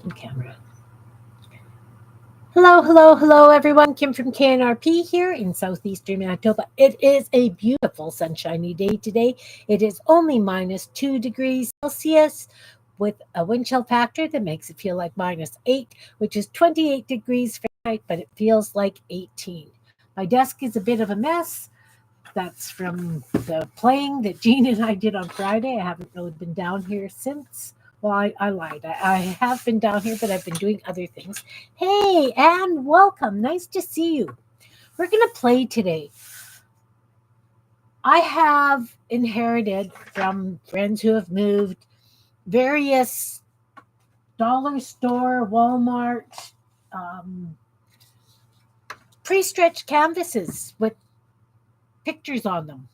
Camera. Hello, hello, hello, everyone. Kim from K&RP here in southeastern Manitoba. It is a beautiful sunshiny day today. It is only -2 degrees Celsius with a wind chill factor that makes it feel like -8, which is 28 degrees Fahrenheit, but it feels like 18. My desk is a bit of a mess. That's from the playing that Jean and I did on Friday. I haven't really been down here since. Well, I lied. I have been down here, but I've been doing other things. Hey, Anne, welcome. Nice to see you. We're going to play today. I have inherited from friends who have moved various dollar store, Walmart, um, pre stretched canvases with pictures on them.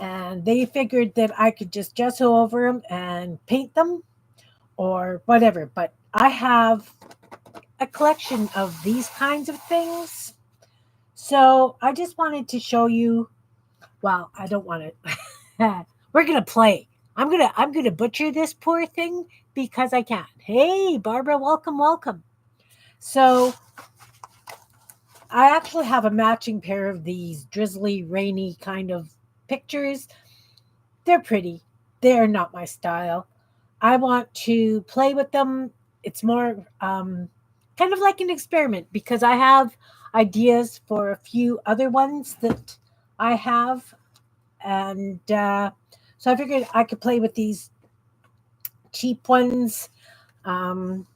And they figured that I could just gesso over them and paint them or whatever. But I have a collection of these kinds of things. So I just wanted to show you. Well, I don't want to. We're gonna play. I'm gonna butcher this poor thing because I can. Hey, Barbara, welcome, welcome. So I actually have a matching pair of these drizzly, rainy kind of pictures. They're pretty. They're not my style. I want to play with them. It's more kind of like an experiment because I have ideas for a few other ones that I have. And so I figured I could play with these cheap ones. Um,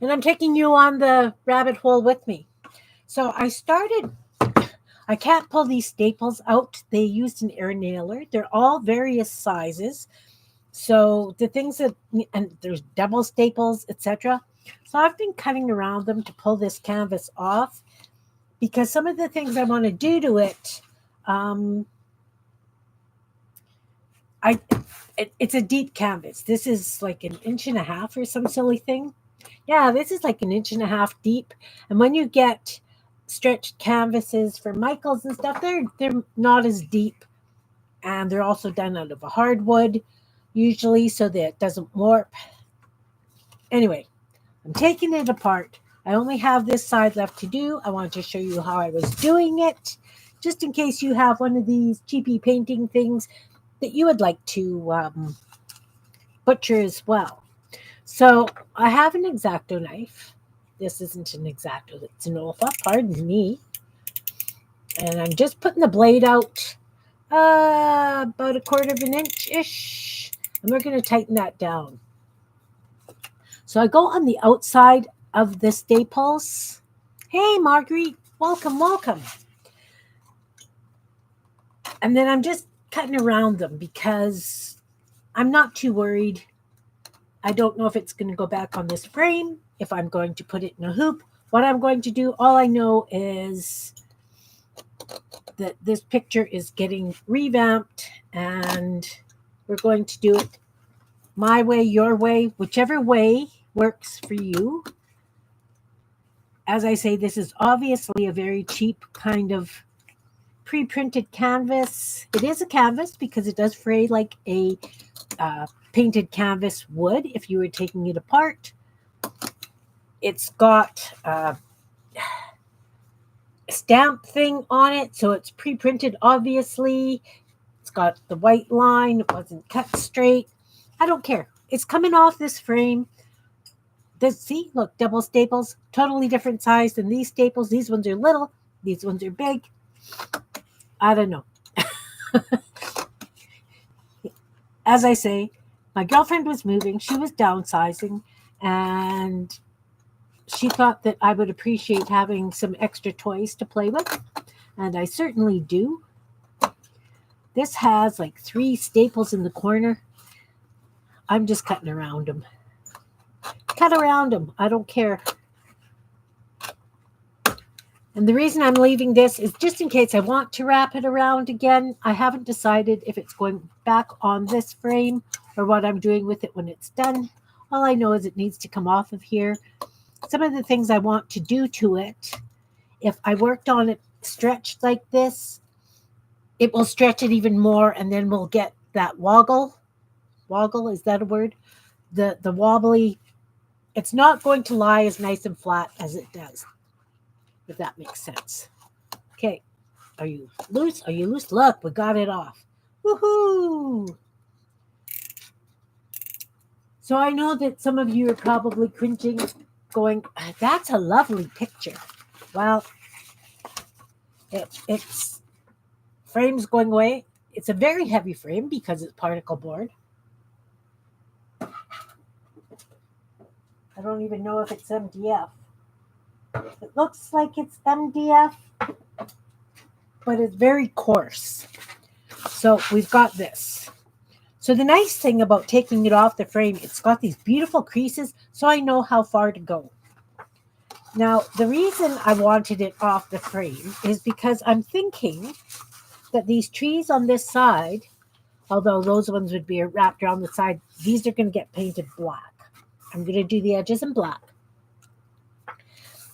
and I'm taking you on the rabbit hole with me. So I can't pull these staples out. They used an air nailer. They're all various sizes. So the things that, and there's double staples, etc. So I've been cutting around them to pull this canvas off because some of the things I want to do to it, um, I it's a deep canvas. This is like an inch and a half or some silly thing. Yeah, this is like an inch and a half deep. And when you get stretched canvases for Michaels and stuff, they're not as deep, and they're also done out of a hardwood usually so that it doesn't warp. Anyway, I'm taking it apart. I only have this side left to do. I wanted to show you how I was doing it, just in case you have one of these cheapy painting things that you would like to butcher as well. So I have an X-Acto knife. This isn't an X-Acto, it's an Olfa, pardon me. And I'm just putting the blade out about a quarter of an inch-ish. And we're going to tighten that down. So I go on the outside of the staples. Hey, Marguerite, welcome, welcome. And then I'm just cutting around them because I'm not too worried. I don't know if it's going to go back on this frame, if I'm going to put it in a hoop, what I'm going to do. All I know is that this picture is getting revamped and we're going to do it my way, your way, whichever way works for you. As I say, this is obviously a very cheap kind of pre-printed canvas. It is a canvas because it does fray like a painted canvas would if you were taking it apart. It's got a stamp thing on it, so it's pre-printed, obviously. It's got the white line. It wasn't cut straight. I don't care. It's coming off this frame. See, look, double staples, totally different size than these staples. These ones are little. These ones are big. I don't know. As I say, my girlfriend was moving. She was downsizing, and she thought that I would appreciate having some extra toys to play with, and I certainly do. This has like 3 staples in the corner. I'm just cutting around them. Cut around them. I don't care. And the reason I'm leaving this is just in case I want to wrap it around again. I haven't decided if it's going back on this frame or what I'm doing with it when it's done. All I know is it needs to come off of here. Some of the things I want to do to it, if I worked on it stretched like this, it will stretch it even more, and then we'll get that woggle. Woggle, is that a word? The wobbly it's not going to lie as nice and flat as it does, if that makes sense. Okay, are you loose? Are you loose? Look, we got it off. Woohoo! So I know that some of you are probably cringing, going, that's a lovely picture. Well, it's frame's going away. It's a very heavy frame because it's particle board. I don't even know if it's MDF. It looks like it's MDF, but it's very coarse. So we've got this. So the nice thing about taking it off the frame, it's got these beautiful creases, so I know how far to go. Now, the reason I wanted it off the frame is because I'm thinking that these trees on this side, although those ones would be wrapped around the side, these are going to get painted black. I'm going to do the edges in black.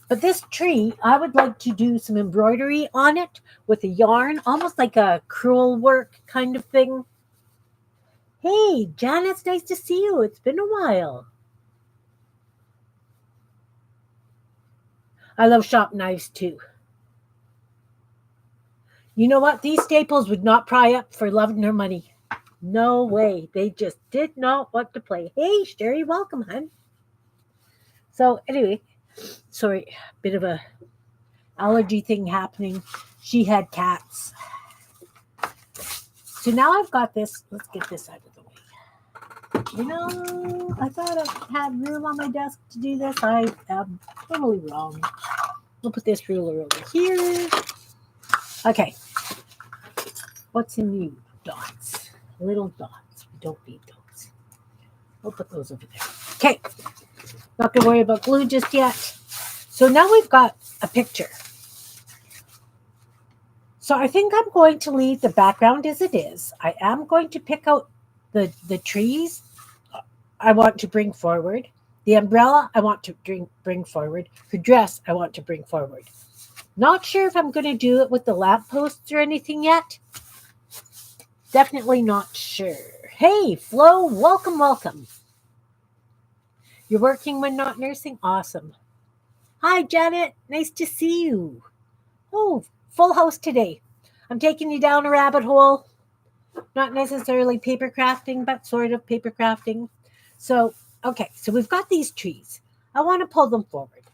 But this tree, I would like to do some embroidery on it with a yarn, almost like a crewel work kind of thing. Hey, Jan, it's nice to see you. It's been a while. I love sharp knives too. You know what? These staples would not pry up for love nor money. No way. They just did not want to play. Hey, Sherry, welcome, hun. So anyway, sorry, bit of a allergy thing happening. She had cats. So now I've got this. Let's get this out of the way. You know, I thought I had room on my desk to do this. I am totally wrong. We'll put this ruler over here. Okay. What's in you? Dots. Little dots. We don't need those. We'll put those over there. Okay. Not going to worry about glue just yet. So now we've got a picture. So I think I'm going to leave the background as it is. I am going to pick out the trees I want to bring forward. The umbrella I want to bring forward. Her dress I want to bring forward. Not sure if I'm going to do it with the lampposts or anything yet. Definitely not sure. Hey, Flo, welcome, welcome. You're working when not nursing? Awesome. Hi, Janet. Nice to see you. Oh, full house today. I'm taking you down a rabbit hole. Not necessarily paper crafting, but sort of paper crafting. So, okay, so we've got these trees. I want to pull them forward.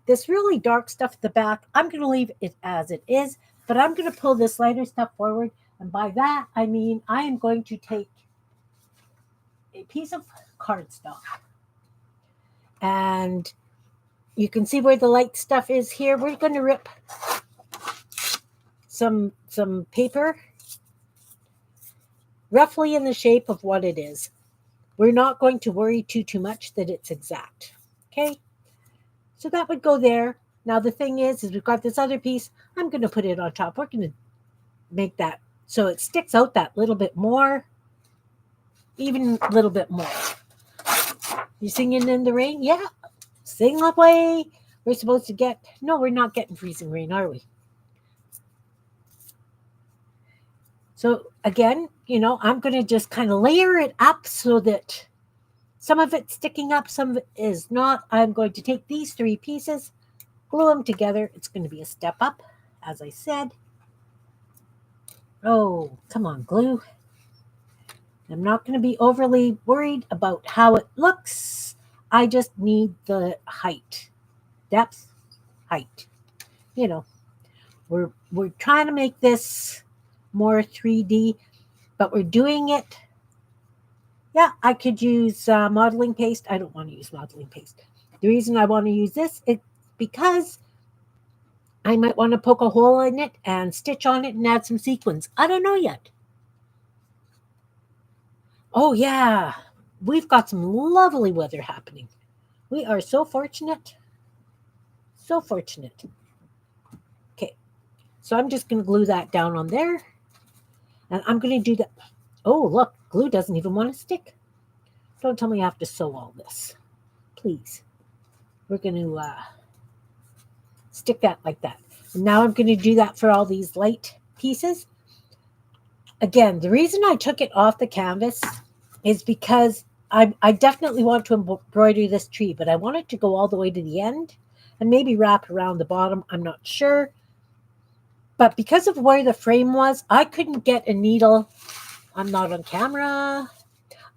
This really dark stuff at the back, I'm going to leave it as it is, but I'm going to pull this lighter stuff forward. And by that, I mean I am going to take a piece of cardstock. And you can see where the light stuff is here. We're going to rip some paper roughly in the shape of what it is. We're not going to worry too much that it's exact. Okay? So that would go there. Now the thing is we've got this other piece. I'm going to put it on top. We're going to make that so it sticks out that little bit more. Even a little bit more. You singing in the rain? Yeah. Sing away. We're supposed to get... No, we're not getting freezing rain, are we? So again, you know, I'm going to just kind of layer it up so that some of it's sticking up, some of it is not. I'm going to take these three pieces, glue them together. It's going to be a step up, as I said. Oh, come on, glue. I'm not going to be overly worried about how it looks. I just need the height, depth, height. You know, we're trying to make this more 3D, but we're doing it. Yeah, I could use modeling paste. I don't want to use modeling paste. The reason I want to use this is because I might want to poke a hole in it and stitch on it and add some sequins. I don't know yet. Oh, yeah. We've got some lovely weather happening. We are so fortunate. So fortunate. Okay. So I'm just going to glue that down on there. And I'm going to do that. Oh, look. Glue doesn't even want to stick. Don't tell me I have to sew all this. Please. We're going to stick that like that. And now I'm going to do that for all these light pieces. Again, the reason I took it off the canvas is because I definitely want to embroider this tree, but I want it to go all the way to the end and maybe wrap around the bottom. I'm not sure. But because of where the frame was, I couldn't get a needle. I'm not on camera.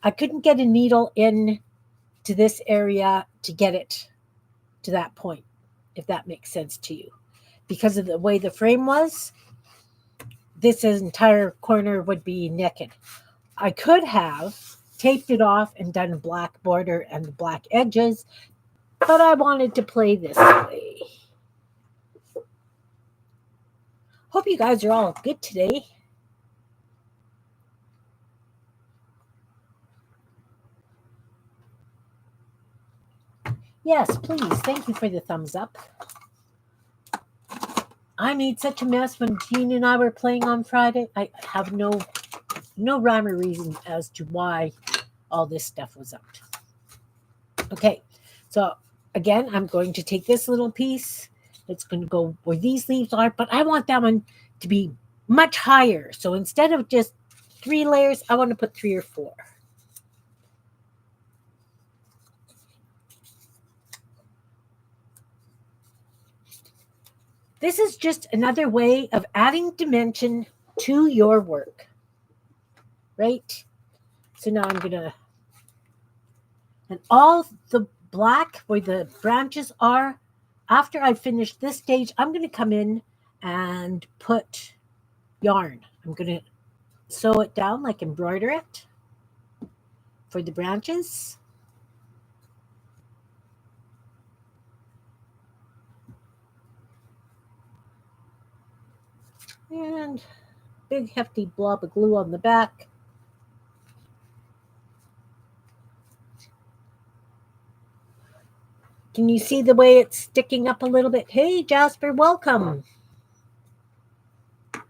I couldn't get a needle in to this area to get it to that point, if that makes sense to you. Because of the way the frame was, this entire corner would be naked. I could have taped it off and done a black border and the black edges, but I wanted to play this way. Hope you guys are all good today. Yes, please. Thank you for the thumbs up. I made such a mess when Jean and I were playing on Friday. I have no rhyme or reason as to why all this stuff was out. Okay, so again, I'm going to take this little piece. It's going to go where these leaves are, but I want that one to be much higher. So instead of just 3 layers, I want to put 3 or 4. This is just another way of adding dimension to your work, right? So now I'm going to, and all the black where the branches are, after I finish this stage, I'm going to come in and put yarn. I'm going to sew it down, like embroider it for the branches. And big hefty blob of glue on the back. Can you see the way it's sticking up a little bit? Hey, Jasper, welcome. I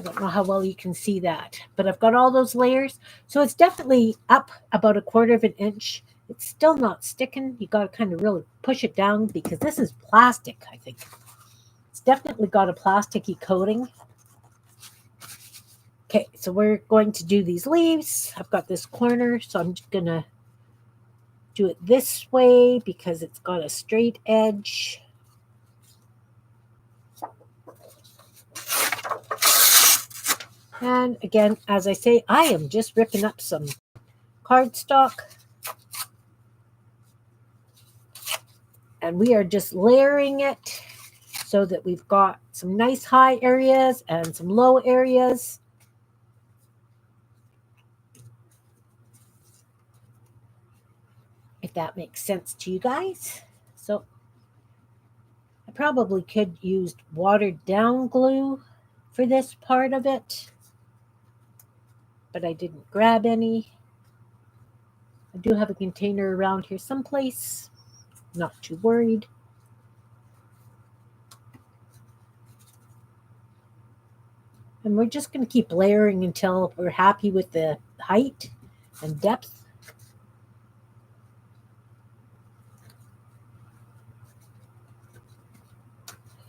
don't know how well you can see that, but I've got all those layers. So it's definitely up about 1/4 of an inch. It's still not sticking. You got to kind of really push it down because this is plastic, I think. It's definitely got a plasticky coating. Okay, so we're going to do these leaves. I've got this corner, so I'm just going to do it this way because it's got a straight edge. And again, as I say, I am just ripping up some cardstock. And we are just layering it so that we've got some nice high areas and some low areas. If that makes sense to you guys. So I probably could use watered down glue for this part of it, but I didn't grab any. I do have a container around here someplace. Not too worried. And we're just going to keep layering until we're happy with the height and depth.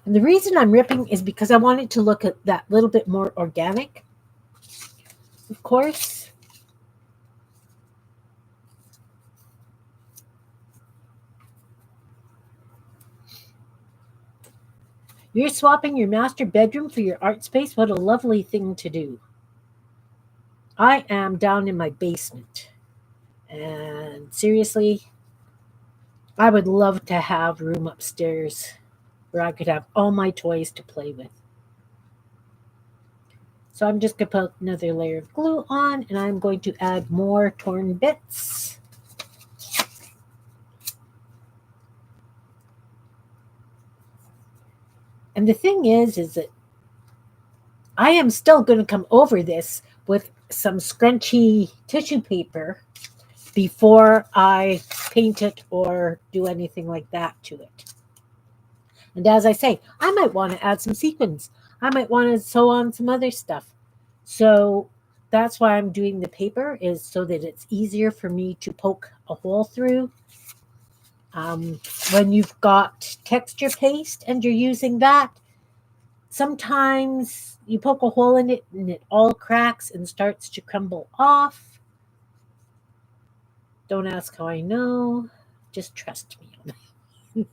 And the reason I'm ripping is because I want it to look at that little bit more organic. Of course. You're swapping your master bedroom for your art space? What a lovely thing to do. I am down in my basement. And seriously, I would love to have room upstairs where I could have all my toys to play with. So I'm just going to put another layer of glue on, and I'm going to add more torn bits. And the thing is that I am still going to come over this with some scrunchy tissue paper before I paint it or do anything like that to it. And as I say, I might want to add some sequins. I might want to sew on some other stuff. So that's why I'm doing the paper, is so that it's easier for me to poke a hole through. When you've got texture paste and you're using that, sometimes you poke a hole in it and it all cracks and starts to crumble off. Don't ask how I know. Just trust me.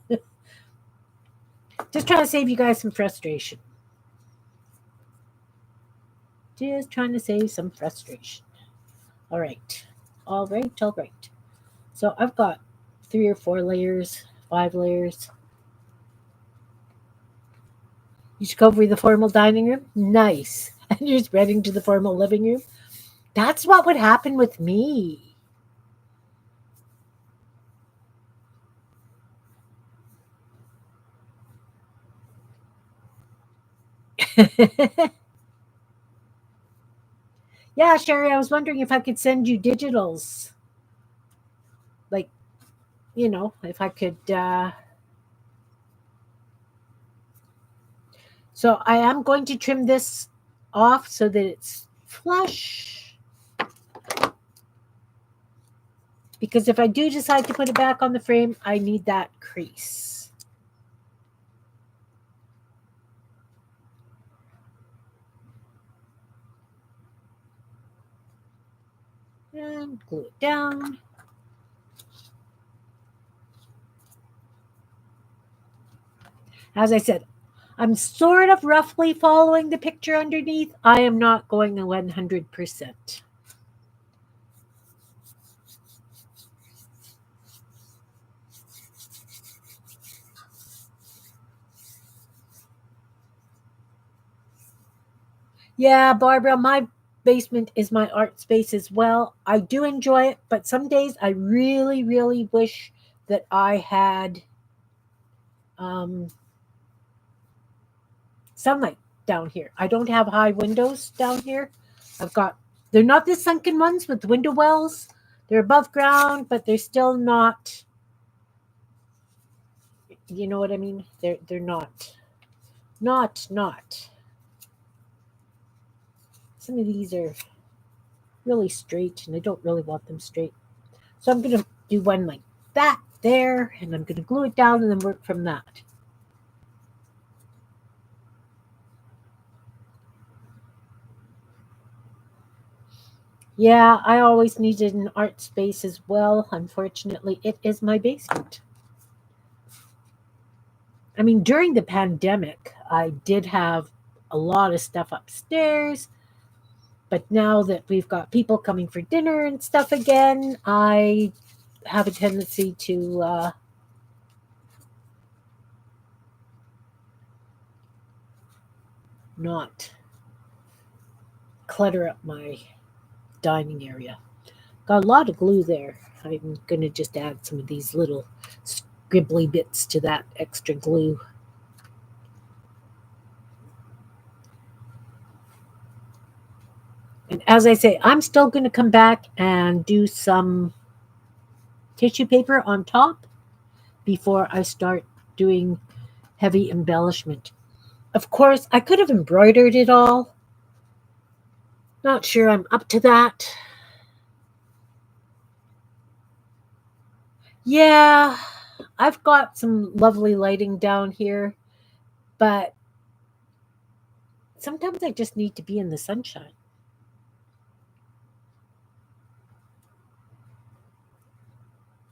Just trying to save you guys some frustration. Just trying to save some frustration. All right. All right. All right. So I've got 3 or 4 layers, 5 layers. You should go over the formal dining room. Nice. And you're spreading to the formal living room. That's what would happen with me. Yeah, Sherry, I was wondering if I could send you digitals. Like, if I could. So I am going to trim this off so that it's flush. Because if I do decide to put it back on the frame, I need that crease. And glue it down. As I said, I'm sort of roughly following the picture underneath. I am not going 100%. Yeah, Barbara, my basement is my art space as well. I do enjoy it, but some days I really, really wish that I had um, sunlight down here. I don't have high windows down here. They're not the sunken ones with window wells. They're above ground, but they're still not, you know what I mean? They're not. Some of these are really straight, and I don't really want them straight. So I'm going to do one like that there, and I'm going to glue it down and then work from that. Yeah, I always needed an art space as well. Unfortunately, it is my basement. I mean, during the pandemic, I did have a lot of stuff upstairs, but now that we've got people coming for dinner and stuff again, I have a tendency to not clutter up my dining area. Got a lot of glue there. I'm going to just add some of these little scribbly bits to that extra glue. And as I say, I'm still going to come back and do some tissue paper on top before I start doing heavy embellishment. Of course, I could have embroidered it all. Not sure I'm up to that. Yeah, I've got some lovely lighting down here, but sometimes I just need to be in the sunshine.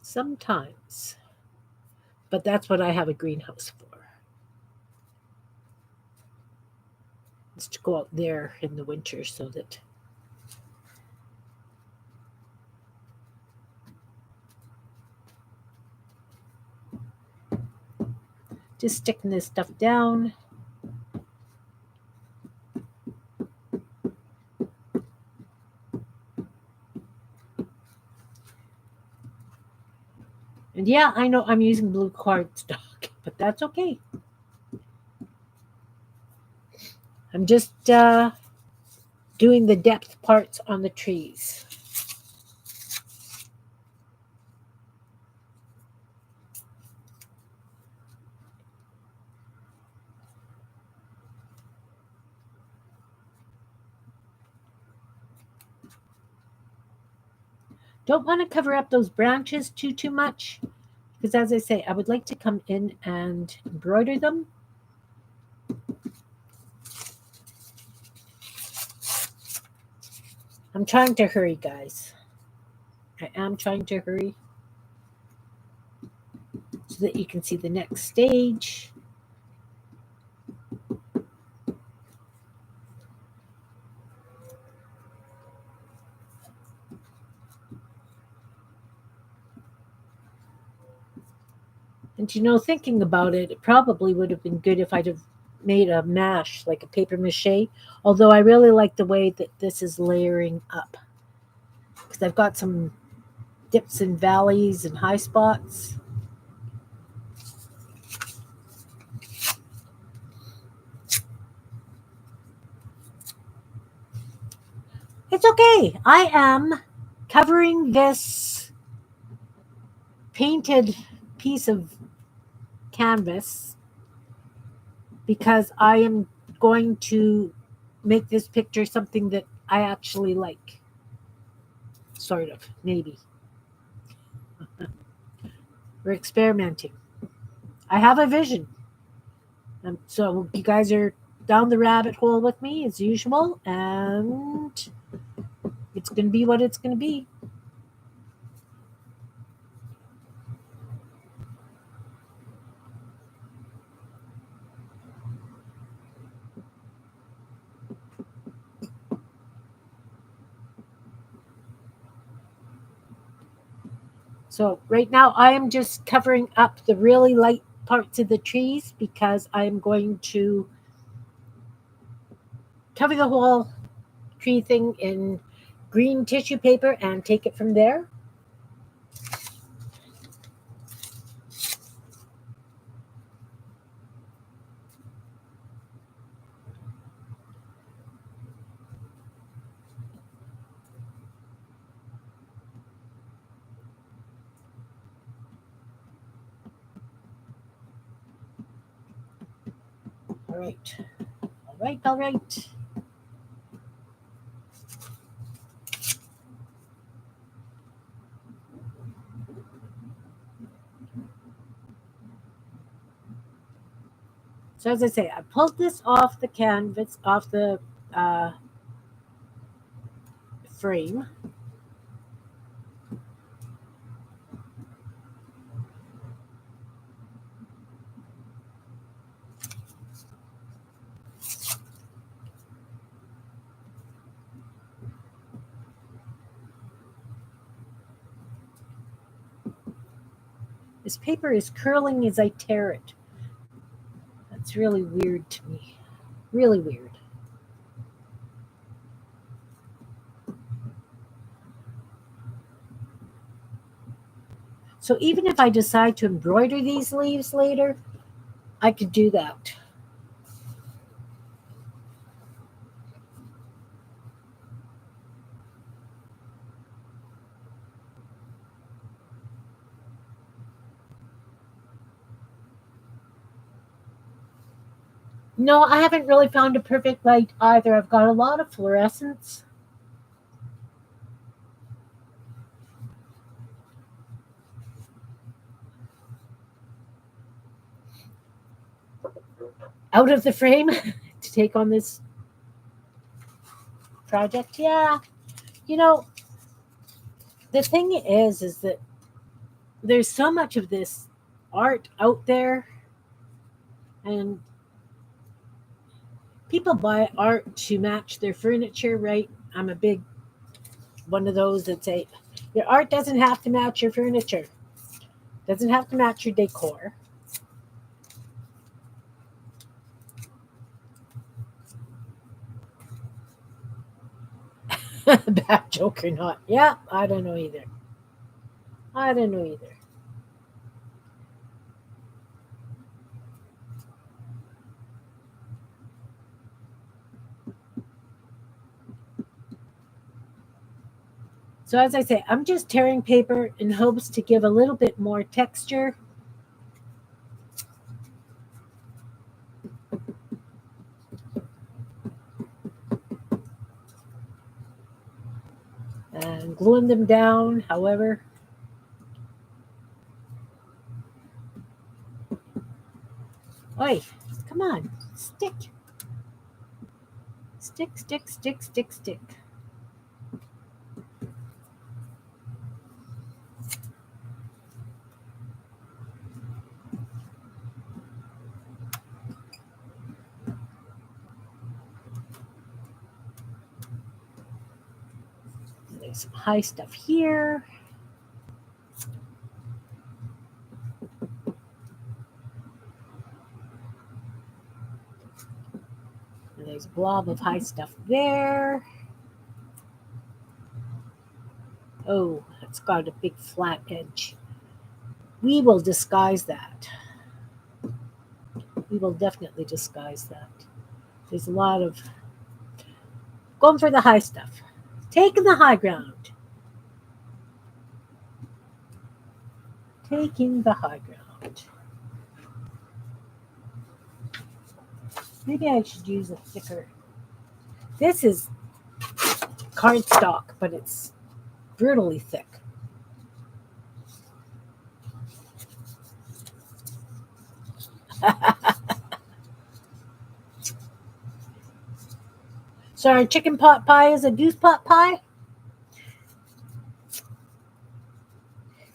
Sometimes. But that's what I have a greenhouse for. It's to go out there in the winter so that just sticking this stuff down. And yeah, I know I'm using blue cardstock, but that's okay. I'm just doing the depth parts on the trees. Don't want to cover up those branches too much, because as I say, I would like to come in and embroider them. I'm trying to hurry, guys. I am trying to hurry so that you can see the next stage. And thinking about it, it probably would have been good if I'd have made a mash, like a paper mache. Although I really like the way that this is layering up. Because I've got some dips and valleys and high spots. It's okay. I am covering this painted piece of canvas because I am going to make this picture something that I actually like. Sort of, maybe. We're experimenting. I have a vision. So you guys are down the rabbit hole with me as usual, and it's going to be what it's going to be. So right now I am just covering up the really light parts of the trees because I am going to cover the whole tree thing in green tissue paper and take it from there. All right. All right. All right. So as I say, I pulled this off the canvas, off the frame. This paper is curling as I tear it. That's really weird to me. Really weird. So even if I decide to embroider these leaves later, I could do that. No, I haven't really found a perfect light either. I've got a lot of fluorescence. Out of the frame to take on this project. Yeah. You know, the thing is that there's so much of this art out there, and people buy art to match their furniture, right? I'm a big one of those that say your art doesn't have to match your furniture, doesn't have to match your decor. Bad joke or not? Yeah, I don't know either. I don't know either. So as I say, I'm just tearing paper in hopes to give a little bit more texture. And gluing them down, however. Oi, come on, stick. Stick, stick, stick, stick, stick. There's some high stuff here. And there's a blob of high stuff there. Oh, it's got a big flat edge. We will disguise that. We will definitely disguise that. There's a lot of going for the high stuff. Taking the high ground. Taking the high ground. Maybe I should use a thicker. This is cardstock, but it's brutally thick. So our chicken pot pie is a deuce pot pie?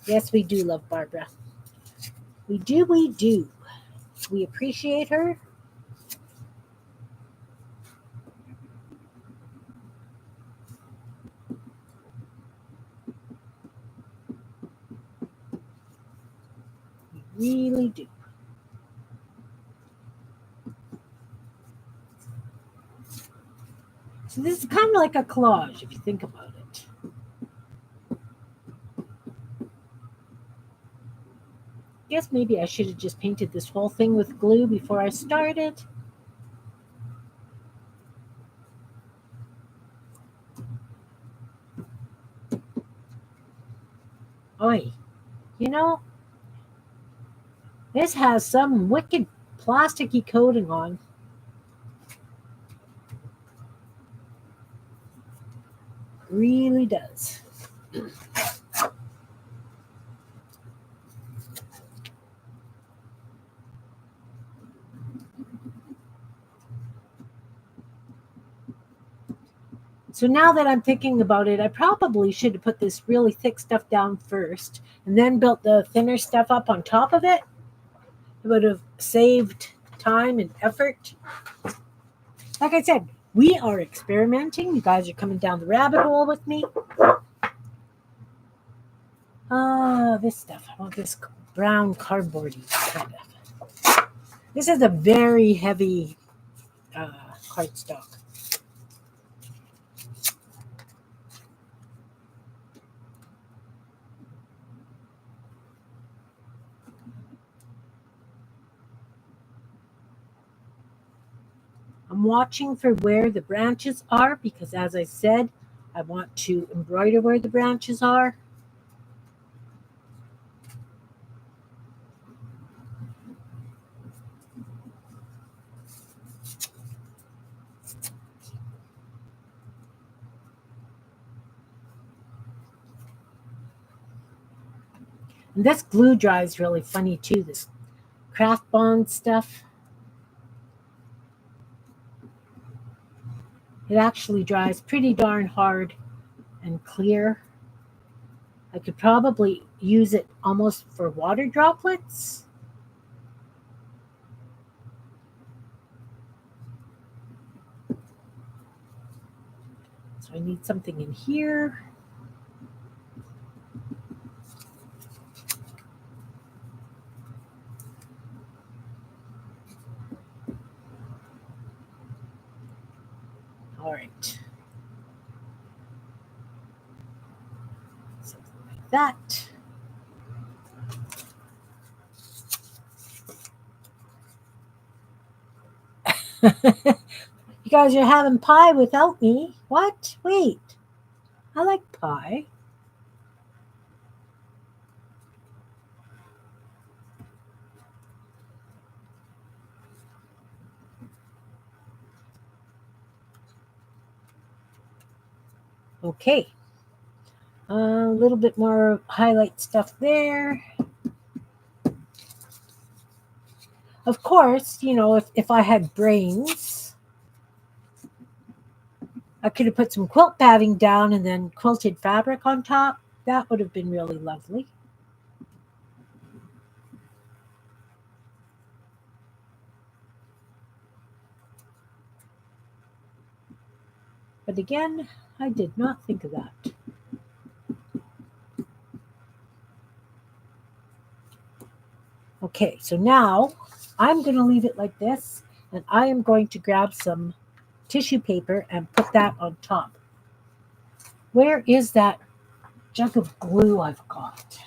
Yes, we do love Barbara. We do, we do. We appreciate her. We really do. So this is kind of like a collage, if you think about it. Guess maybe I should have just painted this whole thing with glue before I started. Oi, you know, this has some wicked plasticky coating on. Really does. So now that I'm thinking about it, I probably should have put this really thick stuff down first and then built the thinner stuff up on top of it. It would have saved time and effort. Like I said, we are experimenting. You guys are coming down the rabbit hole with me. This stuff. I want this brown cardboardy kind of. This is a very heavy cardstock. I'm watching for where the branches are because, as I said, I want to embroider where the branches are. And this glue dries really funny too, this craft bond stuff. It actually dries pretty darn hard and clear. I could probably use it almost for water droplets. So I need something in here. All right. Something like that. You guys are having pie without me. What? Wait. I like pie. Okay. A little bit more highlight stuff there. Of course, you know, if I had brains, I could have put some quilt padding down and then quilted fabric on top. That would have been really lovely. But again, I did not think of that. Okay, so now I'm going to leave it like this, and I am going to grab some tissue paper and put that on top. Where is that jug of glue I've got?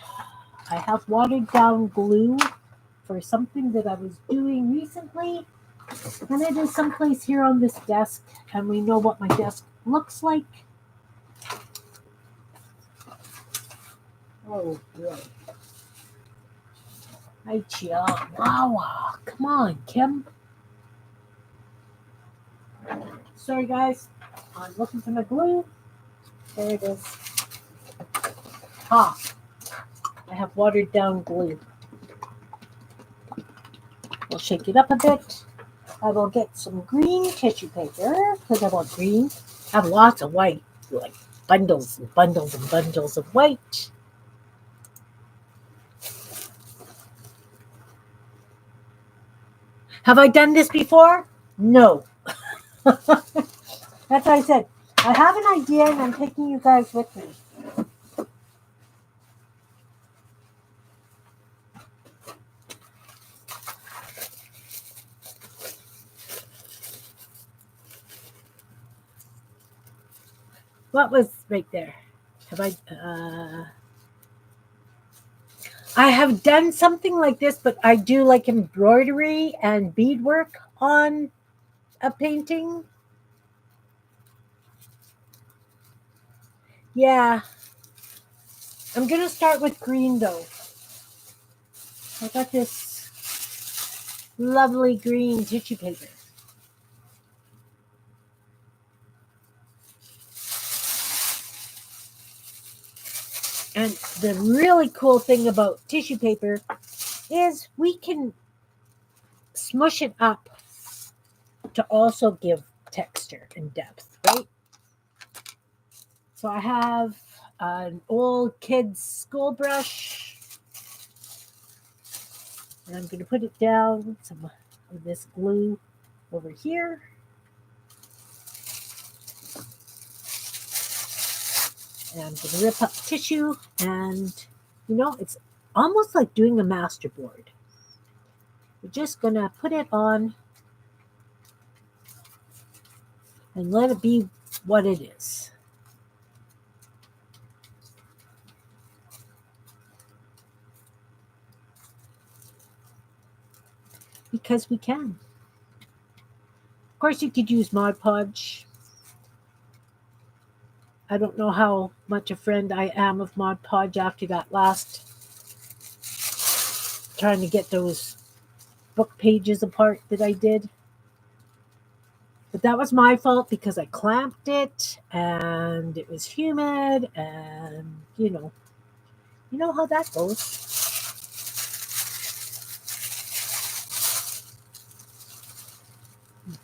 I have watered down glue for something that I was doing recently, and it is someplace here on this desk, and we know what my desk looks like. Oh boy. Hi, Chia. Wow. Come on, Kim. Sorry, guys. I'm looking for my glue. There it is. Ah, I have watered down glue. We'll shake it up a bit. I will get some green tissue paper because I want green. I have lots of white, like bundles and bundles and bundles of white. Have I done this before? No. That's what I said. I have an idea and I'm taking you guys with me. What was right there? I have done something like this, but I do like embroidery and beadwork on a painting. Yeah. I'm going to start with green though. I got this lovely green tissue paper. And the really cool thing about tissue paper is we can smush it up to also give texture and depth, right? So I have an old kid's school brush, and I'm going to put it down some of this glue over here. And I'm going to rip up tissue, and it's almost like doing a masterboard. We're just going to put it on and let it be what it is. Because we can. Of course, you could use Mod Podge. I don't know how much a friend I am of Mod Podge after that last trying to get those book pages apart that I did. But that was my fault because I clamped it and it was humid and you know how that goes.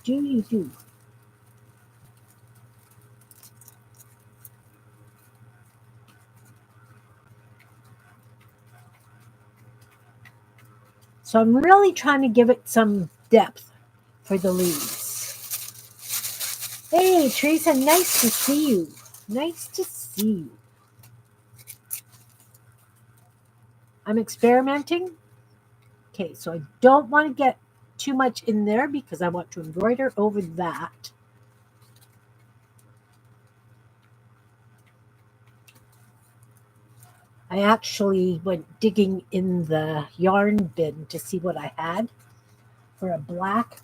You do. So I'm really trying to give it some depth for the leaves. Hey, Teresa, nice to see you. Nice to see you. I'm experimenting. Okay, so I don't want to get too much in there because I want to embroider over that. I actually went digging in the yarn bin to see what I had for a black.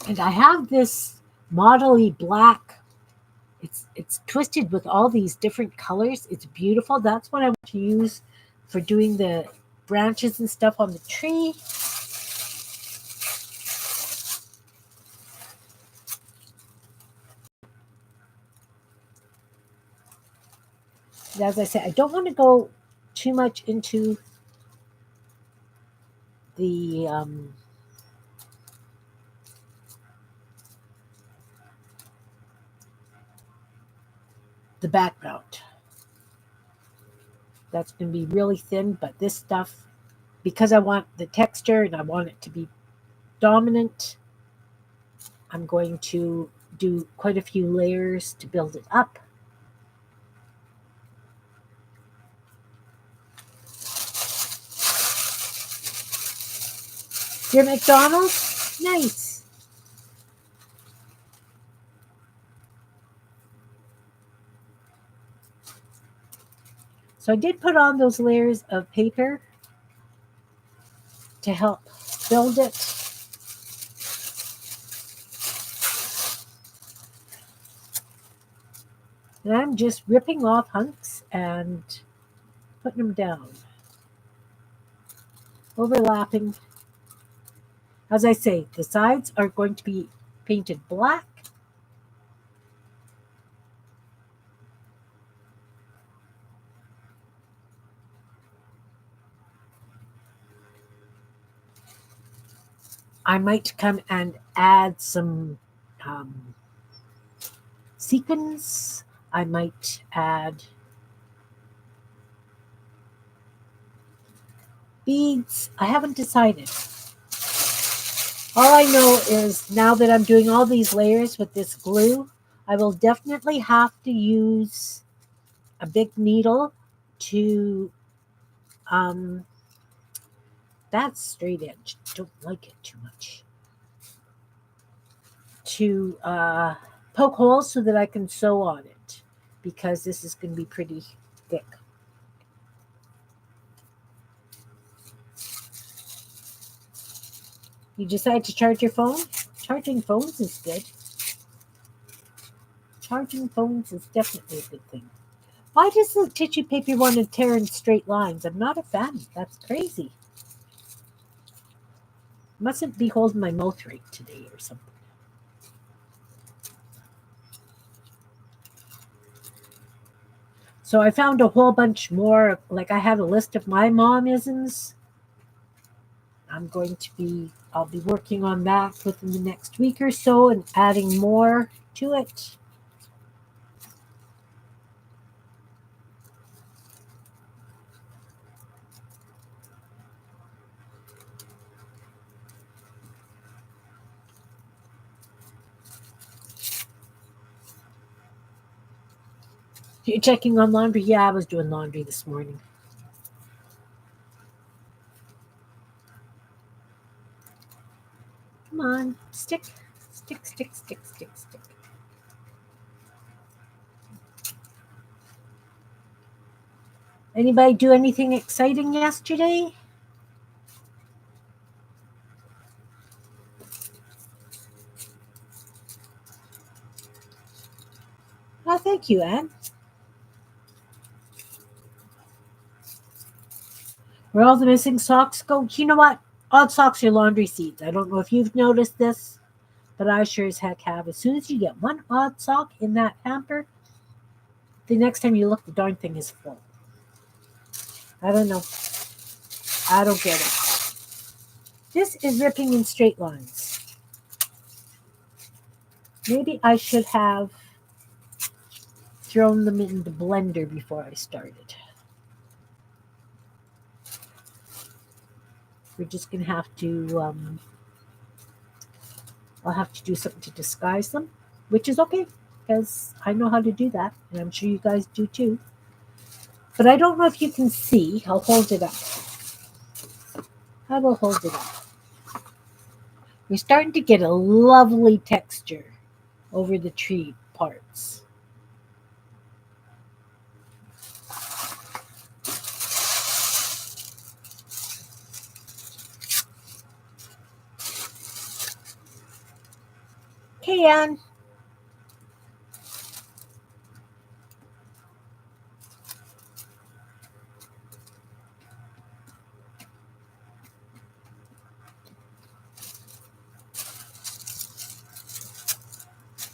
And I have this modelly black. It's twisted with all these different colors. It's beautiful. That's what I want to use for doing the branches and stuff on the tree. As I said, I don't want to go too much into the background. That's going to be really thin, but this stuff, because I want the texture and I want it to be dominant, I'm going to do quite a few layers to build it up. You're McDonald's? Nice. So I did put on those layers of paper to help build it. And I'm just ripping off hunks and putting them down. Overlapping. As I say, the sides are going to be painted black. I might come and add some sequins. I might add beads. I haven't decided. All I know is now that I'm doing all these layers with this glue, I will definitely have to use a big needle to, that's straight edge. Don't like it too much. To poke holes so that I can sew on it because this is going to be pretty thick. You decide to charge your phone? Charging phones is good. Charging phones is definitely a good thing. Why does the tissue paper want to tear in straight lines? I'm not a fan. That's crazy. Mustn't be holding my mouth right today or something. So I found a whole bunch more. Like I had a list of my momisms. I'll be working on that within the next week or so and adding more to it. You're checking on laundry? Yeah, I was doing laundry this morning. Come on, stick. Anybody do anything exciting yesterday? Oh, thank you, Anne. Where all the missing socks go? You know what? Odd socks are laundry seeds. I don't know if you've noticed this, but I sure as heck have. As soon as you get one odd sock in that hamper, the next time you look, the darn thing is full. I don't know. I don't get it. This is ripping in straight lines. Maybe I should have thrown them in the blender before I started. We're just going to have to, I'll have to do something to disguise them, which is okay because I know how to do that, and I'm sure you guys do too. But I don't know if you can see. I'll hold it up. I will hold it up. We're starting to get a lovely texture over the tree parts. Okay, Anne.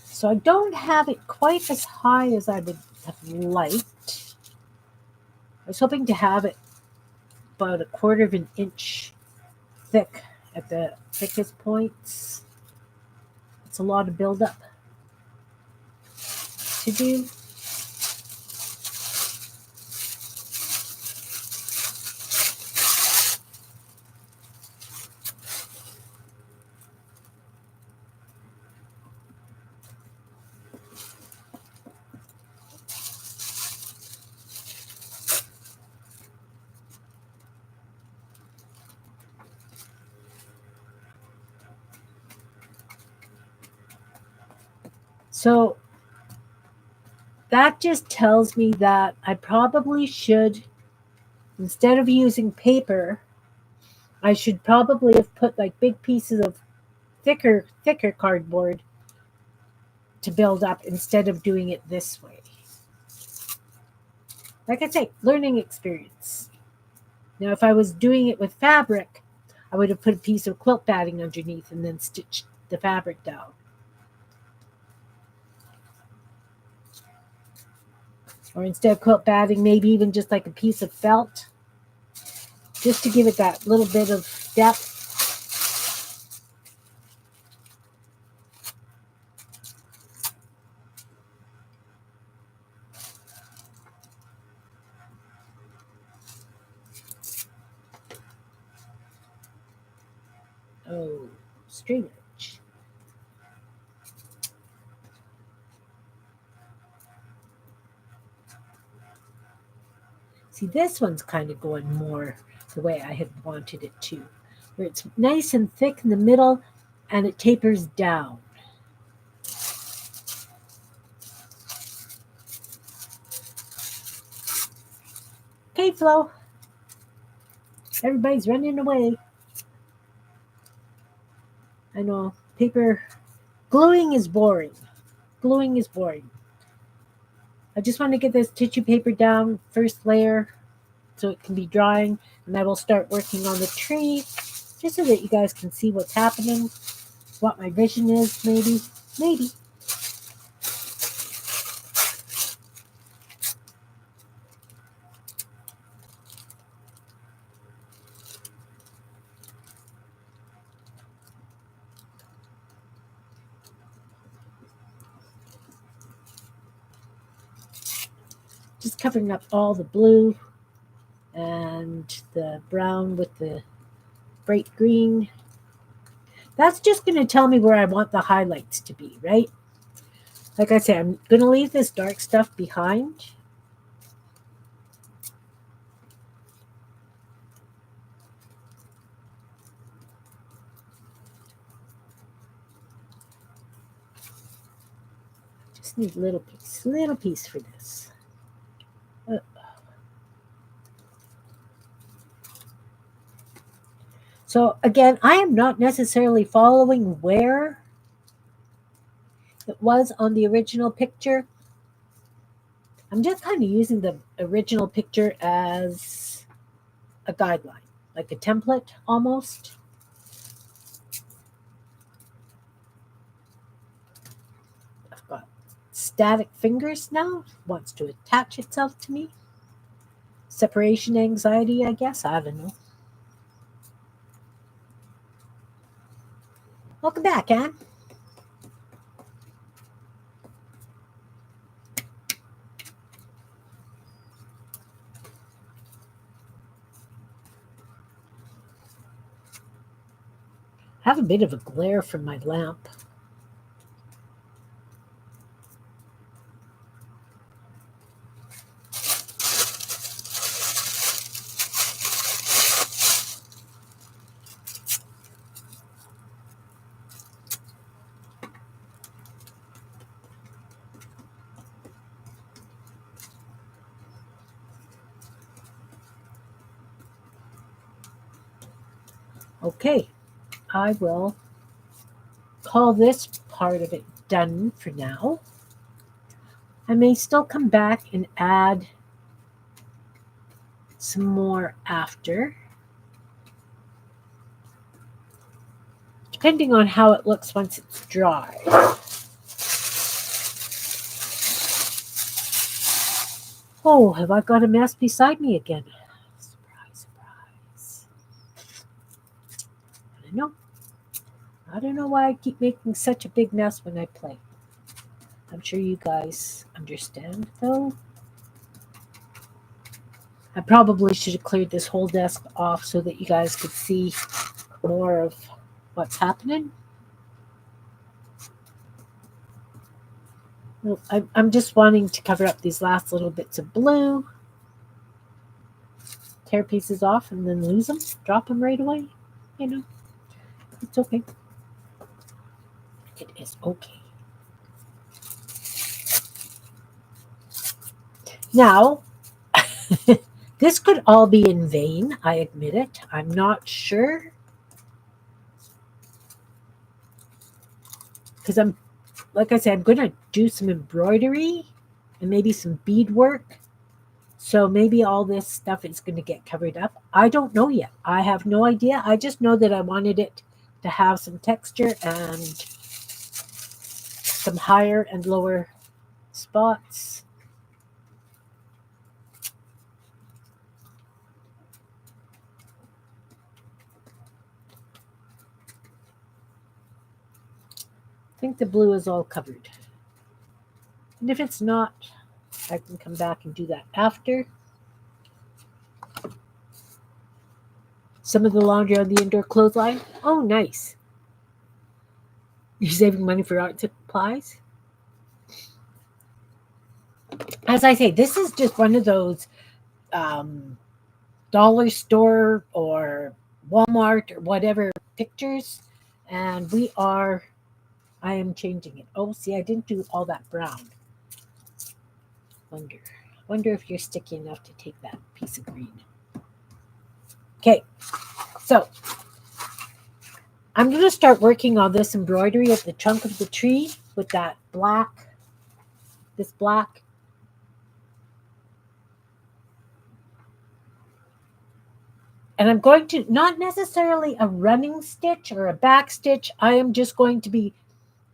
So I don't have it quite as high as I would have liked. I was hoping to have it about 1/4 of an inch thick at the thickest points. It's a lot of buildup to do. So that just tells me that I probably should, instead of using paper, I should probably have put like big pieces of thicker cardboard to build up instead of doing it this way. Like I say, learning experience. Now, if I was doing it with fabric, I would have put a piece of quilt batting underneath and then stitched the fabric down. Or instead of quilt batting, maybe even just like a piece of felt, just to give it that little bit of depth. Oh, string edge. See, this one's kind of going more the way I had wanted it to, where it's nice and thick in the middle and it tapers down. Okay, Flo. Everybody's running away. I know. Paper gluing is boring. Gluing is boring. I just want to get this tissue paper down, first layer, so it can be drying, and I will start working on the tree, just so that you guys can see what's happening, what my vision is, maybe. Maybe. Just covering up all the blue and the brown with the bright green. That's just going to tell me where I want the highlights to be, right? Like I say, I'm going to leave this dark stuff behind. Just need a little piece for this. So again, I am not necessarily following where it was on the original picture. I'm just kind of using the original picture as a guideline, like a template almost. I've got static fingers now, wants to attach itself to me. Separation anxiety, I guess. I don't know. Welcome back, Anne. I have a bit of a glare from my lamp. Okay, I will call this part of it done for now. I may still come back and add some more after, depending on how it looks once it's dry. Oh, have I got a mess beside me again? Surprise, surprise. I don't know why I keep making such a big mess when I play. I'm sure you guys understand, though. I probably should have cleared this whole desk off so that you guys could see more of what's happening. I'm just wanting to cover up these last little bits of blue, tear pieces off, and then lose them, drop them right away. It's okay. It is okay. Now, this could all be in vain, I admit it. I'm not sure. Because like I said, I'm going to do some embroidery and maybe some beadwork. So maybe all this stuff is going to get covered up. I don't know yet. I have no idea. I just know that I wanted it to have some texture and some higher and lower spots. I think the blue is all covered. And if it's not, I can come back and do that after. Some of the laundry on the indoor clothesline. Oh, nice. You're saving money for art supplies. As I say, this is just one of those dollar store or Walmart or whatever pictures. And I am changing it. Oh, see, I didn't do all that brown. Wonder if you're sticky enough to take that piece of green. Okay, so I'm going to start working on this embroidery at the trunk of the tree with that black, this black. And I'm going to, not necessarily a running stitch or a back stitch, I am just going to be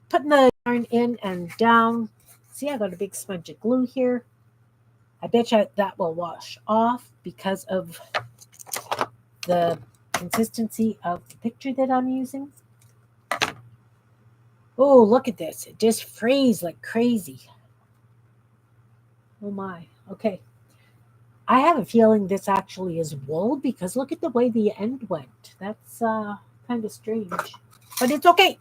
putting the yarn in and down. See, I got a big smudge of glue here. I bet you that will wash off because of the consistency of the picture that I'm using. Oh, look at this. It just frays like crazy. Oh my. Okay. I have a feeling this actually is wool because look at the way the end went. That's kind of strange. But it's okay.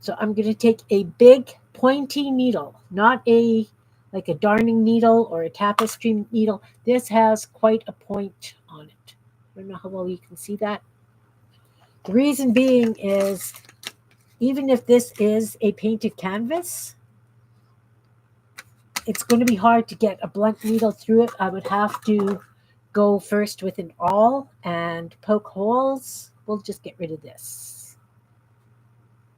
So I'm going to take a big pointy needle, not like a darning needle or a tapestry needle. This has quite a point on it. I don't know how well you can see that. The reason being is even if this is a painted canvas, it's going to be hard to get a blunt needle through it. I would have to go first with an awl and poke holes. We'll just get rid of this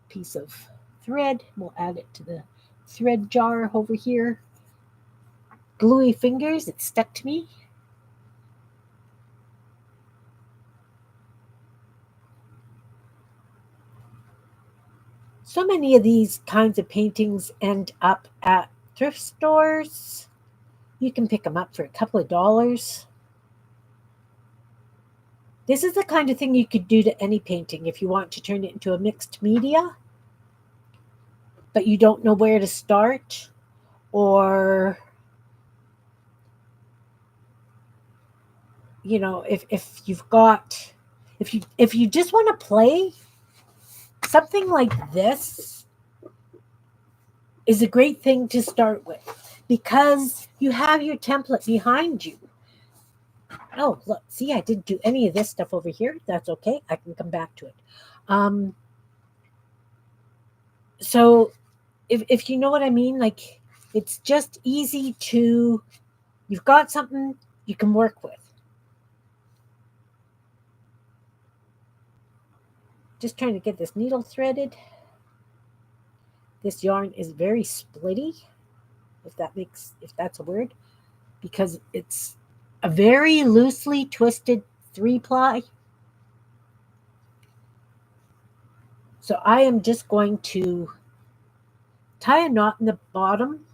piece of thread. We'll add it to the thread jar over here. Gluey fingers, it stuck to me. So many of these kinds of paintings end up at thrift stores. You can pick them up for a couple of dollars. This is the kind of thing you could do to any painting if you want to turn it into a mixed media, but you don't know where to start, or you know, if you just want to play, something like this is a great thing to start with because you have your template behind you. Oh, look, see, I didn't do any of this stuff over here. That's okay. I can come back to it. So if you know what I mean, like it's just easy to, you've got something you can work with. Just trying to get this needle threaded. This yarn is very splitty, if that's a word, because it's a very loosely twisted 3-ply. So I am just going to tie a knot in the bottom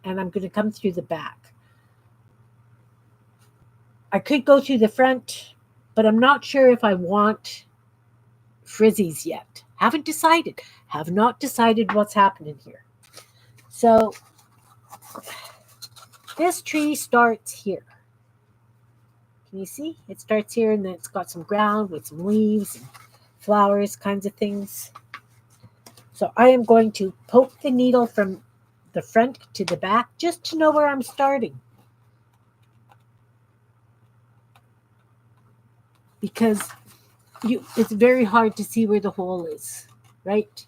and I'm going to come through the back. I could go through the front, but I'm not sure if I want frizzies yet. Haven't decided. Have not decided what's happening here. So this tree starts here. Can you see? It starts here and then it's got some ground with some leaves and flowers, kinds of things. So I am going to poke the needle from the front to the back just to know where I'm starting. Because it's very hard to see where the hole is, right?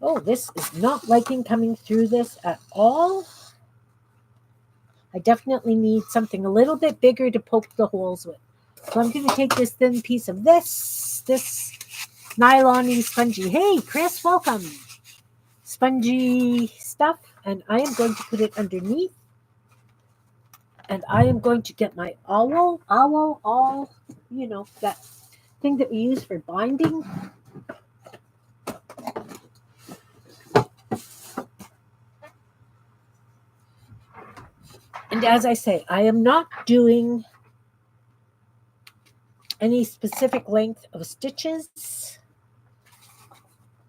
Oh, this is not liking coming through this at all. I definitely need something a little bit bigger to poke the holes with. So I'm going to take this thin piece of this nylon-y spongy. Hey, Chris, welcome. Spongy stuff, and I am going to put it underneath. And I am going to get my owl, that thing that we use for binding. And as I say, I am not doing any specific length of stitches,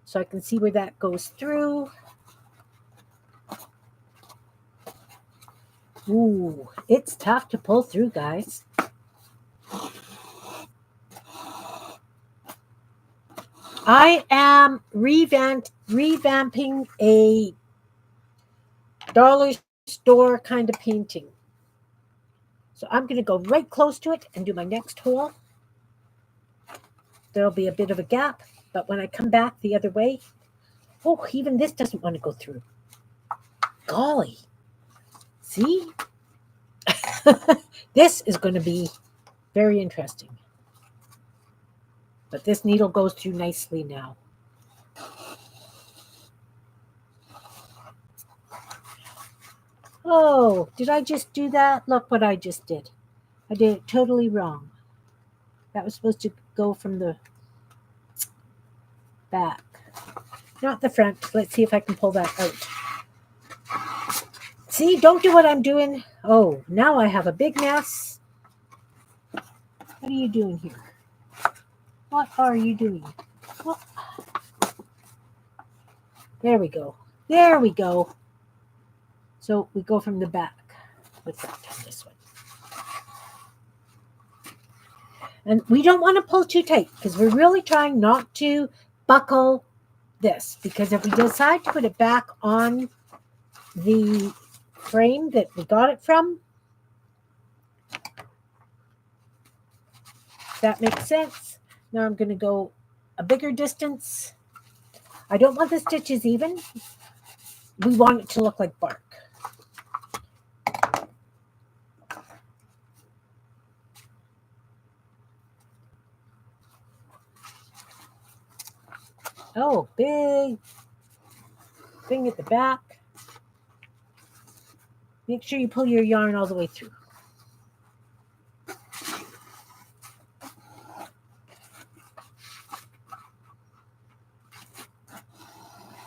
so I can see where that goes through. Ooh, it's tough to pull through, guys. I am revamping a dollar store kind of painting. So I'm going to go right close to it and do my next hole. There'll be a bit of a gap, but when I come back the other way, oh, even this doesn't want to go through. Golly. See? This is going to be very interesting. But this needle goes through nicely now. Oh, did I just do that? Look what I just did. I did it totally wrong. That was supposed to go from the back, not the front. Let's see if I can pull that out. See, don't do what I'm doing. Oh, now I have a big mess. What are you doing here? What are you doing? What? There we go. There we go. So we go from the back. What's that on this one? And we don't want to pull too tight because we're really trying not to buckle this, because if we decide to put it back on the frame that we got it from, that makes sense. Now I'm going to go a bigger distance. I don't want the stitches even. We want it to look like bark. Oh, big thing at the back. Make sure you pull your yarn all the way through.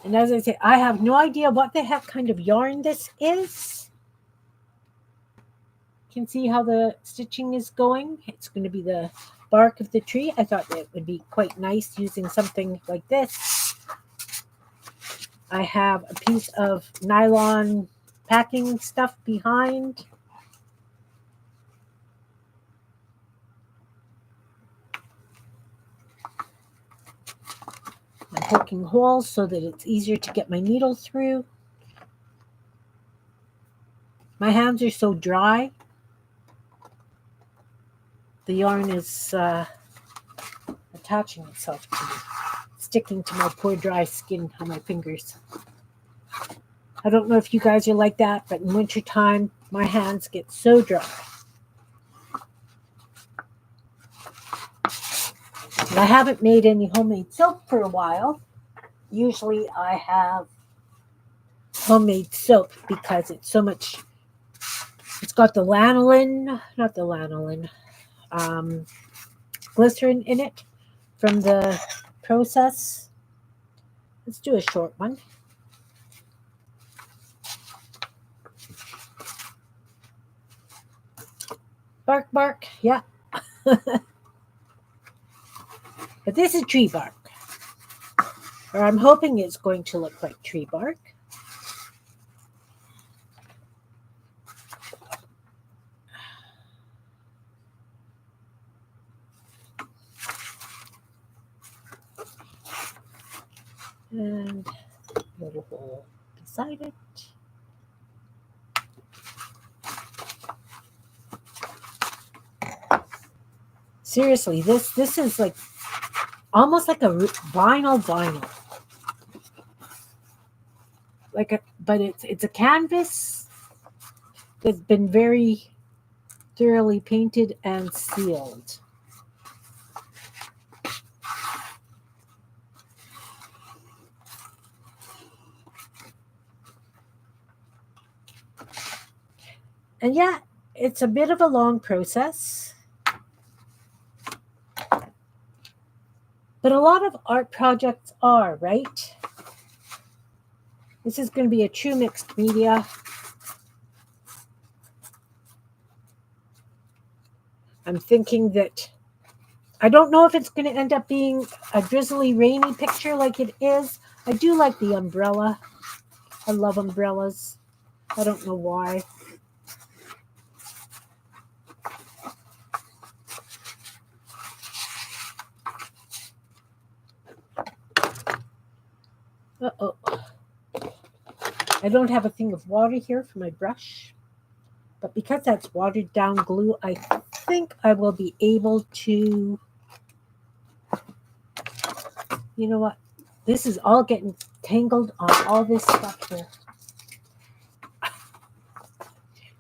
And as I say, I have no idea what the heck kind of yarn this is. You can see how the stitching is going. It's going to be the bark of the tree. I thought it would be quite nice using something like this. I have a piece of nylon packing stuff behind. I'm poking holes so that it's easier to get my needle through. My hands are so dry. The yarn is attaching itself to me, sticking to my poor dry skin on my fingers. I don't know if you guys are like that, but in wintertime, my hands get so dry. And I haven't made any homemade soap for a while. Usually I have homemade soap because it's so much, it's got the lanolin, not the lanolin, glycerin in it from the process. Let's do a short one. Bark, bark, yeah. But this is tree bark. Or I'm hoping it's going to look like tree bark. And a little hole beside it. Seriously, this is like almost like a vinyl, but it's a canvas that's been very thoroughly painted and sealed. And yeah, it's a bit of a long process. But a lot of art projects are, right? This is going to be a true mixed media. I'm thinking that I don't know if it's going to end up being a drizzly, rainy picture like it is. I do like the umbrella. I love umbrellas. I don't know why. Uh-oh. I don't have a thing of water here for my brush. But because that's watered down glue, I think I will be able to... You know what? This is all getting tangled on all this stuff here.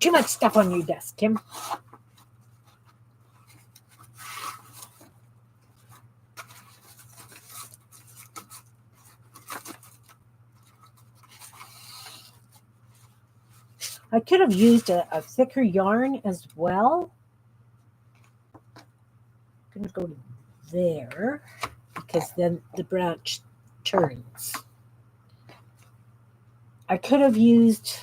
Too much stuff on your desk, Kim. I could have used a thicker yarn as well. I'm going to go to there because then the branch turns. I could have used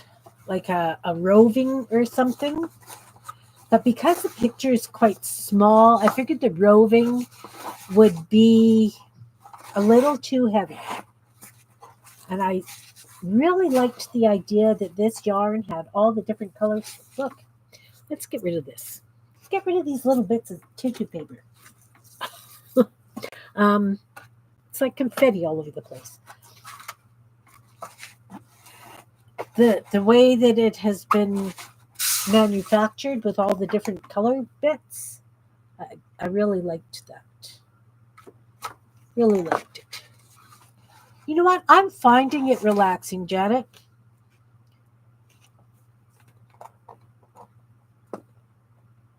like a roving or something, but because the picture is quite small, I figured the roving would be a little too heavy. And I really liked the idea that this yarn had all the different colors. Look, let's get rid of this. Let's get rid of these little bits of tissue paper. It's like confetti all over the place. The way that it has been manufactured with all the different color bits, I really liked that. Really liked it. You know what? I'm finding it relaxing, Janet.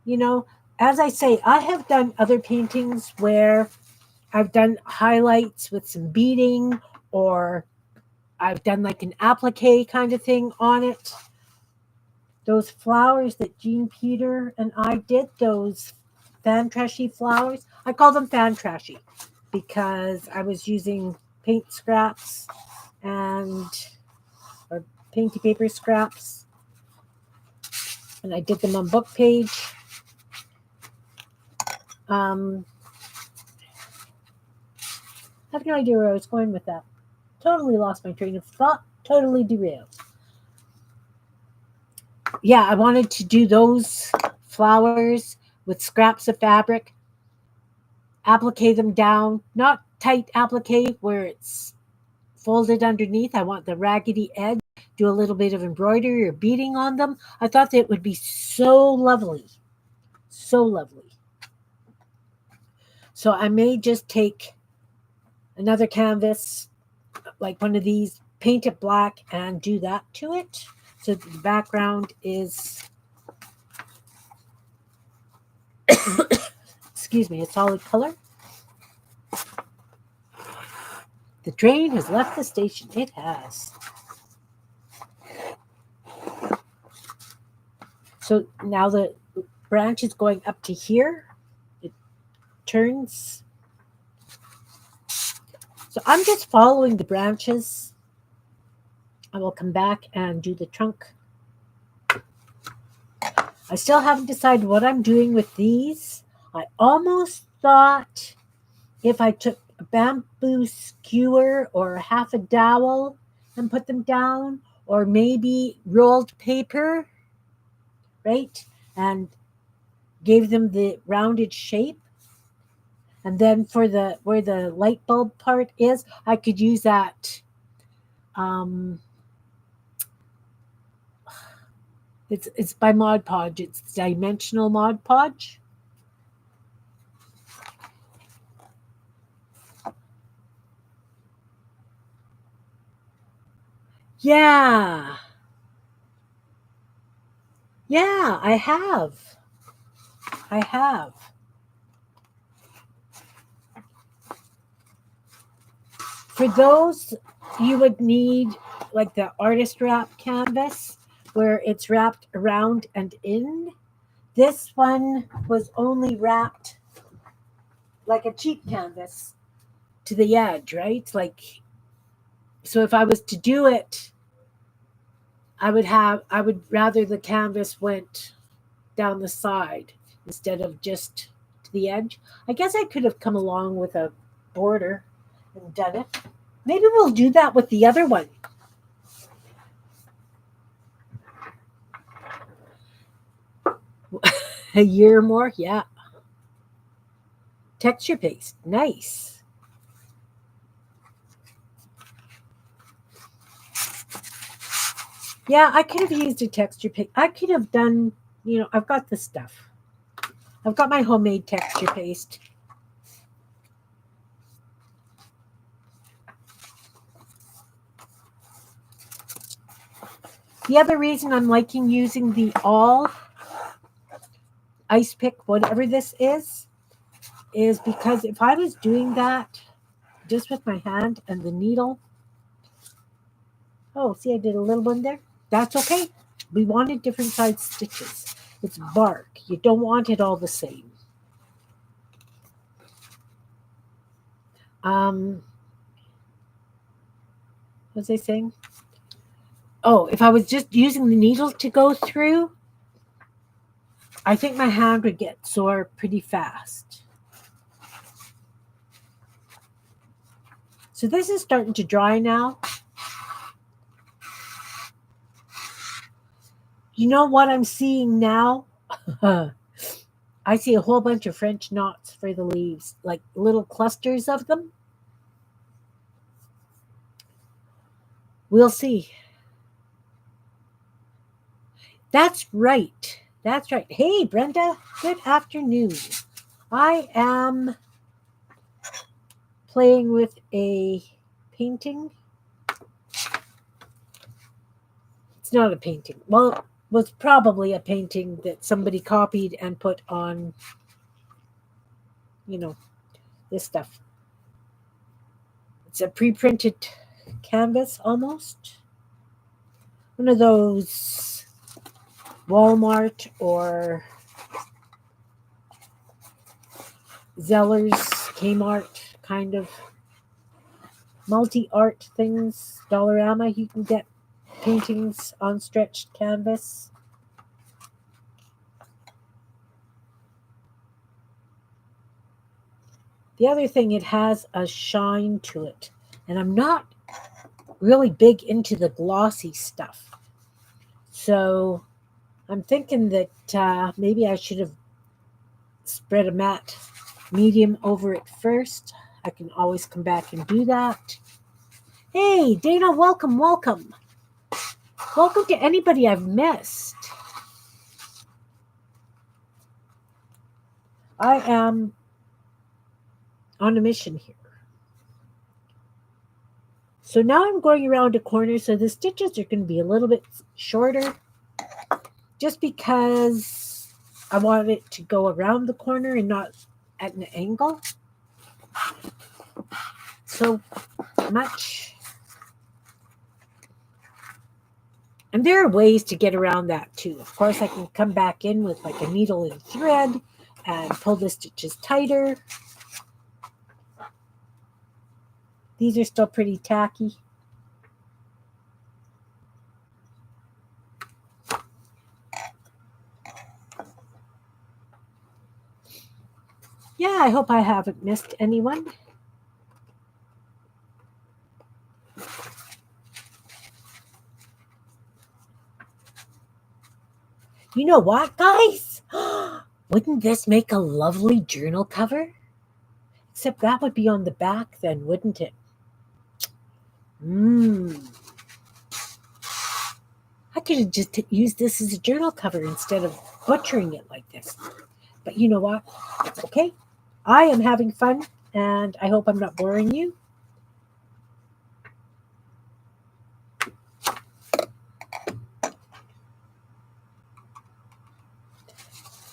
You know, as I say, I have done other paintings where I've done highlights with some beading, or I've done like an applique kind of thing on it. Those flowers that Jean Peter and I did, those fan trashy flowers, I call them fan trashy because I was using paint scraps or painty paper scraps, and I did them on book page. I have no idea where I was going with that. Totally lost my train of thought. Totally derailed. Yeah, I wanted to do those flowers with scraps of fabric, applique them down, not tight applique where it's folded underneath. I want the raggedy edge, do a little bit of embroidery or beading on them. I thought that would be so lovely. So lovely. So I may just take another canvas, like one of these, paint it black and do that to it. So the background is, excuse me, a solid color. The train has left the station. It has. So now the branch is going up to here. It turns. So I'm just following the branches. I will come back and do the trunk. I still haven't decided what I'm doing with these. I almost thought if I took a bamboo skewer or half a dowel and put them down, or maybe rolled paper, right, and gave them the rounded shape, And then for the where the light bulb part is, I could use that. Um, it's by Mod Podge. It's dimensional Mod Podge. Yeah, yeah, I have. I have. For those, you would need like the artist wrap canvas where it's wrapped around and in. This one was only wrapped like a cheap canvas to the edge, right? Like, so if I was to do it, I would rather the canvas went down the side instead of just to the edge. I guess I could have come along with a border and done it. Maybe we'll do that with the other one. A year more, yeah. Texture paste, nice. Yeah, I could have used a texture paste. I could have done, I've got the stuff. I've got my homemade texture paste. The other reason I'm liking using the all ice pick, whatever this is because if I was doing that just with my hand and the needle, oh, see, I did a little one there. That's okay. We wanted different size stitches. It's bark. You don't want it all the same. What was I saying? Oh, if I was just using the needle to go through, I think my hand would get sore pretty fast. So this is starting to dry now. You know what I'm seeing now? I see a whole bunch of French knots for the leaves, like little clusters of them. We'll see. That's right. That's right. Hey, Brenda, good afternoon. I am playing with a painting. It's not a painting. Well, it was probably a painting that somebody copied and put on, this stuff. It's a pre-printed canvas almost. One of those Walmart or Zellers, Kmart kind of multi-art things. Dollarama, you can get paintings on stretched canvas. The other thing, it has a shine to it. And I'm not really big into the glossy stuff. So I'm thinking that maybe I should have spread a matte medium over it first. I can always come back and do that. Hey, Dana, welcome, welcome. Welcome to anybody I've missed. I am on a mission here. So now I'm going around a corner, so the stitches are going to be a little bit shorter just because I want it to go around the corner and not at an angle. So much. And there are ways to get around that too. Of course, I can come back in with like a needle and thread and pull the stitches tighter. These are still pretty tacky. Yeah, I hope I haven't missed anyone. You know what, guys? Wouldn't this make a lovely journal cover? Except that would be on the back then, wouldn't it? Mmm. I could have just used this as a journal cover instead of butchering it like this. But you know what? It's okay. I am having fun, and I hope I'm not boring you.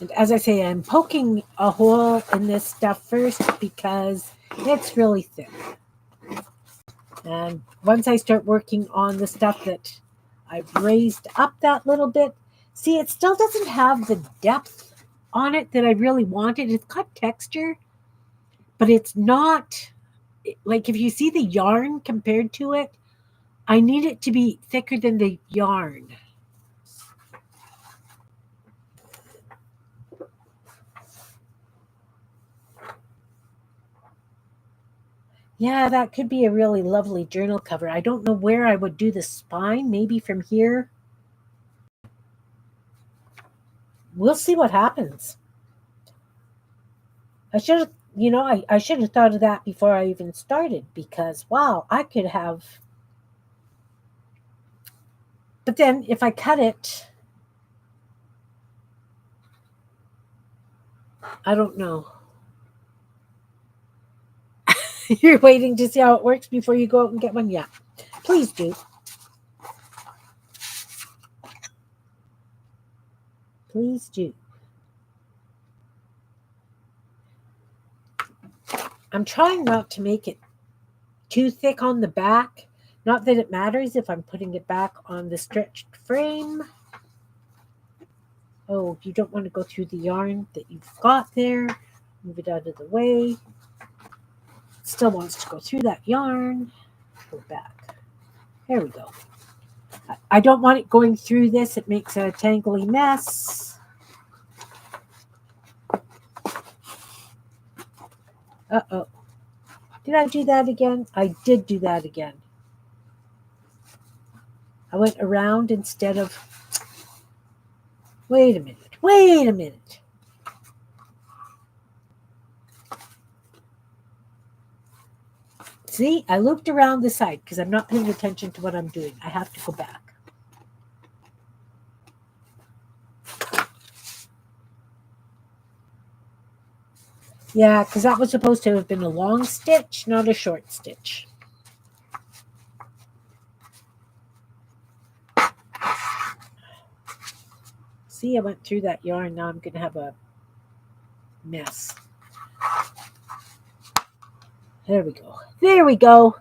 And as I say, I'm poking a hole in this stuff first because it's really thin. And once I start working on the stuff that I've raised up that little bit, see, it still doesn't have the depth on it that I really wanted. It's got texture, but it's not, like if you see the yarn compared to it, I need it to be thicker than the yarn. Yeah, that could be a really lovely journal cover. I don't know where I would do the spine, maybe from here. We'll see what happens. I should have, I should have thought of that before I even started because, wow, I could have. But then if I cut it, I don't know. You're waiting to see how it works before you go out and get one? Yeah, please do. Please do. I'm trying not to make it too thick on the back. Not that it matters if I'm putting it back on the stretched frame. Oh, you don't want to go through the yarn that you've got there. Move it out of the way. It still wants to go through that yarn. Go back. There we go. I don't want it going through this. It makes a tangly mess. Uh-oh. Did I do that again? I did do that again. I went around instead of... Wait a minute. Wait a minute. See, I looped around the side because I'm not paying attention to what I'm doing. I have to go back. Yeah, because that was supposed to have been a long stitch, not a short stitch. See, I went through that yarn. Now I'm going to have a mess. There we go. There we go.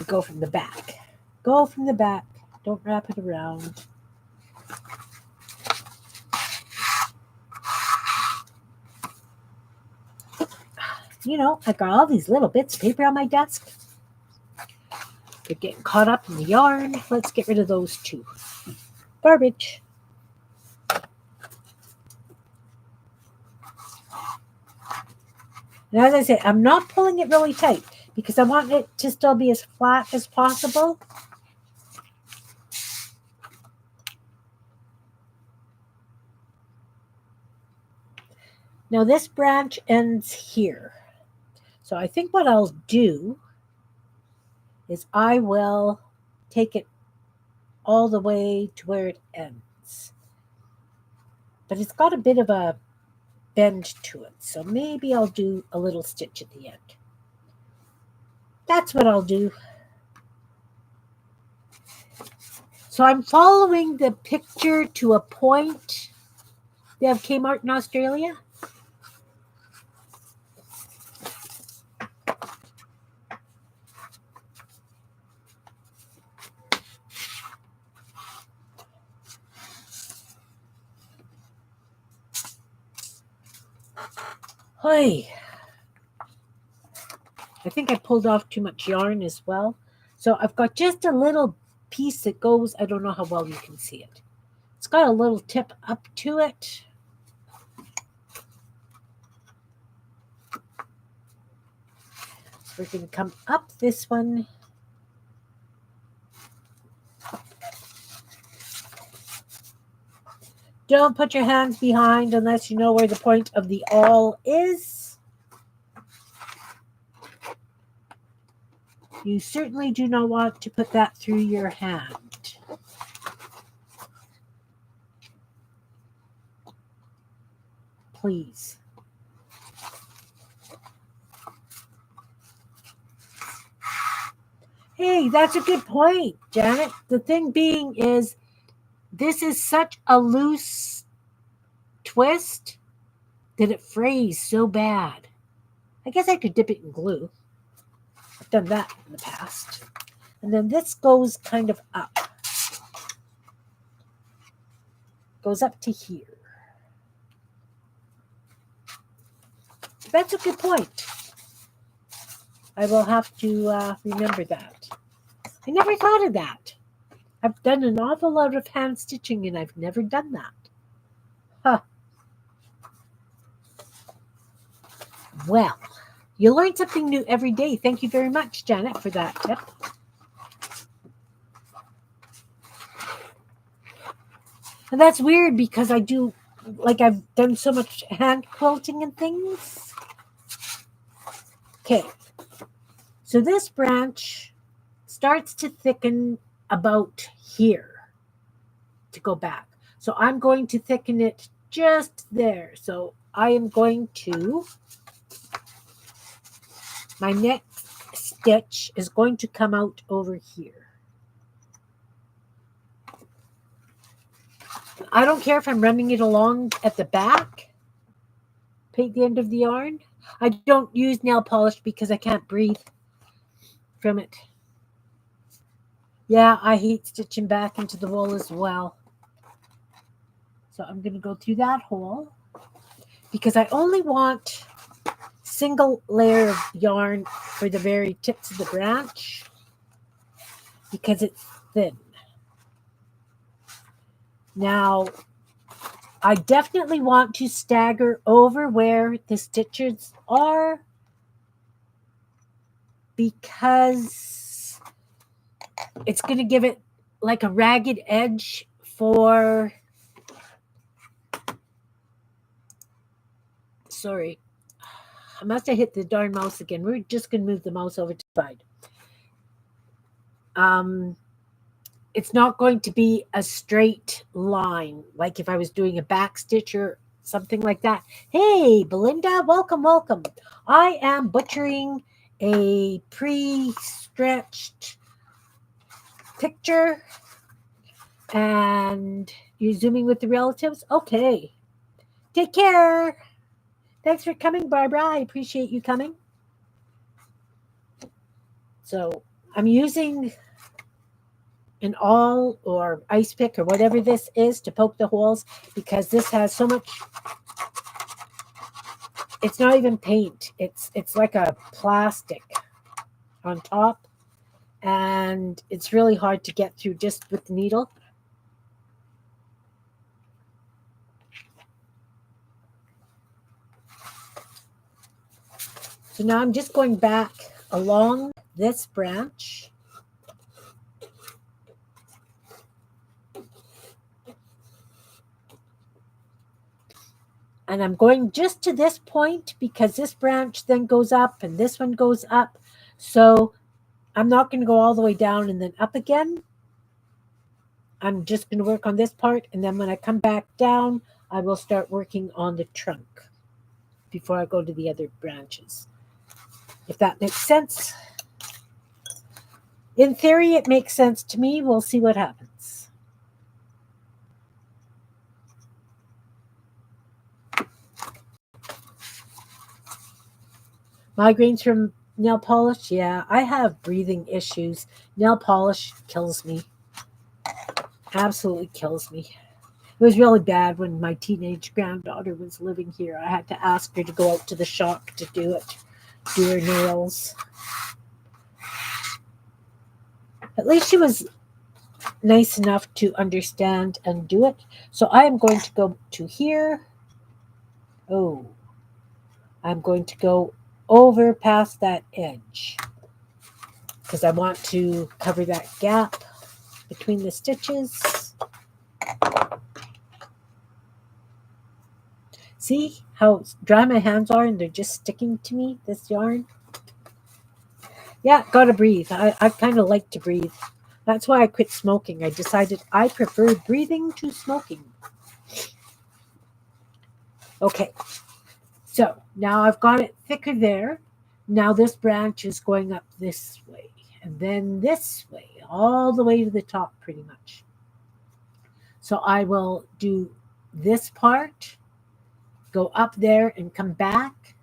Go from the back. Go from the back. Don't wrap it around. I got all these little bits of paper on my desk. They're getting caught up in the yarn. Let's get rid of those too. Garbage. And as I say, I'm not pulling it really tight because I want it to still be as flat as possible. Now this branch ends here. So I think what I'll do is I will take it all the way to where it ends. But it's got a bit of a bend to it. So maybe I'll do a little stitch at the end. That's what I'll do. So I'm following the picture to a point. They have Kmart in Australia. Hey, I think I pulled off too much yarn as well. So I've got just a little piece that goes, I don't know how well you can see it. It's got a little tip up to it. So we're going to come up this one. Don't put your hands behind unless you know where the point of the awl is. You certainly do not want to put that through your hand. Please. Hey, that's a good point, Janet. The thing being is, this is such a loose twist that it frays so bad. I guess I could dip it in glue. I've done that in the past. And then this goes kind of up. Goes up to here. That's a good point. I will have to remember that. I never thought of that. I've done an awful lot of hand stitching and I've never done that. Huh. Well, you learn something new every day. Thank you very much, Janet, for that tip. And that's weird because I've done so much hand quilting and things. Okay. So this branch starts to thicken about here to go back. So I'm going to thicken it just there. So I am going to, my next stitch is going to come out over here. I don't care if I'm running it along at the back, paint the end of the yarn. I don't use nail polish because I can't breathe from it. Yeah, I hate stitching back into the wool as well. So I'm going to go through that hole because I only want single layer of yarn for the very tips of the branch because it's thin. Now, I definitely want to stagger over where the stitches are because it's going to give it like a ragged edge for, sorry, I must have hit the darn mouse again. We're just going to move the mouse over to the side. It's not going to be a straight line, like if I was doing a back stitch or something like that. Hey, Belinda, welcome, welcome. I am butchering a pre-stretched picture, and you're zooming with the relatives? Okay. Take care. Thanks for coming, Barbara. I appreciate you coming. So I'm using an awl or ice pick or whatever this is to poke the holes because this has so much. It's not even paint. It's like a plastic on top, and it's really hard to get through just with the needle. So now I'm just going back along this branch. And I'm going just to this point because this branch then goes up and this one goes up. So I'm not going to go all the way down and then up again. I'm just going to work on this part. And then when I come back down, I will start working on the trunk before I go to the other branches. If that makes sense. In theory, it makes sense to me. We'll see what happens. Migraines from nail polish? Yeah, I have breathing issues. Nail polish kills me. Absolutely kills me. It was really bad when my teenage granddaughter was living here. I had to ask her to go out to the shop to do it, do her nails. At least she was nice enough to understand and do it. So I am going to go to here. Oh, I'm going to go over past that edge because I want to cover that gap between the stitches. See how dry my hands are and they're just sticking to me, this yarn? Yeah, gotta breathe. I kind of like to breathe. That's why I quit smoking. I decided I prefer breathing to smoking. Okay, so now I've got it thicker there. Now this branch is going up this way and then this way, all the way to the top pretty much. So I will do this part, go up there and come back.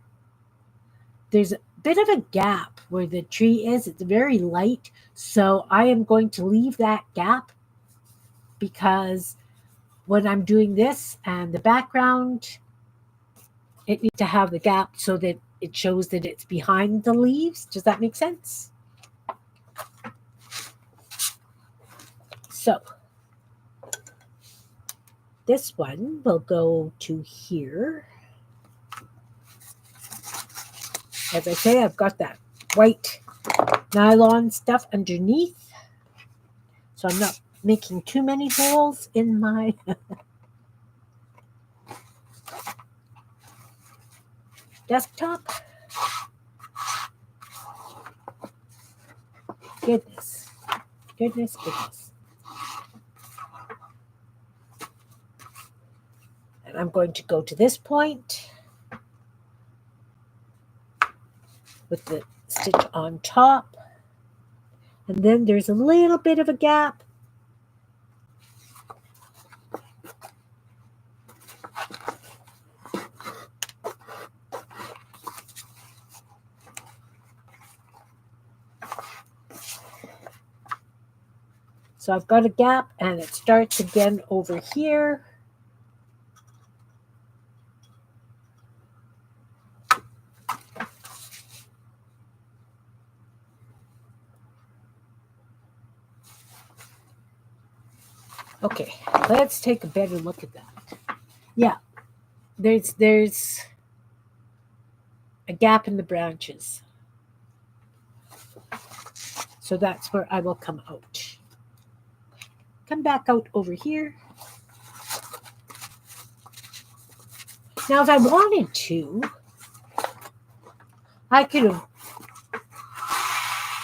There's a bit of a gap where the tree is. It's very light. So I am going to leave that gap because when I'm doing this and the background, it needs to have the gap so that it shows that it's behind the leaves. Does that make sense? So this one will go to here. As I say, I've got that white nylon stuff underneath, so I'm not making too many holes in my desktop. Goodness. Goodness, goodness. And I'm going to go to this point with the stitch on top. And then there's a little bit of a gap. So I've got a gap and it starts again over here. Okay, let's take a better look at that. Yeah, there's a gap in the branches. So that's where I will come out. Come back out over here. Now, if I wanted to, I could have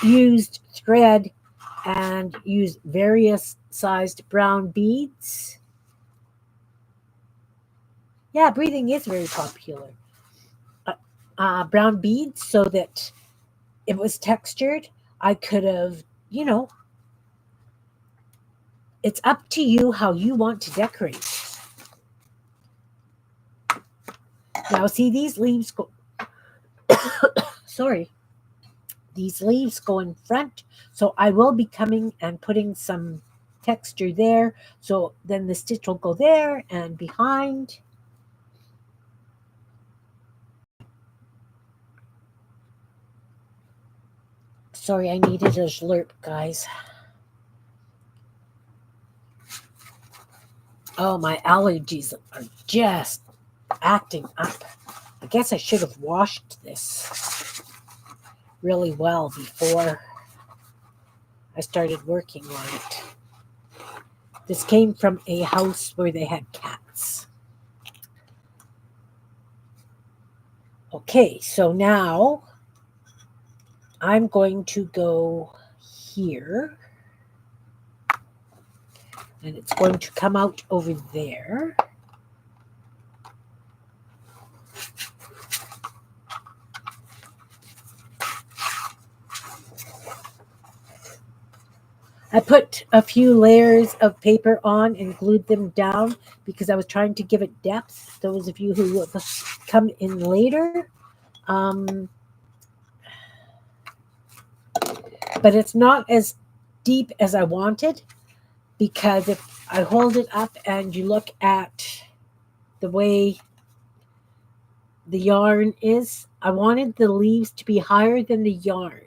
used thread and used various sized brown beads. Yeah, breathing is very popular. Brown beads so that it was textured. I could have, it's up to you how you want to decorate. Now, see, these leaves go, sorry, these leaves go in front. So I will be coming and putting some texture there. So then the stitch will go there and behind. Sorry, I needed a slurp, guys. Oh, my allergies are just acting up. I guess I should have washed this really well before I started working on it. This came from a house where they had cats. Okay, so now I'm going to go here. And it's going to come out over there. I put a few layers of paper on and glued them down because I was trying to give it depth. Those of you who have come in later. But it's not as deep as I wanted, because if I hold it up and you look at the way the yarn is, I wanted the leaves to be higher than the yarn.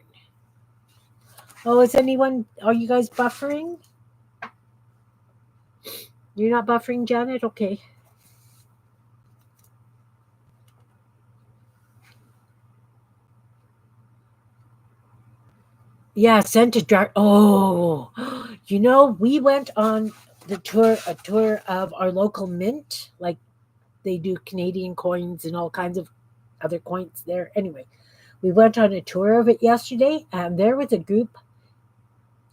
Oh, are you guys buffering? You're not buffering, Janet? Okay. Yeah, scented dart. Oh, we went on a tour of our local mint, like They do Canadian coins and all kinds of other coins there. Anyway, we went on a tour of it yesterday, and there was a group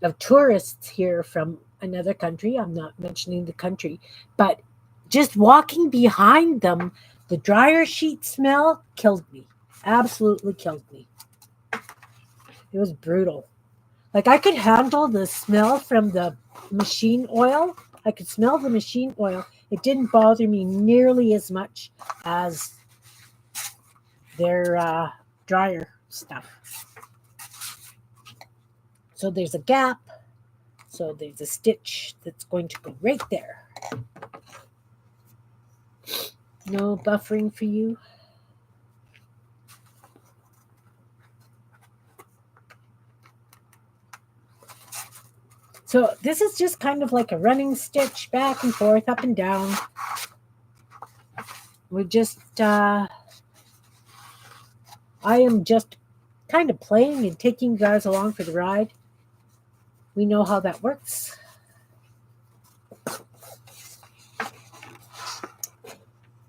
of tourists here from another country. I'm not mentioning the country, but just walking behind them, the dryer sheet smell killed me. Absolutely killed me. It was brutal. Like I could handle the smell from the machine oil. I could smell the machine oil. It didn't bother me nearly as much as their dryer stuff. So there's a gap. So there's a stitch that's going to go right there. No buffering for you. So this is just kind of like a running stitch back and forth, up and down. We're just, I am just kind of playing and taking you guys along for the ride. We know how that works.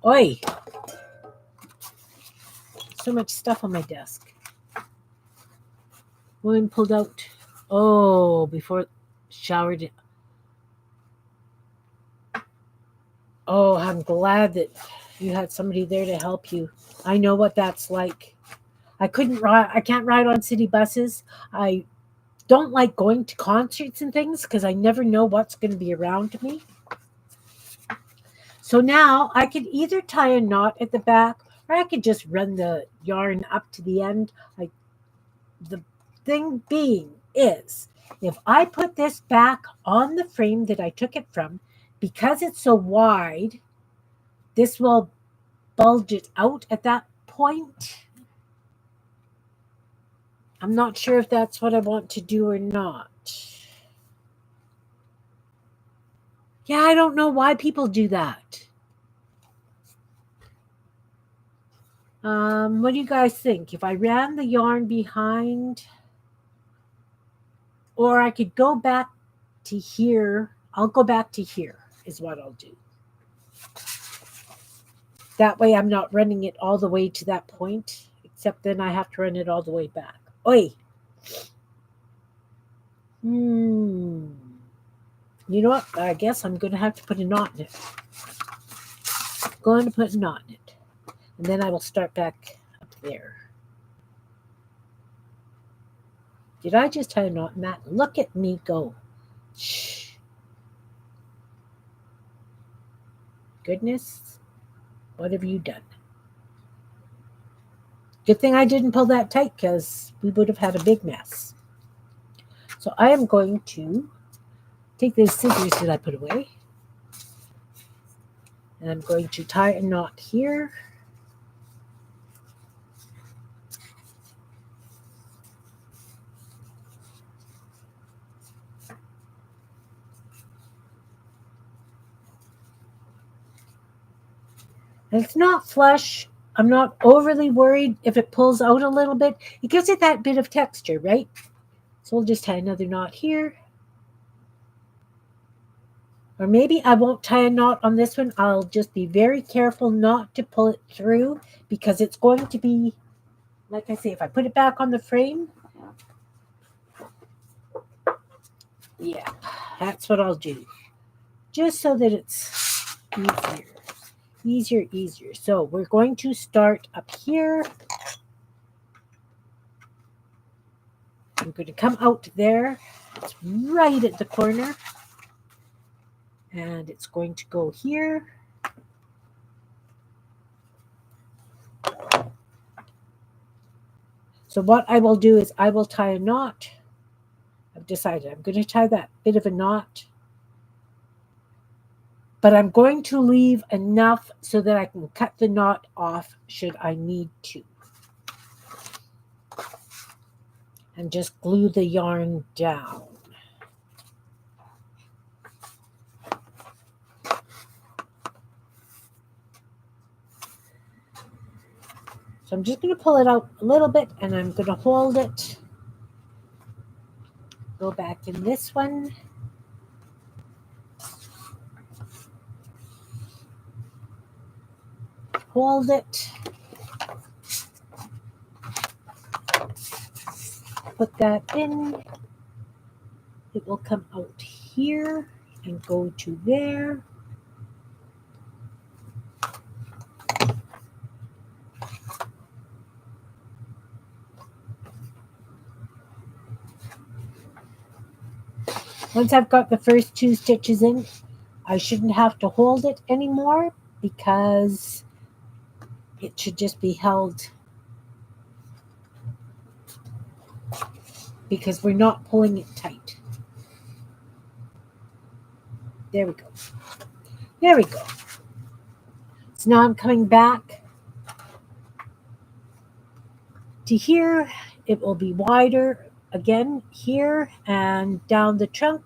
Oi! So much stuff on my desk. Woman pulled out, before showered. Oh, I'm glad that you had somebody there to help you. I know what that's like. I can't ride on city buses. I don't like going to concerts and things because I never know what's going to be around me. So now I could either tie a knot at the back or I could just run the yarn up to the end. The thing being is, if I put this back on the frame that I took it from, because it's so wide, this will bulge it out at that point. I'm not sure if that's what I want to do or not. Yeah, I don't know why people do that. What do you guys think? If I ran the yarn behind, or I could go back to here. I'll go back to here is what I'll do. That way I'm not running it all the way to that point, except then I have to run it all the way back. Oi! You know what? I guess I'm going to have to put a knot in it. I'm going to put a knot in it. And then I will start back up there. Did I just tie a knot in that? Look at me go. Shh. Goodness. What have you done? Good thing I didn't pull that tight because we would have had a big mess. So I am going to take these scissors that I put away. And I'm going to tie a knot here. And it's not flush. I'm not overly worried if it pulls out a little bit. It gives it that bit of texture, right? So we'll just tie another knot here. Or maybe I won't tie a knot on this one. I'll just be very careful not to pull it through because it's going to be, like I say, if I put it back on the frame, yeah, that's what I'll do. Just so that it's easier. So we're going to start up here. I'm going to come out there. It's right at the corner. And it's going to go here. So what I will do is I will tie a knot. I've decided I'm going to tie that bit of a knot. But I'm going to leave enough so that I can cut the knot off should I need to. And just glue the yarn down. So I'm just going to pull it out a little bit and I'm going to hold it. Go back in this one. hold it. Put that in. It will come out here and go to there. Once I've got the first 2 stitches in, I shouldn't have to hold it anymore because it should just be held, because we're not pulling it tight. There we go. There we go. So now I'm coming back to here. It will be wider again here and down the trunk.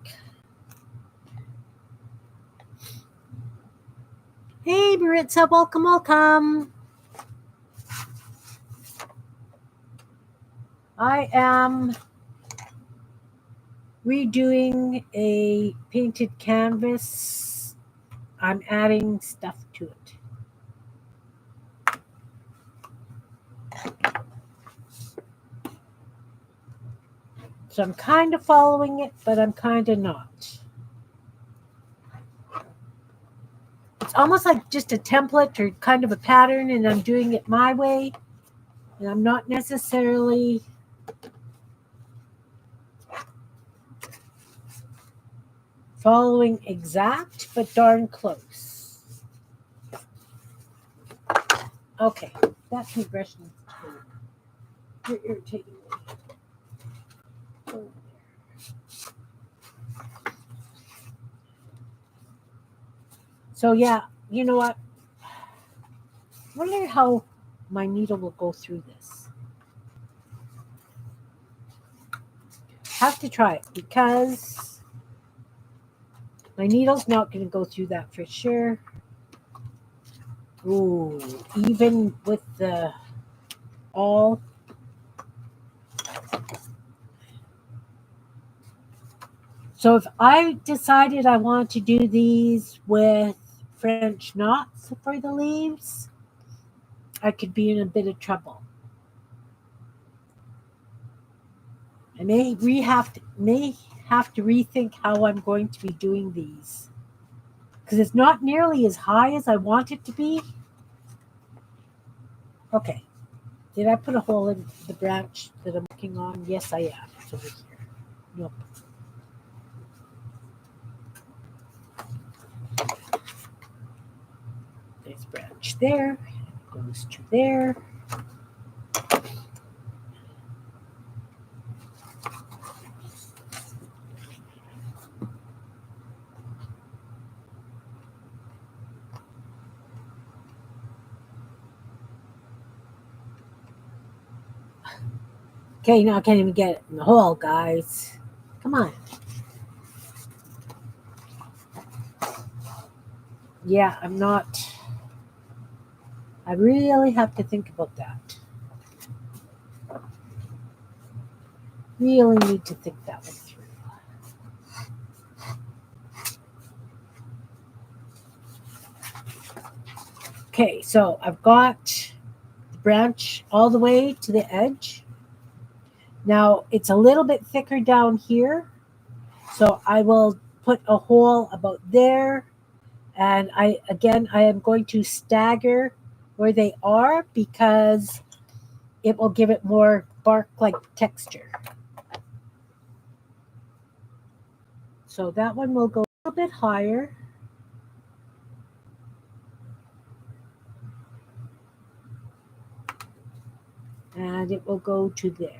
Hey, Maritza, welcome, welcome. I am redoing a painted canvas. I'm adding stuff to it. So I'm kind of following it, but I'm kind of not. It's almost like just a template or kind of a pattern, and I'm doing it my way. And I'm not necessarily following exact, but darn close. Okay, that paintbrush needs to go. You're irritating me. Over there. So yeah, you know what? I wonder how my needle will go through this. Have to try it because my needle's not going to go through that for sure. Ooh, even with the all. So if I decided I want to do these with French knots for the leaves, I could be in a bit of trouble. I may have to rethink how I'm going to be doing these, because it's not nearly as high as I want it to be. Okay. Did I put a hole in the branch that I'm working on? Yes, I am. It's over here. Nope. There's branch there. It goes to there. Okay, now I can't even get it in the hole, guys. Come on. Yeah, I'm not. I really have to think about that. Really need to think that one through. Okay, so I've got the branch all the way to the edge. Now it's a little bit thicker down here, so I will put a hole about there. And I am going to stagger where they are because it will give it more bark-like texture. So that one will go a little bit higher. And it will go to there.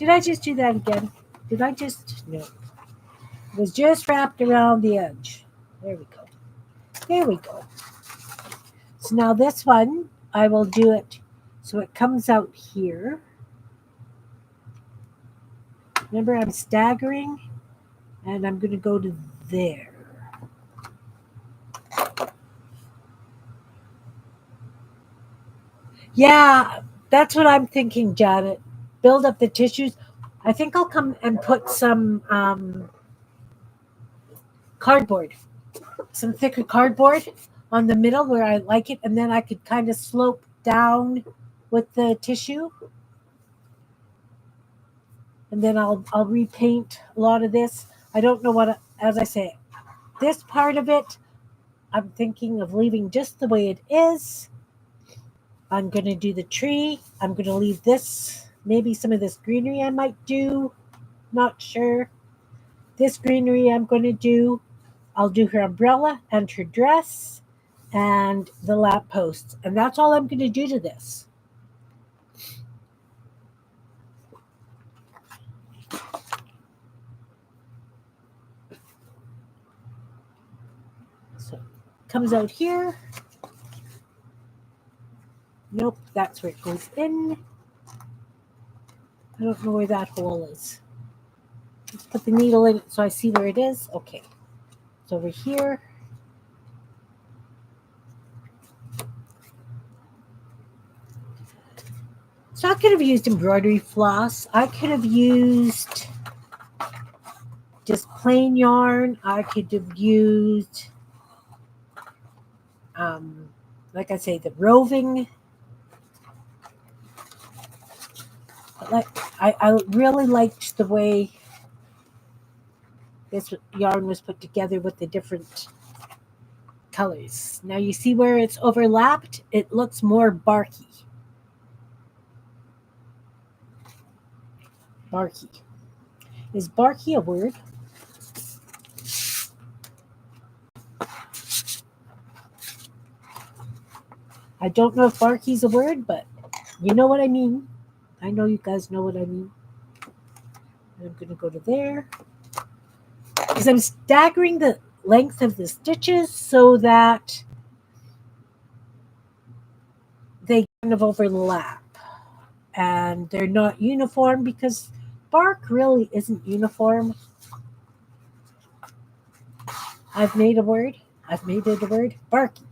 Did I just do that again? No. It was just wrapped around the edge. There we go. There we go. So now this one, I will do it so it comes out here. Remember, I'm staggering, and I'm going to go to there. Yeah, that's what I'm thinking, Janet. Build up the tissues. I think I'll come and put some cardboard, some thicker cardboard on the middle where I like it, and then I could kind of slope down with the tissue. And then I'll repaint a lot of this. I don't know what, as I say, this part of it, I'm thinking of leaving just the way it is. I'm going to do the tree. I'm going to leave this, maybe some of this greenery I might do. Not sure. This greenery I'm going to do. I'll do her umbrella and her dress and the lamp posts. And that's all I'm going to do to this. So it comes out here. Nope, that's where it goes in. I don't know where that hole is. Let's put the needle in it so I see where it is. Okay, it's over here. So I could have used embroidery floss. I could have used just plain yarn. I could have used, like I say, the roving. But I really liked the way this yarn was put together with the different colors. Now you see where it's overlapped? It looks more barky. Barky. Is barky a word? I don't know if barky's a word, but you know what I mean. I know you guys know what I mean. And I'm going to go to there. Because I'm staggering the length of the stitches so that they kind of overlap. And they're not uniform because bark really isn't uniform. I've made it a word. Barky.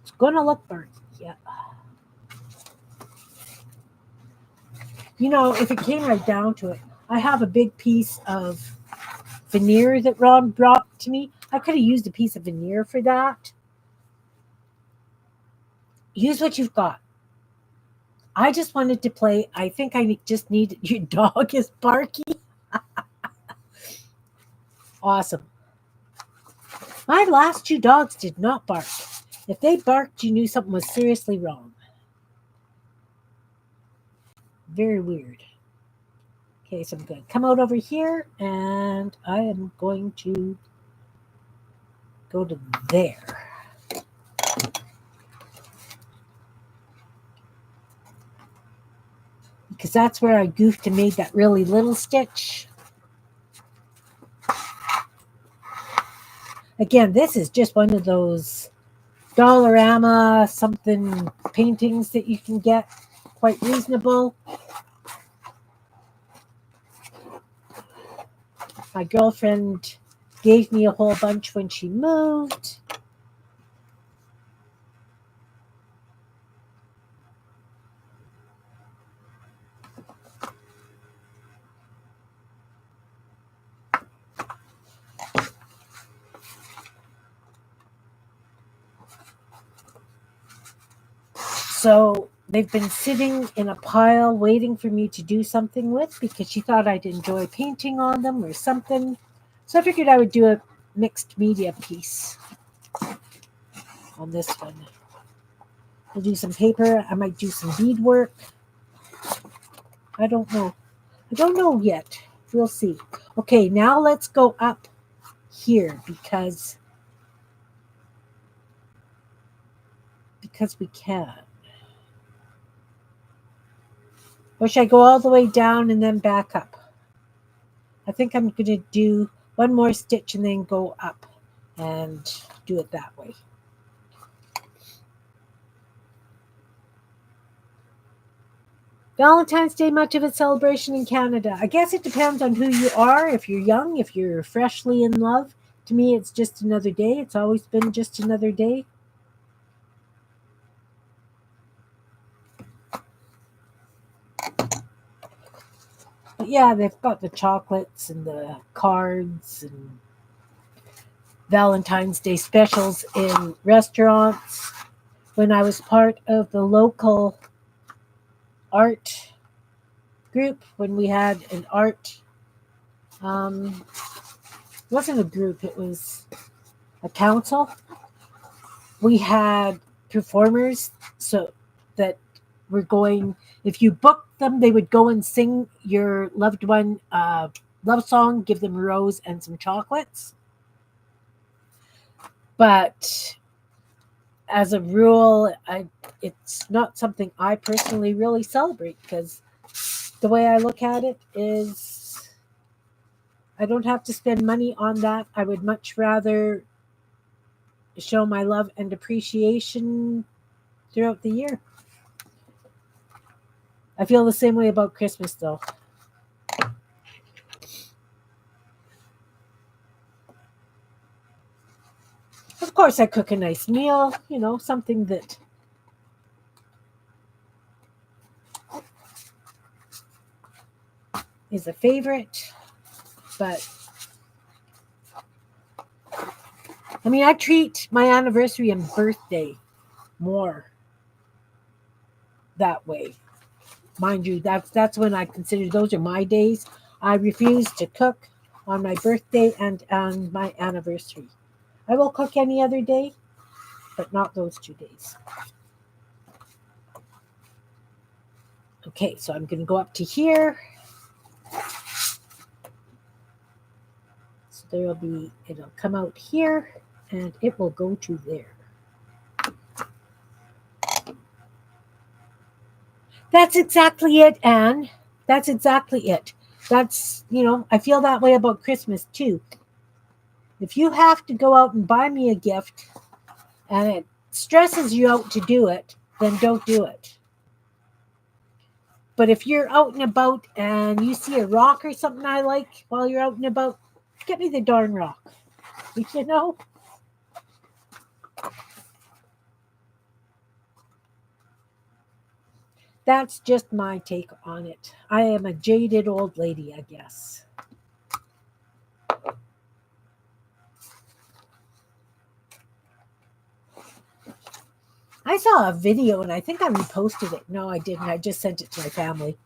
It's going to look barky. Yeah. You know, if it came right down to it, I have a big piece of veneer that Ron brought to me. I could have used a piece of veneer for that. Use what you've got. I just wanted to play. I think I just need your dog is barky. Awesome. My last 2 dogs did not bark. If they barked, you knew something was seriously wrong. Very weird. Okay, so I'm going to come out over here, and I am going to go to there. Because that's where I goofed and made that really little stitch. Again, this is just one of those Dollarama something paintings that you can get quite reasonable. My girlfriend gave me a whole bunch when she moved. So they've been sitting in a pile waiting for me to do something with because she thought I'd enjoy painting on them or something. So I figured I would do a mixed media piece on this one. I'll do some paper. I might do some beadwork. I don't know. I don't know yet. We'll see. Okay, now let's go up here because we can. Or should I go all the way down and then back up? I think I'm going to do one more stitch and then go up and do it that way. Valentine's Day, much of its celebration in Canada. I guess it depends on who you are. If you're young, if you're freshly in love, to me it's just another day. It's always been just another day. But yeah, they've got the chocolates and the cards and Valentine's Day specials in restaurants. When I was part of the local art group, when we had an art, it wasn't a group, it was a council. We had performers so that were going, if you booked them, they would go and sing your loved one love song, give them a rose and some chocolates. But as a rule, it's not something I personally really celebrate because the way I look at it is I don't have to spend money on that. I would much rather show my love and appreciation throughout the year. I feel the same way about Christmas, though. Of course, I cook a nice meal, something that is a favorite. But, I mean, I treat my anniversary and birthday more that way. Mind you, that's when I consider those are my days. I refuse to cook on my birthday and on my anniversary. I will cook any other day, but not those 2 days. Okay, so I'm going to go up to here. So it'll come out here, and it will go to there. That's exactly it, Anne. That's exactly it. That's, I feel that way about Christmas, too. If you have to go out and buy me a gift, and it stresses you out to do it, then don't do it. But if you're out and about and you see a rock or something I like while you're out and about, get me the darn rock. That's just my take on it. I am a jaded old lady, I guess. I saw a video, and I think I reposted it. No, I didn't. I just sent it to my family.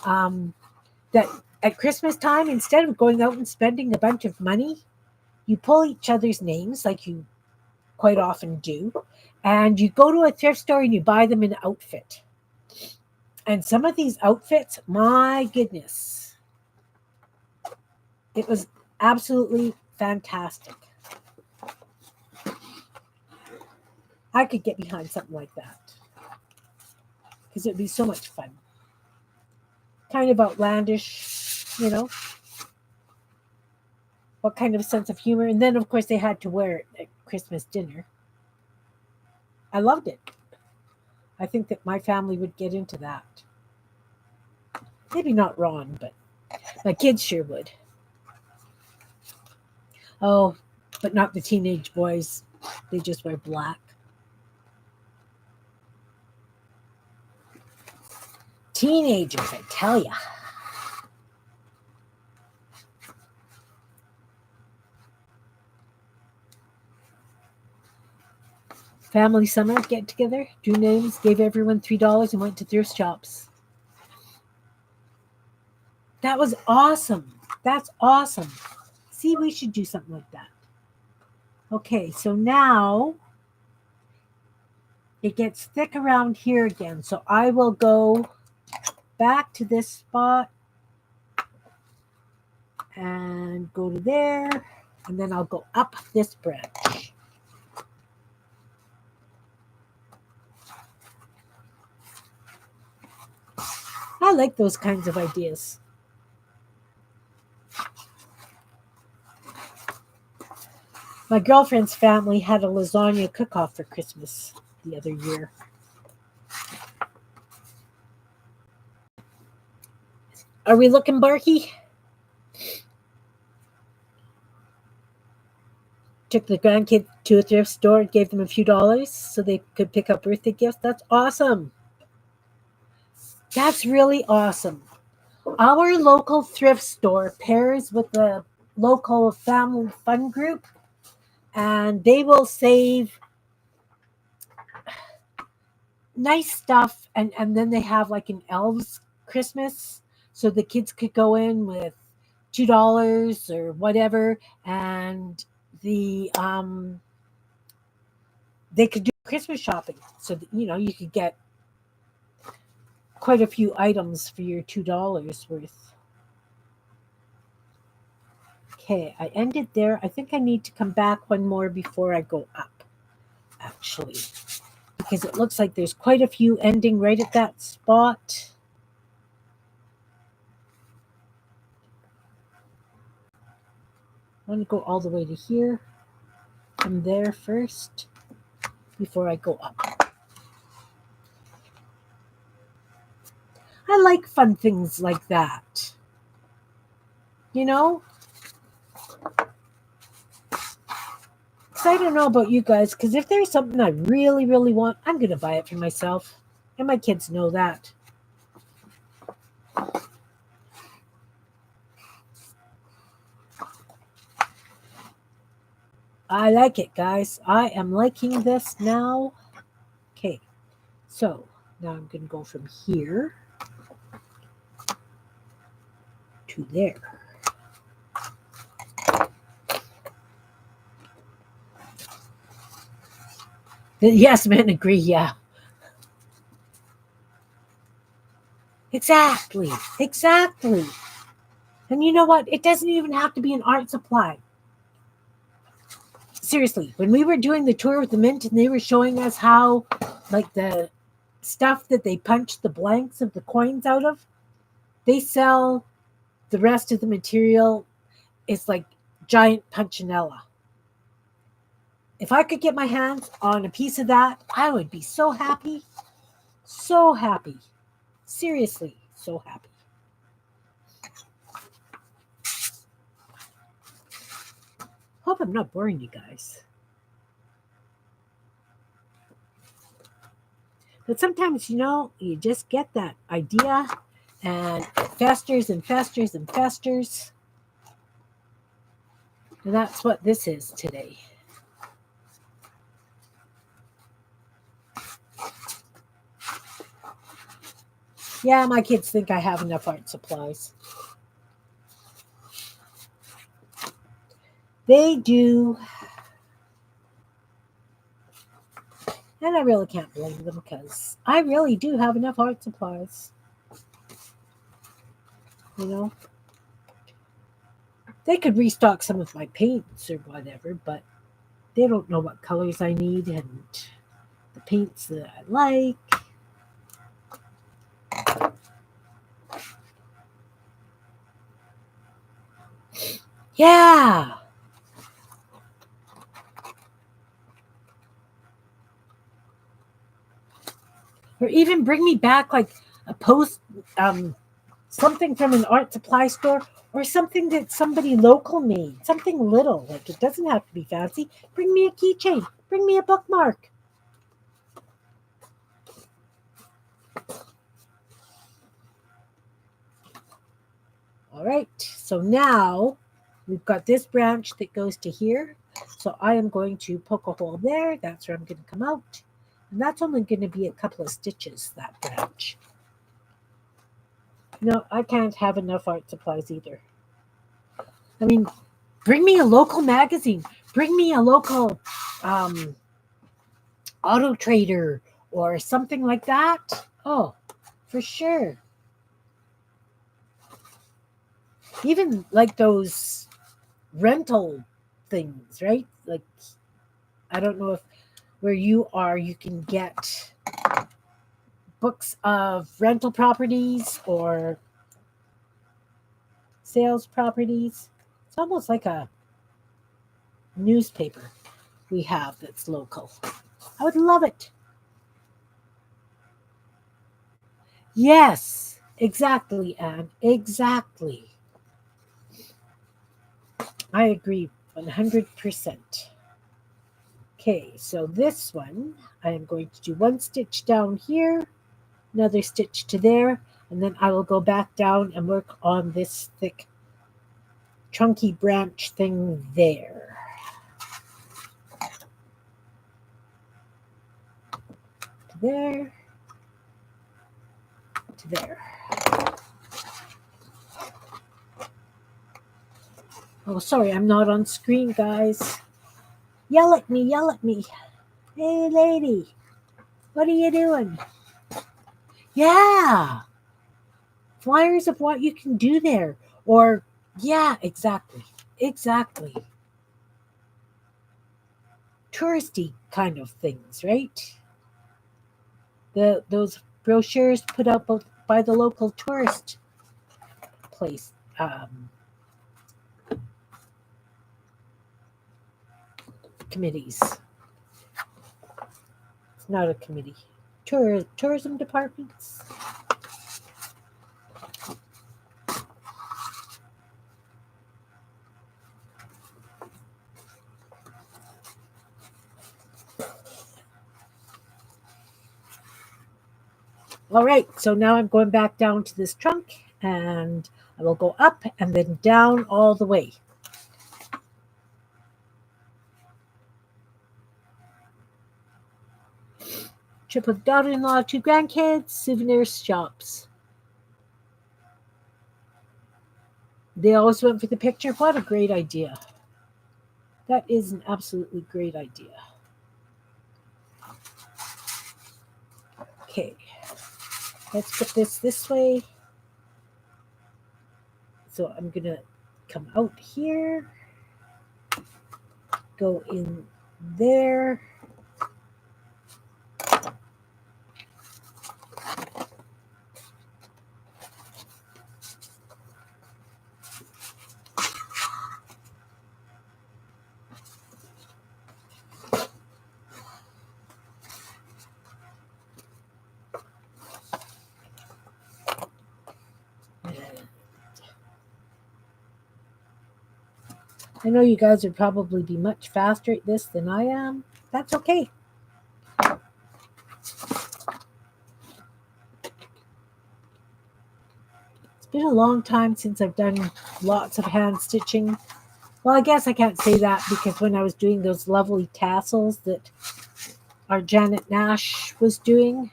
That at Christmas time, instead of going out and spending a bunch of money, you pull each other's names like you quite often do, and you go to a thrift store and you buy them an outfit. And some of these outfits, my goodness, it was absolutely fantastic. I could get behind something like that because it would be so much fun. Kind of outlandish, what kind of sense of humor. And then, of course, they had to wear it at Christmas dinner. I loved it. I think that my family would get into that. Maybe not Ron, but my kids sure would. Oh, but not the teenage boys. They just wear black. Teenagers, I tell ya. Family summer get together, drew names, gave everyone $3 and went to thrift shops. That was awesome. That's awesome. See, we should do something like that. Okay, so now it gets thick around here again. So I will go back to this spot and go to there, and then I'll go up this branch. I like those kinds of ideas. My girlfriend's family had a lasagna cook-off for Christmas the other year. Are we looking barky? Took the grandkids to a thrift store, gave them a few dollars so they could pick up birthday gifts. That's awesome. That's really awesome. Our local thrift store pairs with the local family fun group, and they will save nice stuff. And then they have like an elves Christmas, so the kids could go in with $2 or whatever, and they could do Christmas shopping. So that, you could get quite a few items for your $2 worth. Okay, I ended there. I think I need to come back one more before I go up, actually, because it looks like there's quite a few ending right at that spot. I want to go all the way to here and there first before I go up. I like fun things like that. Because I don't know about you guys, because if there's something I really, really want, I'm going to buy it for myself. And my kids know that. I like it, guys. I am liking this now. Okay, so now I'm going to go from here to there. Yes, men agree, yeah. Exactly. And you know what? It doesn't even have to be an art supply. Seriously, when we were doing the tour with the Mint and they were showing us how, like, the stuff that they punch the blanks of the coins out of, they sell the rest of the material. It's like giant punchinella. If I could get my hands on a piece of that, I would be so happy. So happy. Seriously, so happy. Hope I'm not boring you guys. But sometimes, you just get that idea and it festers and festers and festers. And that's what this is today. Yeah, my kids think I have enough art supplies. They do. And I really can't blame them because I really do have enough art supplies. They could restock some of my paints or whatever, but they don't know what colors I need and the paints that I like. Yeah. Or even bring me back like a post, something from an art supply store or something that somebody local made, something little. Like it doesn't have to be fancy. Bring me a keychain. Bring me a bookmark. All right, so now we've got this branch that goes to here. So I am going to poke a hole there. That's where I'm going to come out. And that's only going to be a couple of stitches, that branch. No, I can't have enough art supplies either. I mean, bring me a local magazine. Bring me a local auto trader or something like that. Oh, for sure. Even like those rental things, right? Like, I don't know if where you are, you can get books of rental properties or sales properties. It's almost like a newspaper we have that's local. I would love it. Yes, exactly, Anne. Exactly. I agree 100%. Okay, so this one, I am going to do one stitch down here, another stitch to there, and then I will go back down and work on this thick, chunky branch thing there. To there, to there. Oh, sorry, I'm not on screen, guys. Yell at me, yell at me. Hey, lady, what are you doing? Yeah, flyers of what you can do there. Or, yeah, exactly, exactly. Touristy kind of things, right? Those brochures put out by the local tourist place committees. It's not a committee. Tourism departments. All right, so now I'm going back down to this trunk, and I will go up and then down all the way. Trip with daughter-in-law, 2 grandkids, souvenir shops. They always went for the picture. What a great idea. That is an absolutely great idea. Okay, let's put this way. So I'm going to come out here, go in there. I know you guys would probably be much faster at this than I am. That's okay. It's been a long time since I've done lots of hand stitching. Well, I guess I can't say that because when I was doing those lovely tassels that our Janet Nash was doing.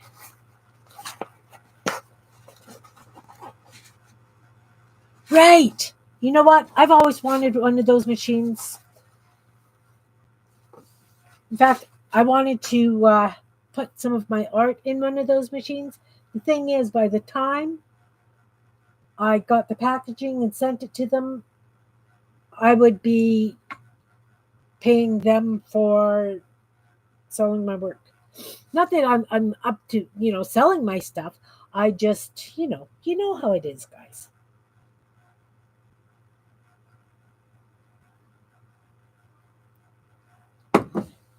Right! You know what? I've always wanted one of those machines. In fact, I wanted to put some of my art in one of those machines. The thing is, by the time I got the packaging and sent it to them, I would be paying them for selling my work. Not that I'm up to, selling my stuff. I just, you know how it is, guys.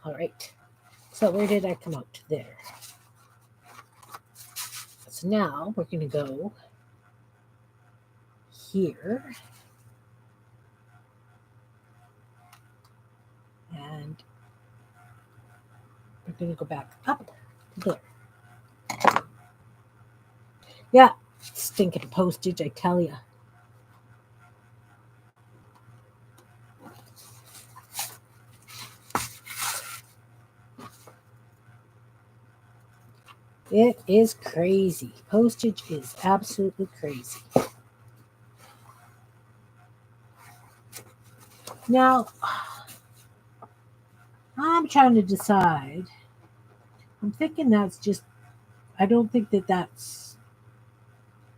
All right. So where did I come out? There. So now we're going to go here. And we're going to go back up to there. Yeah, stinking postage, I tell you. It is crazy. Postage is absolutely crazy. Now, I'm trying to decide. I'm thinking that's just, I don't think that that's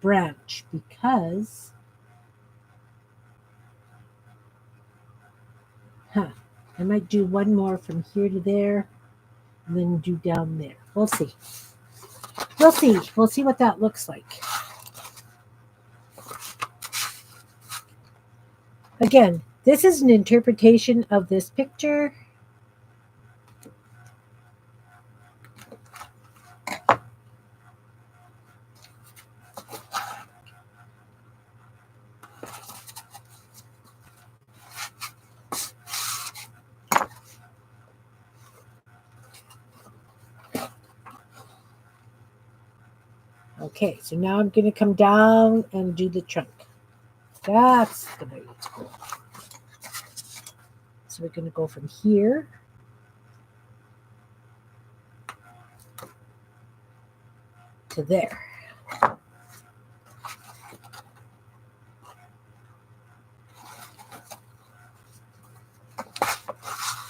branch because, I might do one more from here to there and then do down there. We'll see. We'll see. We'll see what that looks like. Again, this is an interpretation of this picture. Okay, so now I'm going to come down and do the trunk. That's the way it's going. So we're going to go from here to there.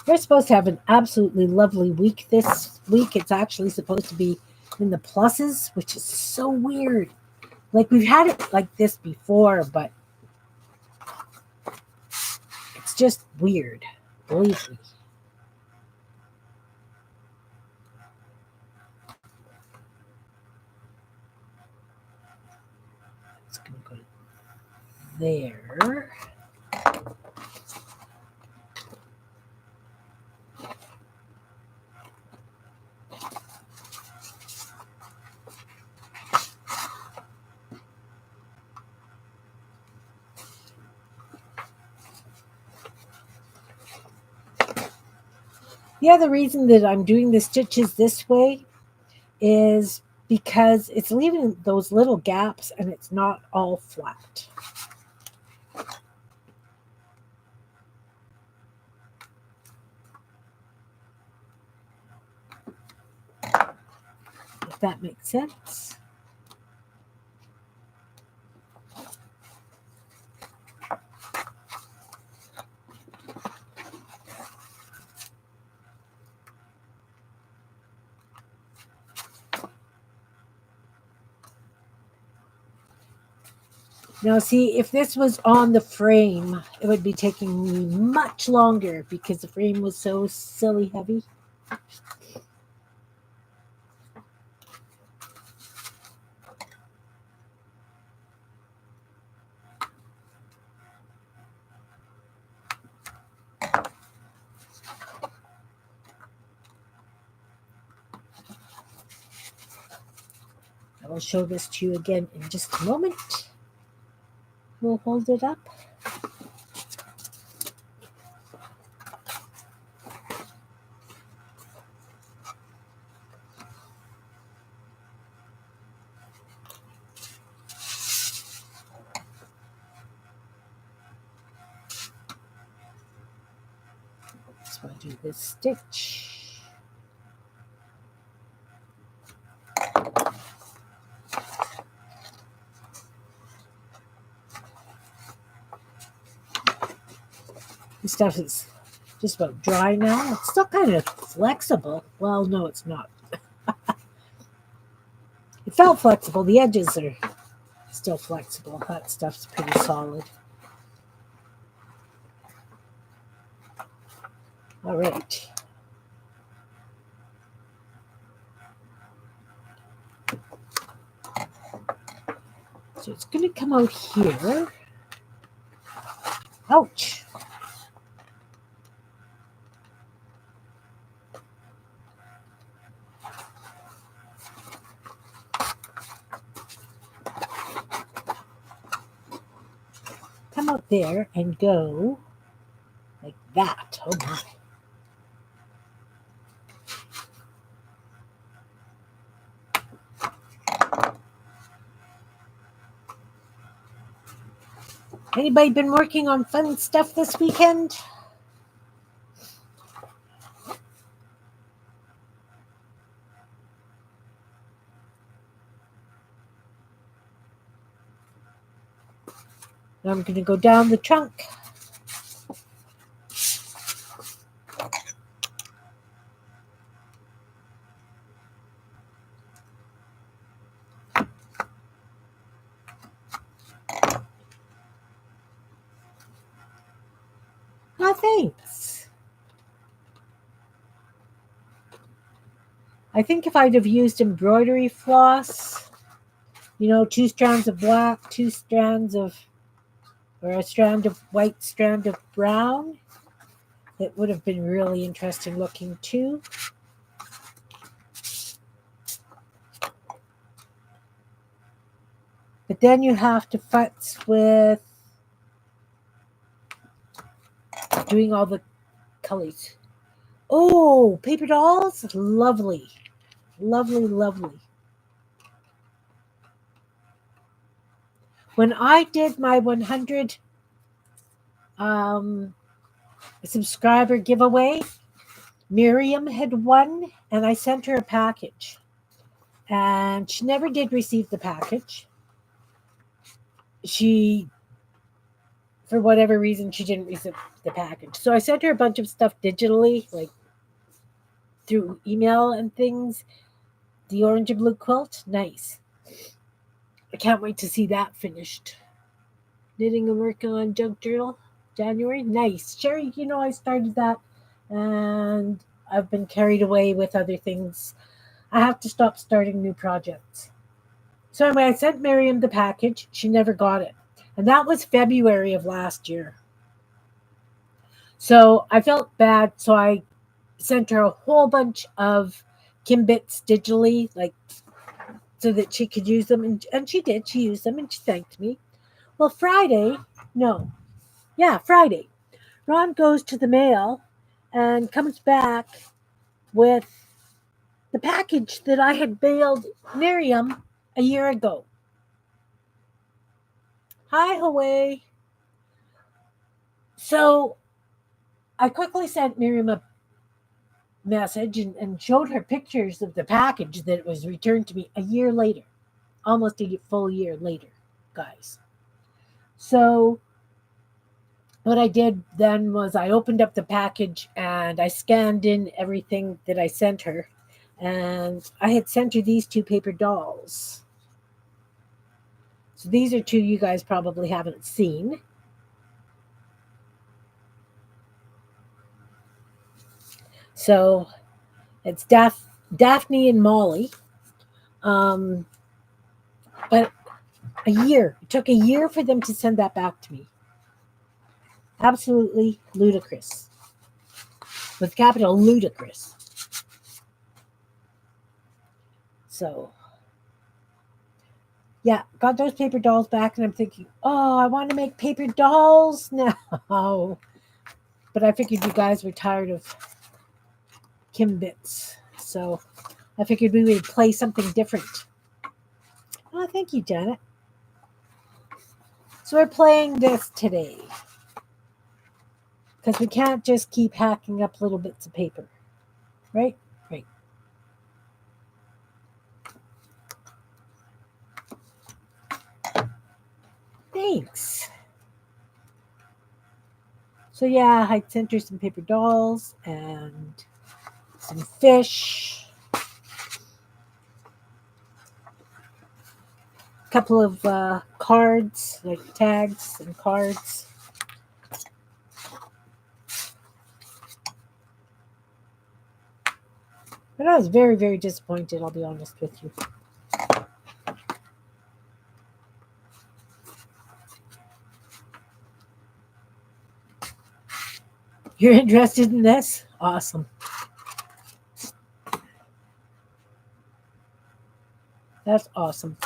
We're supposed to have an absolutely lovely week this week. It's actually supposed to be in the pluses, which is so weird. Like, we've had it like this before, but it's just weird. Believe me. It's going to go to there. The other reason that I'm doing the stitches this way is because it's leaving those little gaps and it's not all flat. If that makes sense. Now, see, if this was on the frame, it would be taking me much longer because the frame was so silly heavy. I will show this to you again in just a moment. We'll hold it up. So I'll do this stitch. This stuff is just about dry now. It's still kind of flexible. Well, no, it's not. It felt flexible. The edges are still flexible. That stuff's pretty solid. All right. So it's going to come out here. Ouch. Come out there and go like that. Oh my. Anybody been working on fun stuff this weekend? Now I'm going to go down the trunk. Oh, thanks. I think if I'd have used embroidery floss, 2 strands of black, 2 strands of, or a strand of white, strand of brown, it would have been really interesting looking too. But then you have to futz with doing all the colors. Oh, paper dolls? Lovely. Lovely, lovely. When I did my 100 subscriber giveaway, Miriam had won, and I sent her a package. And she never did receive the package. For whatever reason, she didn't receive the package. So I sent her a bunch of stuff digitally, like through email and things. The orange and blue quilt, nice. I can't wait to see that finished. Knitting and working on junk journal, January, nice. Sherry, I started that, and I've been carried away with other things. I have to stop starting new projects. So anyway, I sent Miriam the package. She never got it. And that was February of last year. So I felt bad. So I sent her a whole bunch of Kimbits digitally, like so that she could use them. And she did. She used them and she thanked me. Well, Friday, Ron goes to the mail and comes back with the package that I had mailed Miriam a year ago. Hi, Hawaii. So I quickly sent Miriam a message and showed her pictures of the package that was returned to me a year later, almost a full year later, guys. So what I did then was I opened up the package and I scanned in everything that I sent her. And I had sent her these 2 paper dolls. So these are 2 you guys probably haven't seen. So it's Daphne and Molly. But it took a year for them to send that back to me. Absolutely ludicrous. With capital ludicrous. So, yeah, got those paper dolls back, and I'm thinking, oh, I want to make paper dolls now. But I figured you guys were tired of Kimbits. So I figured we would play something different. Oh, thank you, Janet. So we're playing this today. Because we can't just keep hacking up little bits of paper. Right? Right. Thanks. So yeah, I sent her some paper dolls and some fish. A couple of cards, like tags and cards. But I was very, very disappointed, I'll be honest with you. You're interested in this? Awesome. That's awesome.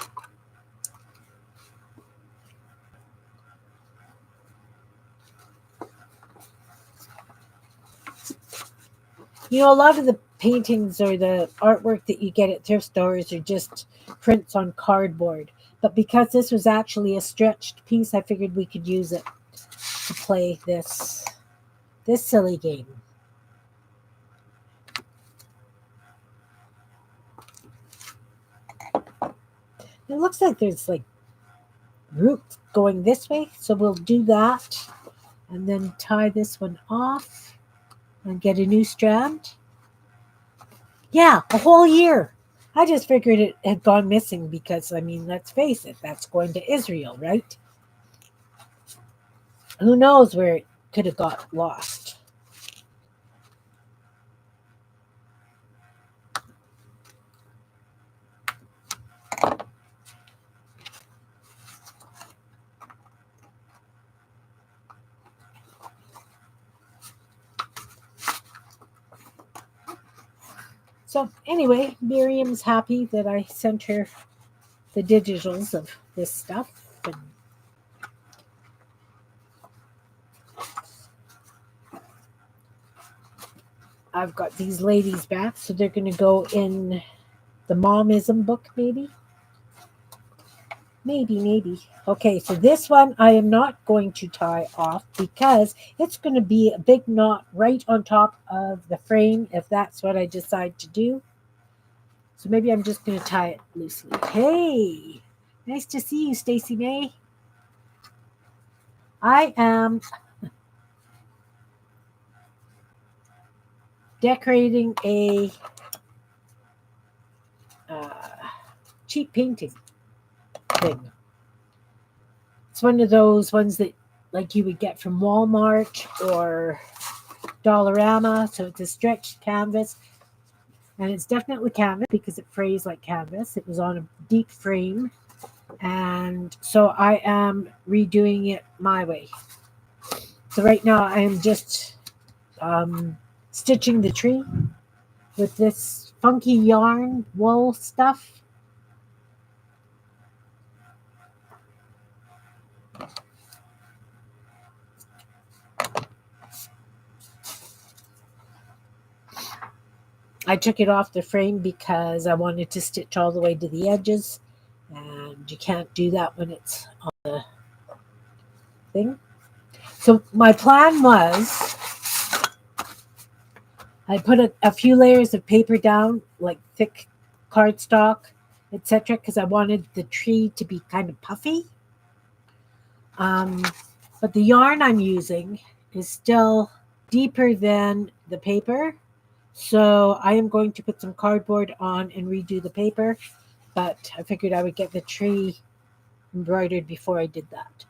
A lot of the paintings or the artwork that you get at thrift stores are just prints on cardboard. But because this was actually a stretched piece, I figured we could use it to play this silly game. It looks like there's like roots going this way, so we'll do that and then tie this one off and get a new strand. Yeah, a whole year. I just figured it had gone missing because, let's face it, that's going to Israel, right? Who knows where it could have got lost. So anyway, Miriam's happy that I sent her the digitals of this stuff. And I've got these ladies back, so they're going to go in the momism book, maybe. Maybe. Okay, so this one I am not going to tie off because it's going to be a big knot right on top of the frame if that's what I decide to do. So maybe I'm just going to tie it loosely. Hey, nice to see you, Stacy May. I am decorating a cheap painting thing. It's one of those ones that like you would get from Walmart or Dollarama. So it's a stretched canvas, and it's definitely canvas because it frays like canvas. It was on a deep frame, and so I am redoing it my way. So right now I am just stitching the tree with this funky yarn wool stuff. I took it off the frame because I wanted to stitch all the way to the edges, and you can't do that when it's on the thing. So my plan was I put a few layers of paper down, like thick cardstock, etc., because I wanted the tree to be kind of puffy. But the yarn I'm using is still deeper than the paper. So I am going to put some cardboard on and redo the paper, but I figured I would get the tree embroidered before I did that.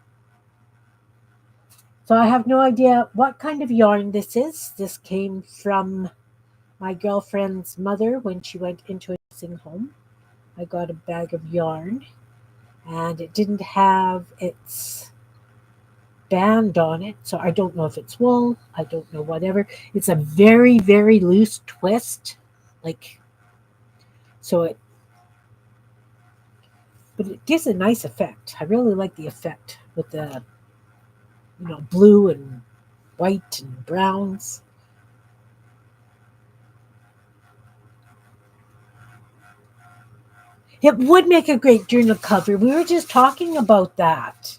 So I have no idea what kind of yarn this is. This came from my girlfriend's mother when she went into a nursing home. I got a bag of yarn, and it didn't have its band on it, so I don't know if it's wool. I don't know, whatever. It's a very, very loose twist, like so it, but it gives a nice effect. I really like the effect with the blue and white and browns. It would make a great journal cover. We were just talking about that.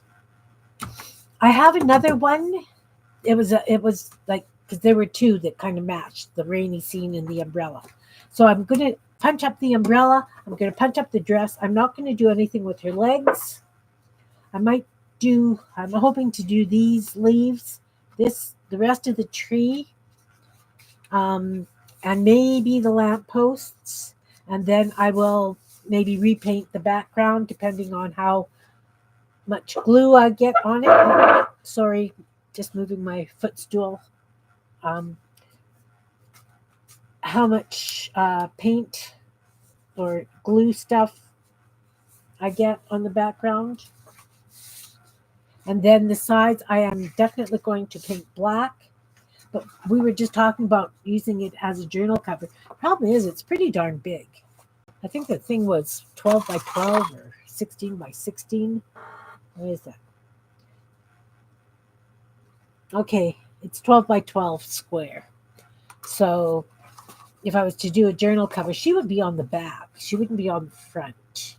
I have another one. It was like because there were two that kind of matched the rainy scene and the umbrella. So I'm gonna punch up the umbrella. I'm gonna punch up the dress. I'm not gonna do anything with her legs. I'm hoping to do these leaves, the rest of the tree, and maybe the lamp posts, and then I will maybe repaint the background depending on how much glue I get on it. Sorry, just moving my footstool. How much paint or glue stuff I get on the background. And then the sides, I am definitely going to paint black. But we were just talking about using it as a journal cover. Problem is, it's pretty darn big. I think the thing was 12 by 12 or 16 by 16. What is that? Okay, it's 12 by 12 square. So if I was to do a journal cover, she would be on the back. She wouldn't be on the front.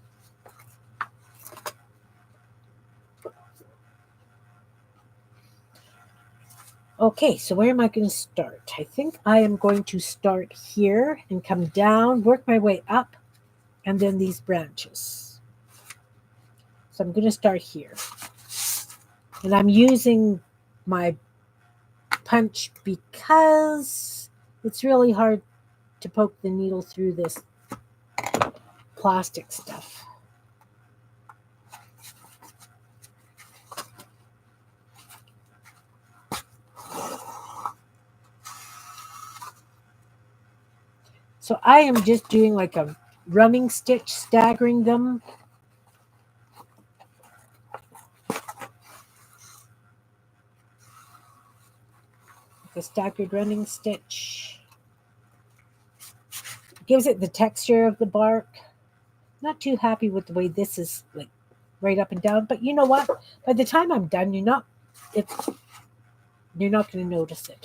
Okay, so where am I going to start? I think I am going to start here and come down, work my way up, and then these branches. So I'm going to start here. And I'm using my punch because it's really hard to poke the needle through this plastic stuff. So I am just doing like a running stitch, staggering them. Like a staggered running stitch. gives it the texture of the bark. Not too happy with the way this is like right up and down, but you know what? By the time I'm done, it's you're not going to notice it.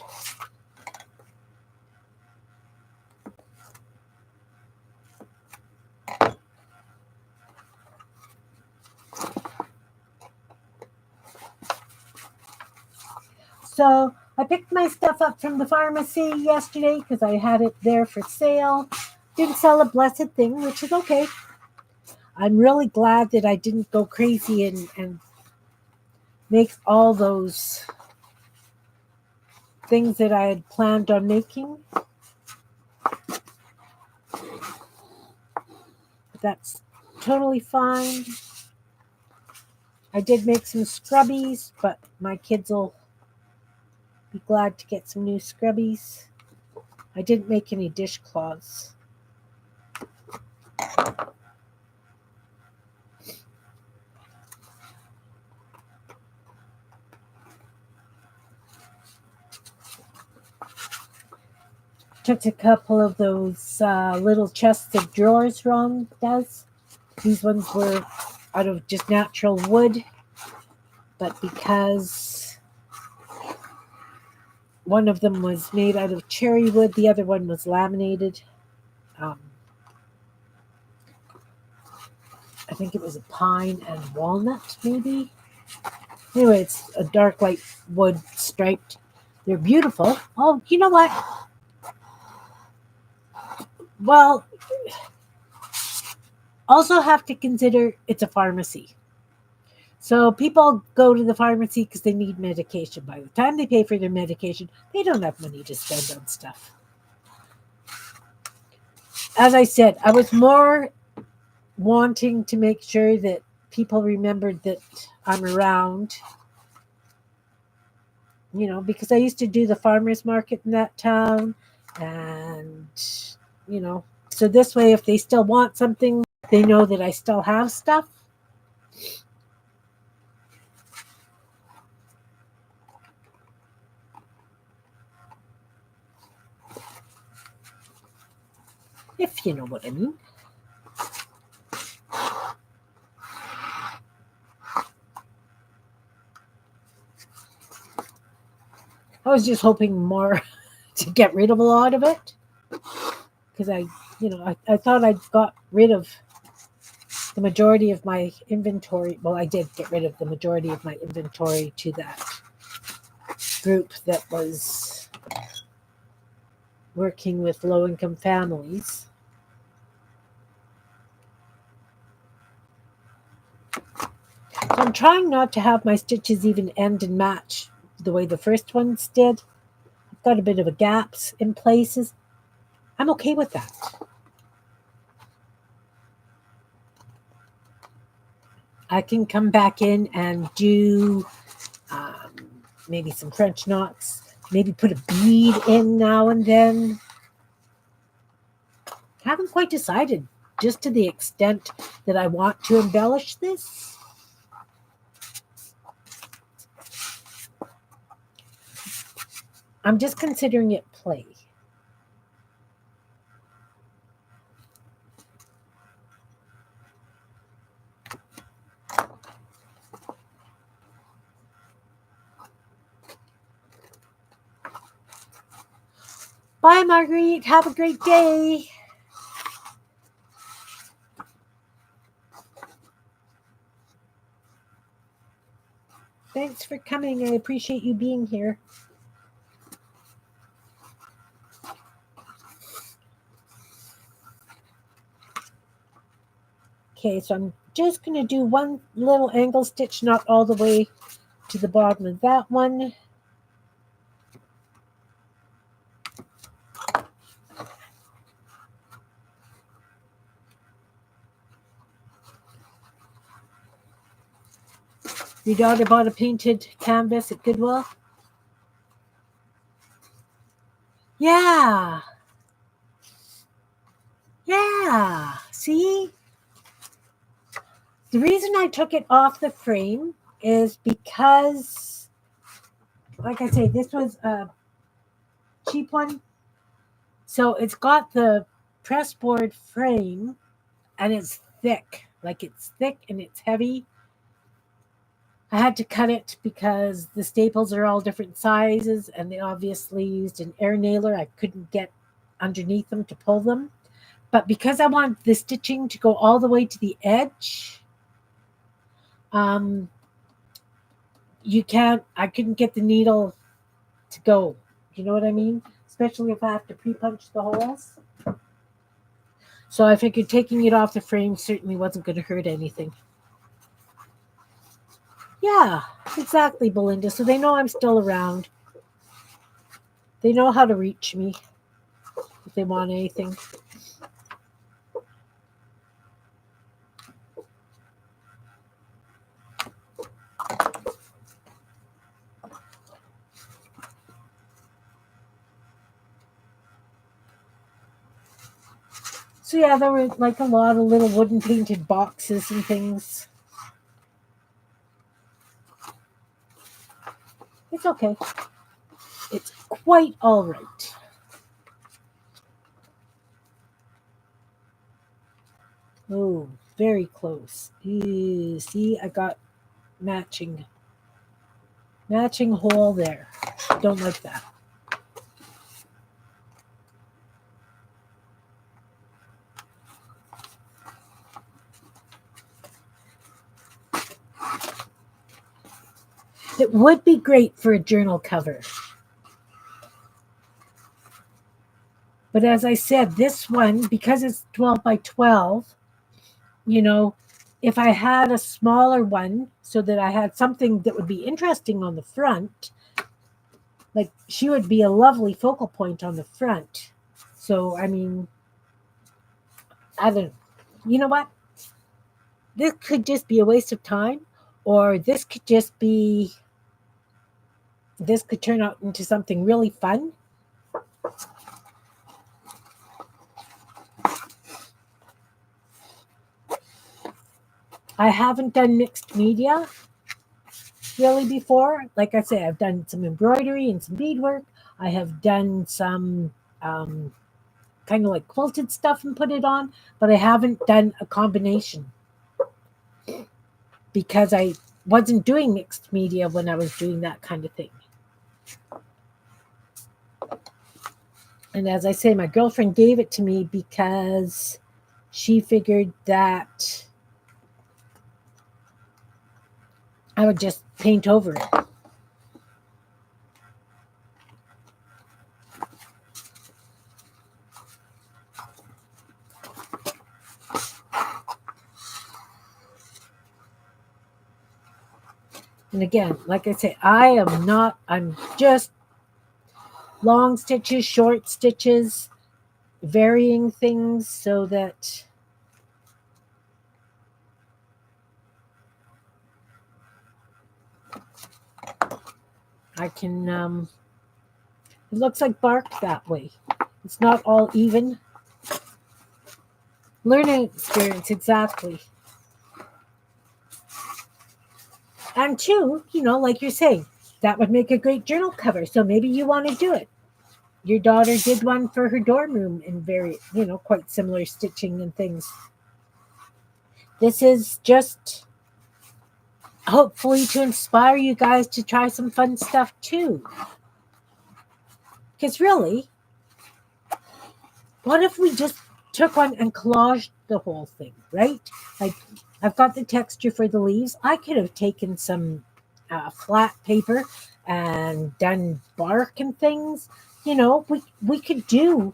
So I picked my stuff up from the pharmacy yesterday because I had it there for sale. Didn't sell a blessed thing, which is okay. I'm really glad that I didn't go crazy and make all those things that I had planned on making. But that's totally fine. I did make some scrubbies, but my kids will be glad to get some new scrubbies. I didn't make any dishcloths. Took a couple of those little chests of drawers Ron does. These ones were out of just natural wood, but because one of them was made out of cherry wood, the other one was laminated. I think it was a pine and walnut, maybe. Anyway, it's a dark light wood striped. They're beautiful. Oh, you know what? Well, also have to consider it's a pharmacy. So people go to the pharmacy because they need medication. By the time they pay for their medication, they don't have money to spend on stuff. As I said, I was more wanting to make sure that people remembered that I'm around, because I used to do the farmers market in that town. And, so this way, if they still want something, they know that I still have stuff. If you know what I mean. I was just hoping more to get rid of a lot of it. Because I thought I'd got rid of the majority of my inventory. Well, I did get rid of the majority of my inventory to that group that was working with low-income families. So I'm trying not to have my stitches even end and match the way the first ones did. I've got a bit of a gaps in places. I'm okay with that. I can come back in and do maybe some French knots, maybe put a bead in now and then. Haven't quite decided, just to the extent that I want to embellish this. I'm just considering it play. Bye, Marguerite. Have a great day. Thanks for coming. I appreciate you being here. Okay, so I'm just going to do one little angle stitch, not all the way to the bottom of that one. Your daughter bought a painted canvas at Goodwill? Yeah. Yeah. See? The reason I took it off the frame is because, like I say, this was a cheap one. So it's got the pressboard frame, and it's thick. Like it's thick and it's heavy. I had to cut it because the staples are all different sizes and they obviously used an air nailer. I couldn't get underneath them to pull them. But because I want the stitching to go all the way to the edge, um, I couldn't get the needle to go. You know what I mean? Especially if I have to pre-punch the holes. So I figured taking it off the frame certainly wasn't going to hurt anything. Yeah, exactly, Belinda. So they know I'm still around. They know how to reach me if they want anything. So yeah, there were like a lot of little wooden painted boxes and things. It's okay. It's quite all right. Oh, very close. Ew, see, I got matching hole there. Don't like that. It would be great for a journal cover. But as I said, this one, because it's 12 by 12, if I had a smaller one so that I had something that would be interesting on the front, like she would be a lovely focal point on the front. So, I mean, I don't know. You know what? This could just be a waste of time, or this could turn out into something really fun. I haven't done mixed media really before. Like I say, I've done some embroidery and some beadwork. I have done some kind of like quilted stuff and put it on, but I haven't done a combination because I wasn't doing mixed media when I was doing that kind of thing. And as I say, my girlfriend gave it to me because she figured that I would just paint over it. And again, like I say, I'm just long stitches, short stitches, varying things so that I can, it looks like bark that way. It's not all even. Learning experience, exactly. And two, like you're saying, that would make a great journal cover. So maybe you want to do it. Your daughter did one for her dorm room in very, quite similar stitching and things. This is just hopefully to inspire you guys to try some fun stuff too. Because really, what if we just took one and collaged the whole thing, right? Like, I've got the texture for the leaves. I could have taken some flat paper and done bark and things. We could do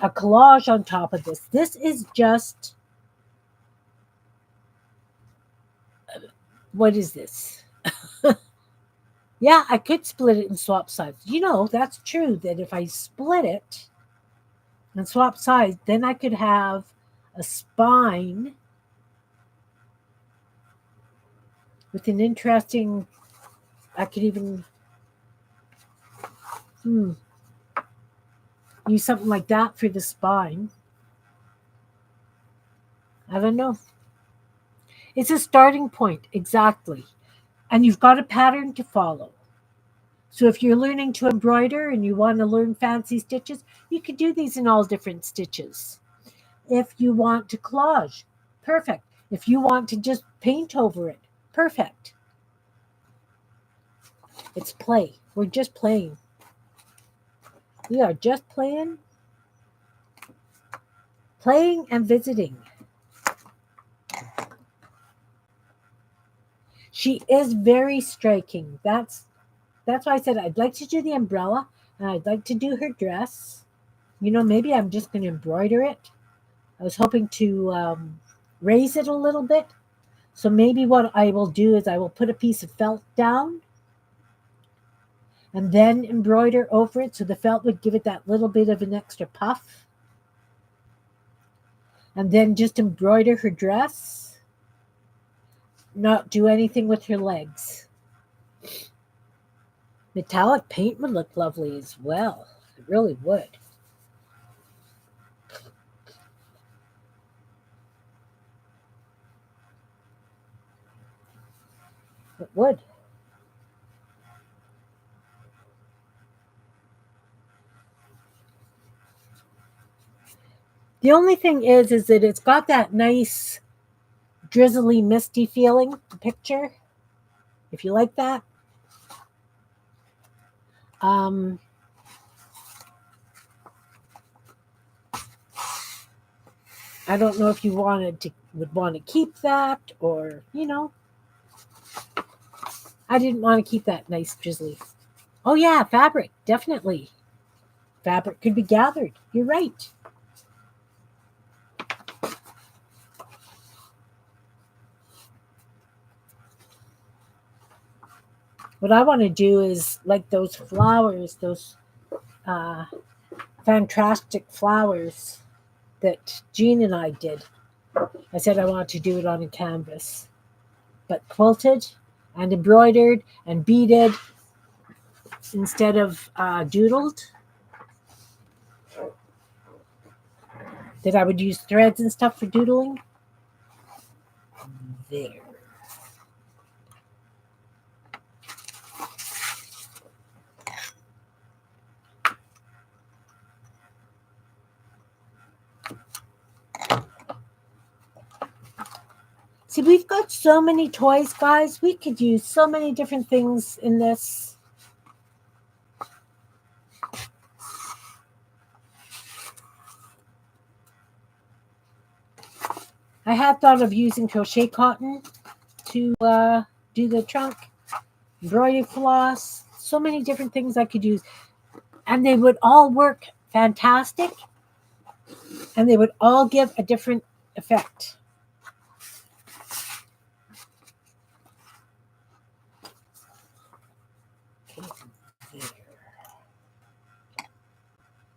a collage on top of this. This is just, what is this? Yeah, I could split it and swap sides. That's true that if I split it and swap sides, then I could have a spine with an interesting, I could even use something like that for the spine. I don't know. It's a starting point, exactly. And you've got a pattern to follow. So if you're learning to embroider and you want to learn fancy stitches, you could do these in all different stitches. If you want to collage, perfect. If you want to just paint over it, perfect. It's play. We're just playing. We are just playing and visiting. She is very striking. That's why I said I'd like to do the umbrella and I'd like to do her dress. Maybe I'm just going to embroider it. I was hoping to raise it a little bit. So maybe what I will do is I will put a piece of felt down and then embroider over it, so the felt would give it that little bit of an extra puff. And then just embroider her dress. Not do anything with her legs. Metallic paint would look lovely as well. It really would. It would. The only thing is that it's got that nice drizzly, misty feeling, the picture. If you like that. I don't know if you would want to keep that, or I didn't want to keep that nice drizzly. Oh yeah, fabric, definitely. Fabric could be gathered. You're right. What I want to do is like those flowers, those fantastic flowers that Jean and I did. I said I wanted to do it on a canvas, but quilted and embroidered and beaded instead of doodled. That I would use threads and stuff for doodling. There. See, we've got so many toys, guys. We could use so many different things in this. I had thought of using crochet cotton to do the trunk, embroidery floss, so many different things I could use. And they would all work fantastic, and they would all give a different effect.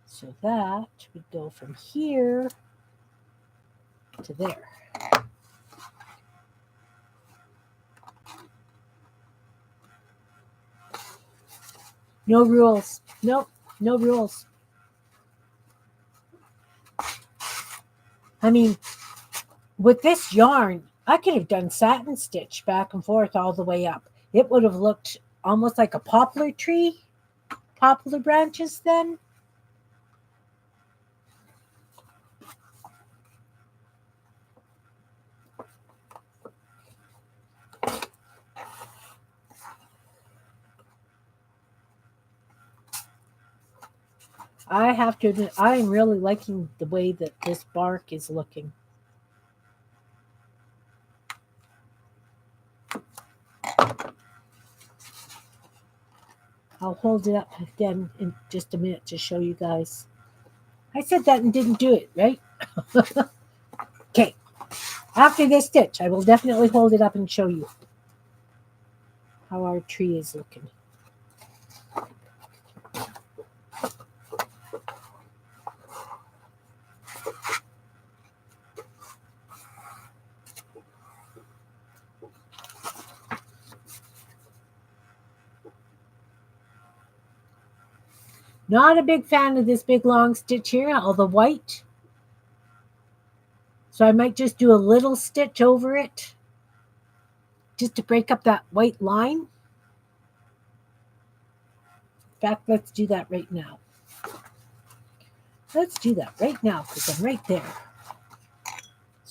So that would go from here to there. No rules. Nope, no rules. I mean, with this yarn, I could have done satin stitch back and forth all the way up. It would have looked almost like a poplar tree, poplar branches then. I have to admit, I am really liking the way that this bark is looking. I'll hold it up again in just a minute to show you guys. I said that and didn't do it, right? Okay. After this stitch, I will definitely hold it up and show you how our tree is looking. Not a big fan of this big long stitch here, all the white. So I might just do a little stitch over it just to break up that white line. In fact, let's do that right now. Let's do that right now because I'm right there.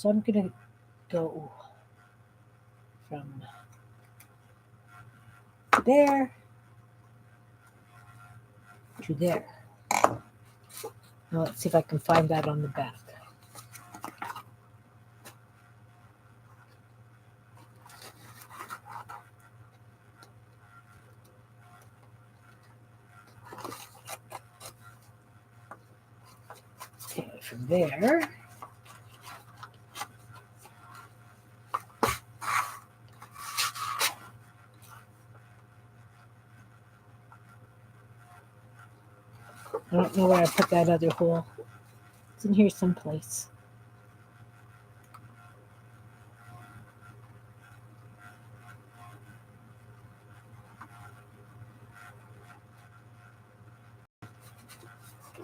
So I'm going to go from there to there. Now let's see if I can find that on the back. Okay, from there. I don't know where I put that other hole. It's in here someplace.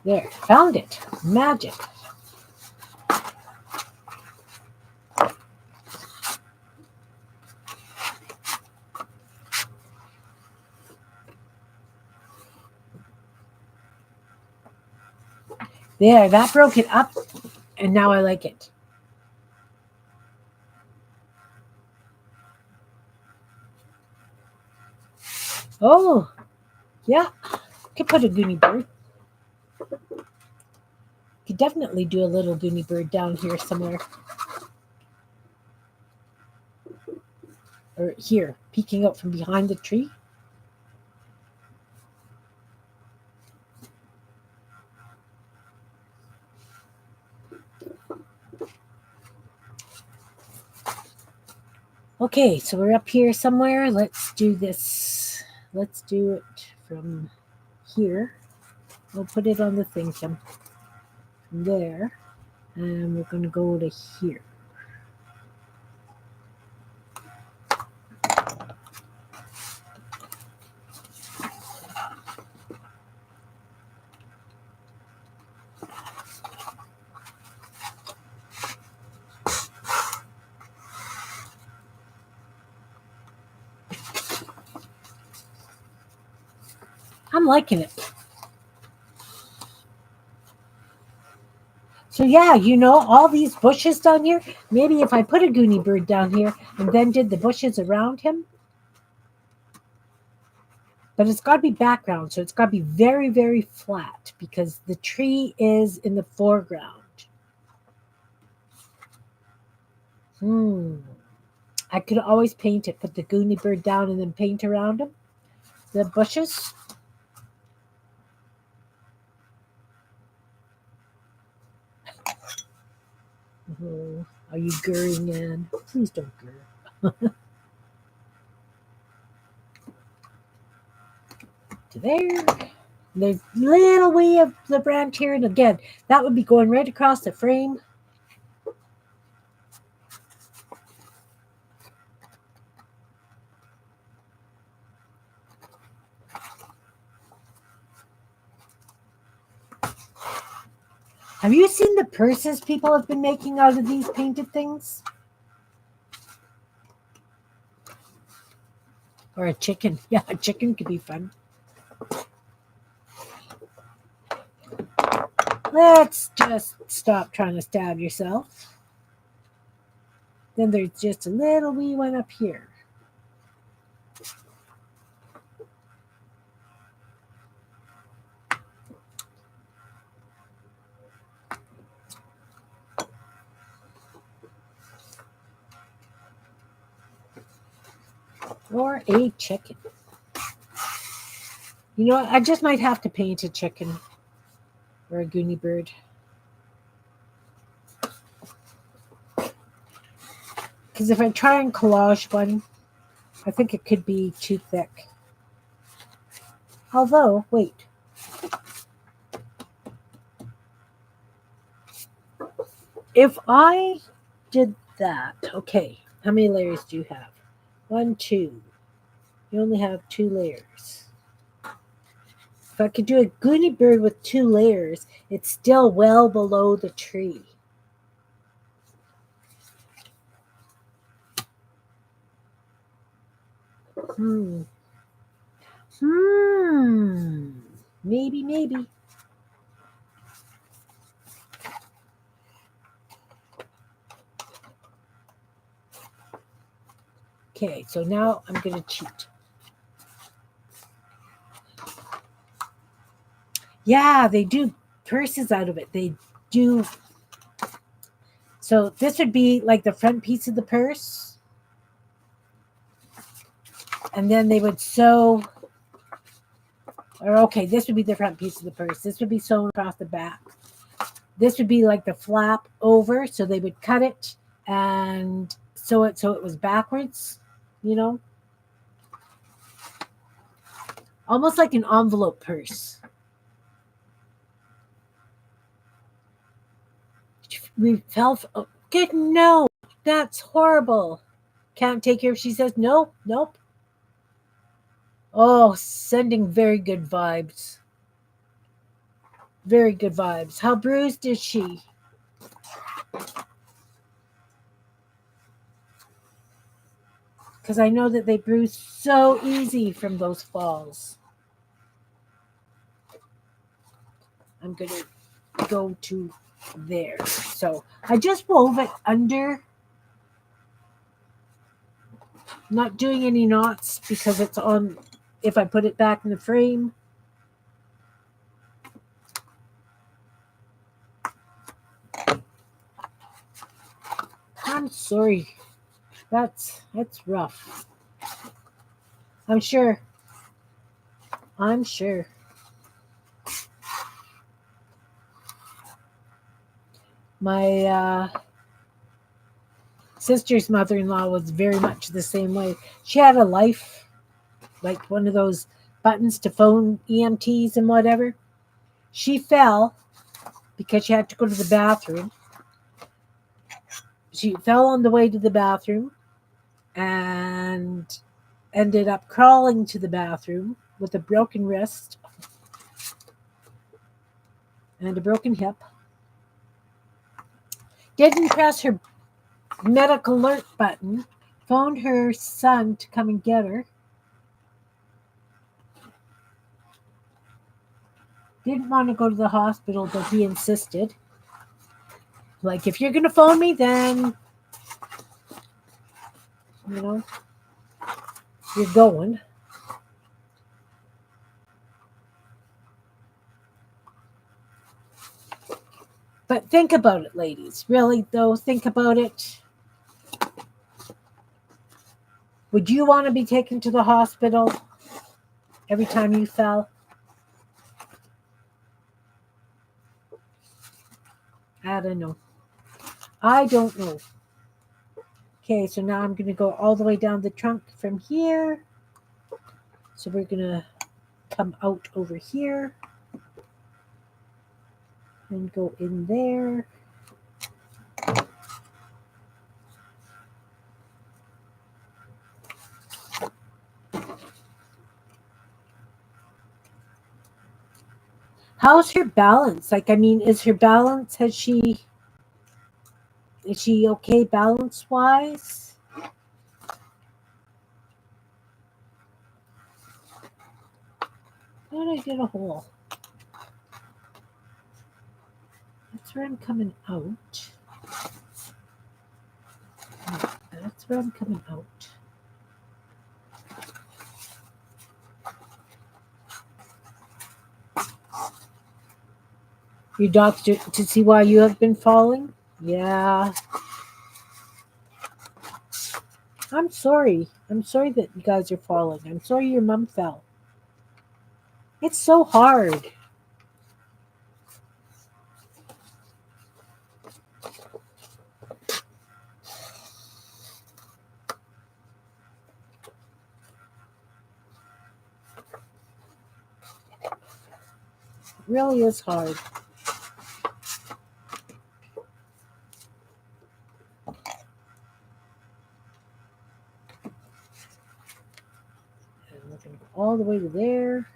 There, found it. Magic. There, that broke it up, and now I like it. Oh, yeah. Could put a Goonie bird. Could definitely do a little Goonie bird down here somewhere. Or here, peeking out from behind the tree. Okay, so we're up here somewhere. Let's do this. Let's do it from here. We'll put it on the thing from there. And we're going to go to here. I'm liking it. So yeah, all these bushes down here, maybe if I put a Goonie bird down here and then did the bushes around him, but it's got to be background, so it's got to be very, very flat because the tree is in the foreground. I could always paint it, put the Goonie bird down and then paint around him, the bushes. Oh, are you gurring in? Please don't gur. To there. There's a little way of the branch here, and again, that would be going right across the frame. Have you seen the purses people have been making out of these painted things? Or a chicken. Yeah, a chicken could be fun. Let's just stop trying to stab yourself. Then there's just a little wee one up here. Or a chicken. You know what? I just might have to paint a chicken or a Goonie bird. Because if I try and collage one, I think it could be too thick. Although, wait. If I did that, okay, how many layers do you have? 1, 2. You only have 2 layers. If I could do a Goonie bird with 2 layers, it's still well below the tree. Maybe. Okay, so now I'm going to cheat. Yeah, they do purses out of it. They do. So this would be like the front piece of the purse. And then they would sew, or okay, this would be the front piece of the purse. This would be sewn across the back. This would be like the flap over. So they would cut it and sew it so it was backwards, you know, almost like an envelope purse. We fell. Oh, good. No, that's horrible. Can't take care of. She says, nope, nope. Oh, sending very good vibes. Very good vibes. How bruised is she? Because I know that they bruise so easy from those falls. I'm going to go to there. So I just wove it under. Not doing any knots because it's on, if I put it back in the frame. I'm sorry. That's rough. I'm sure. My sister's mother-in-law was very much the same way. She had a life, like one of those buttons to phone EMTs and whatever. She fell because she had to go to the bathroom. She fell on the way to the bathroom and ended up crawling to the bathroom with a broken wrist and a broken hip. Didn't press her medical alert button. Phoned her son to come and get her. Didn't want to go to the hospital, but he insisted. Like, if you're going to phone me, then, you know, you're going. But think about it, ladies. Really, though, think about it. Would you want to be taken to the hospital every time you fell? I don't know. Okay, so now I'm going to go all the way down the trunk from here. So we're going to come out over here and go in there. How's her balance? Like, I mean, is she okay balance-wise? Thought I did a hole. That's where I'm coming out. That's where I'm coming out. Your doctor to see why you have been falling? Yeah. I'm sorry. I'm sorry that you guys are falling. I'm sorry your mom fell. It's so hard. It really is hard. And we're going to go all the way to there.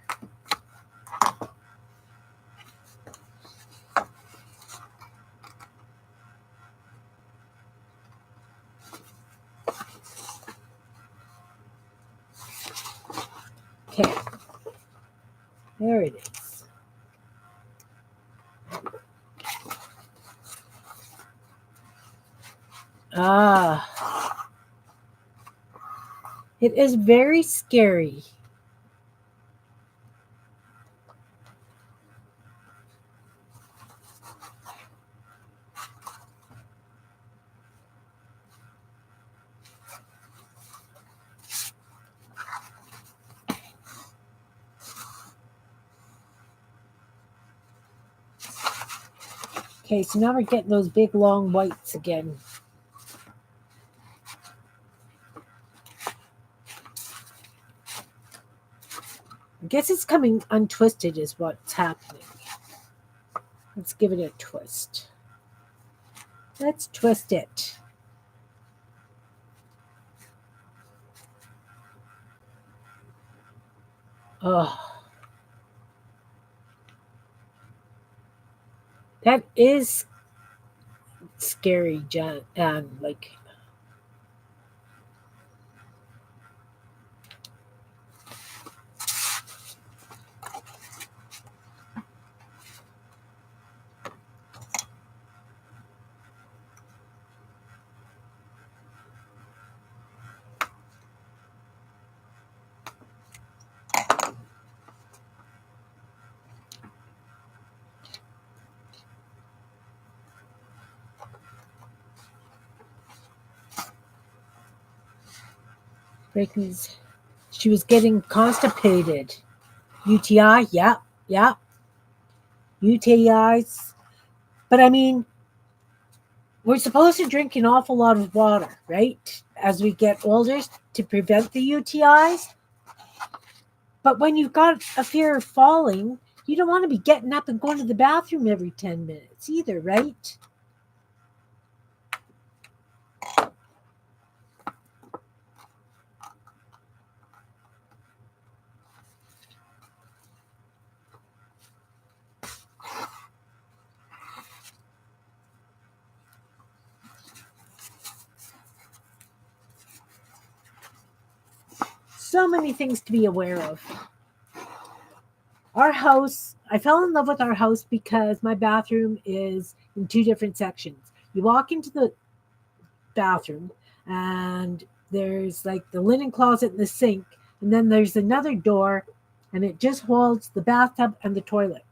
Okay. There it is. Ah. It is very scary. Okay, so now we're getting those big long whites again. I guess it's coming untwisted is what's happening. Let's give it a twist. Let's twist it. Oh, that is scary, Jan. Like, breaking. She was getting constipated. UTI, yeah, yeah. UTIs. But I mean, we're supposed to drink an awful lot of water, right? As we get older to prevent the UTIs. But when you've got a fear of falling, you don't want to be getting up and going to the bathroom every 10 minutes either, right? So many things to be aware of. Our house, I fell in love with our house because my bathroom is in two different sections. You walk into the bathroom and there's like the linen closet and the sink, and then there's another door and it just holds the bathtub and the toilet.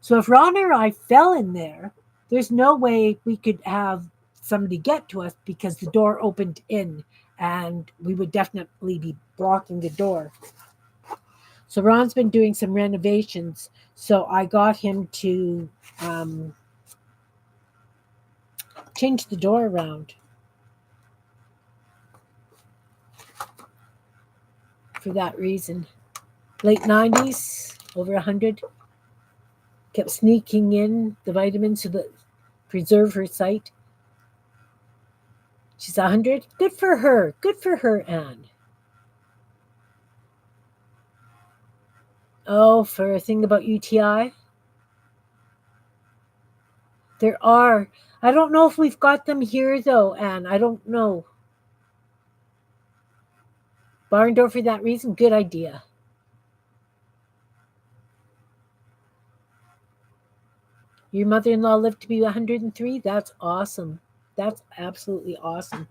So if Ron or I fell in there, there's no way we could have somebody get to us because the door opened in and we would definitely be blocking the door. So Ron's been doing some renovations. So I got him to change the door around for that reason. Late 90s, over 100, kept sneaking in the vitamins to preserve her sight. She's 100. Good for her. Good for her, Anne. Oh, for a thing about UTI? There are. I don't know if we've got them here, though, Anne. I don't know. Barn door for that reason? Good idea. Your mother-in-law lived to be 103? That's awesome. That's absolutely awesome.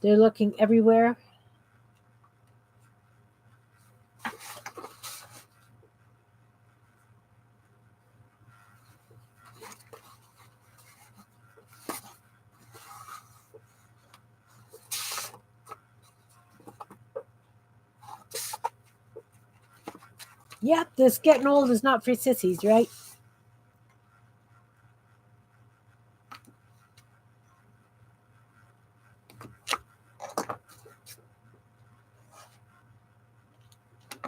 They're looking everywhere. Yep, this getting old is not for sissies, right?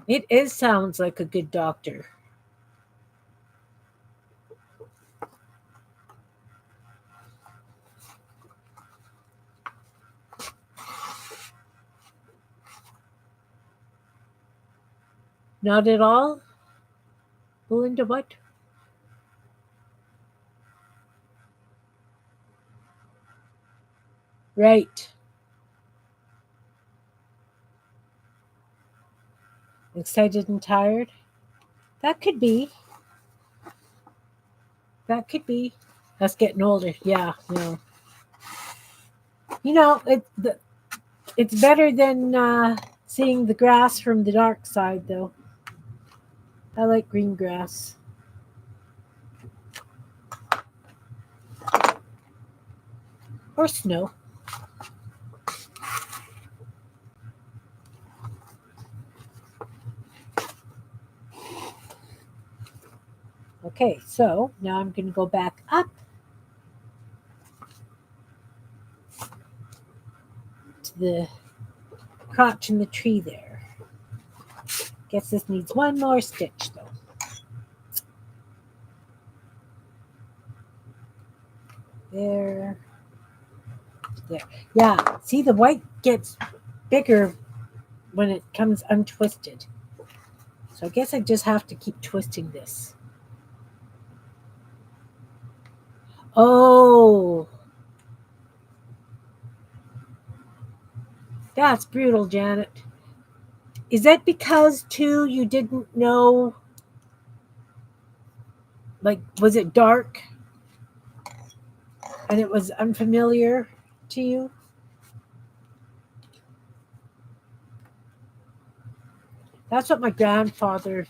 It is sounds like a good doctor. Not at all? Belinda, what? Right. Excited and tired? That could be. That could be. Us getting older. Yeah, no. It's better than seeing the grass from the dark side, though. I like green grass. Or snow. Okay, so now I'm going to go back up to the crotch in the tree there. Guess this needs one more stitch, though. There. There. Yeah, see, the white gets bigger when it comes untwisted. So I guess I just have to keep twisting this. Oh, that's brutal, Janet. Is that because, too, you didn't know? Like, was it dark and it was unfamiliar to you? That's what my grandfather,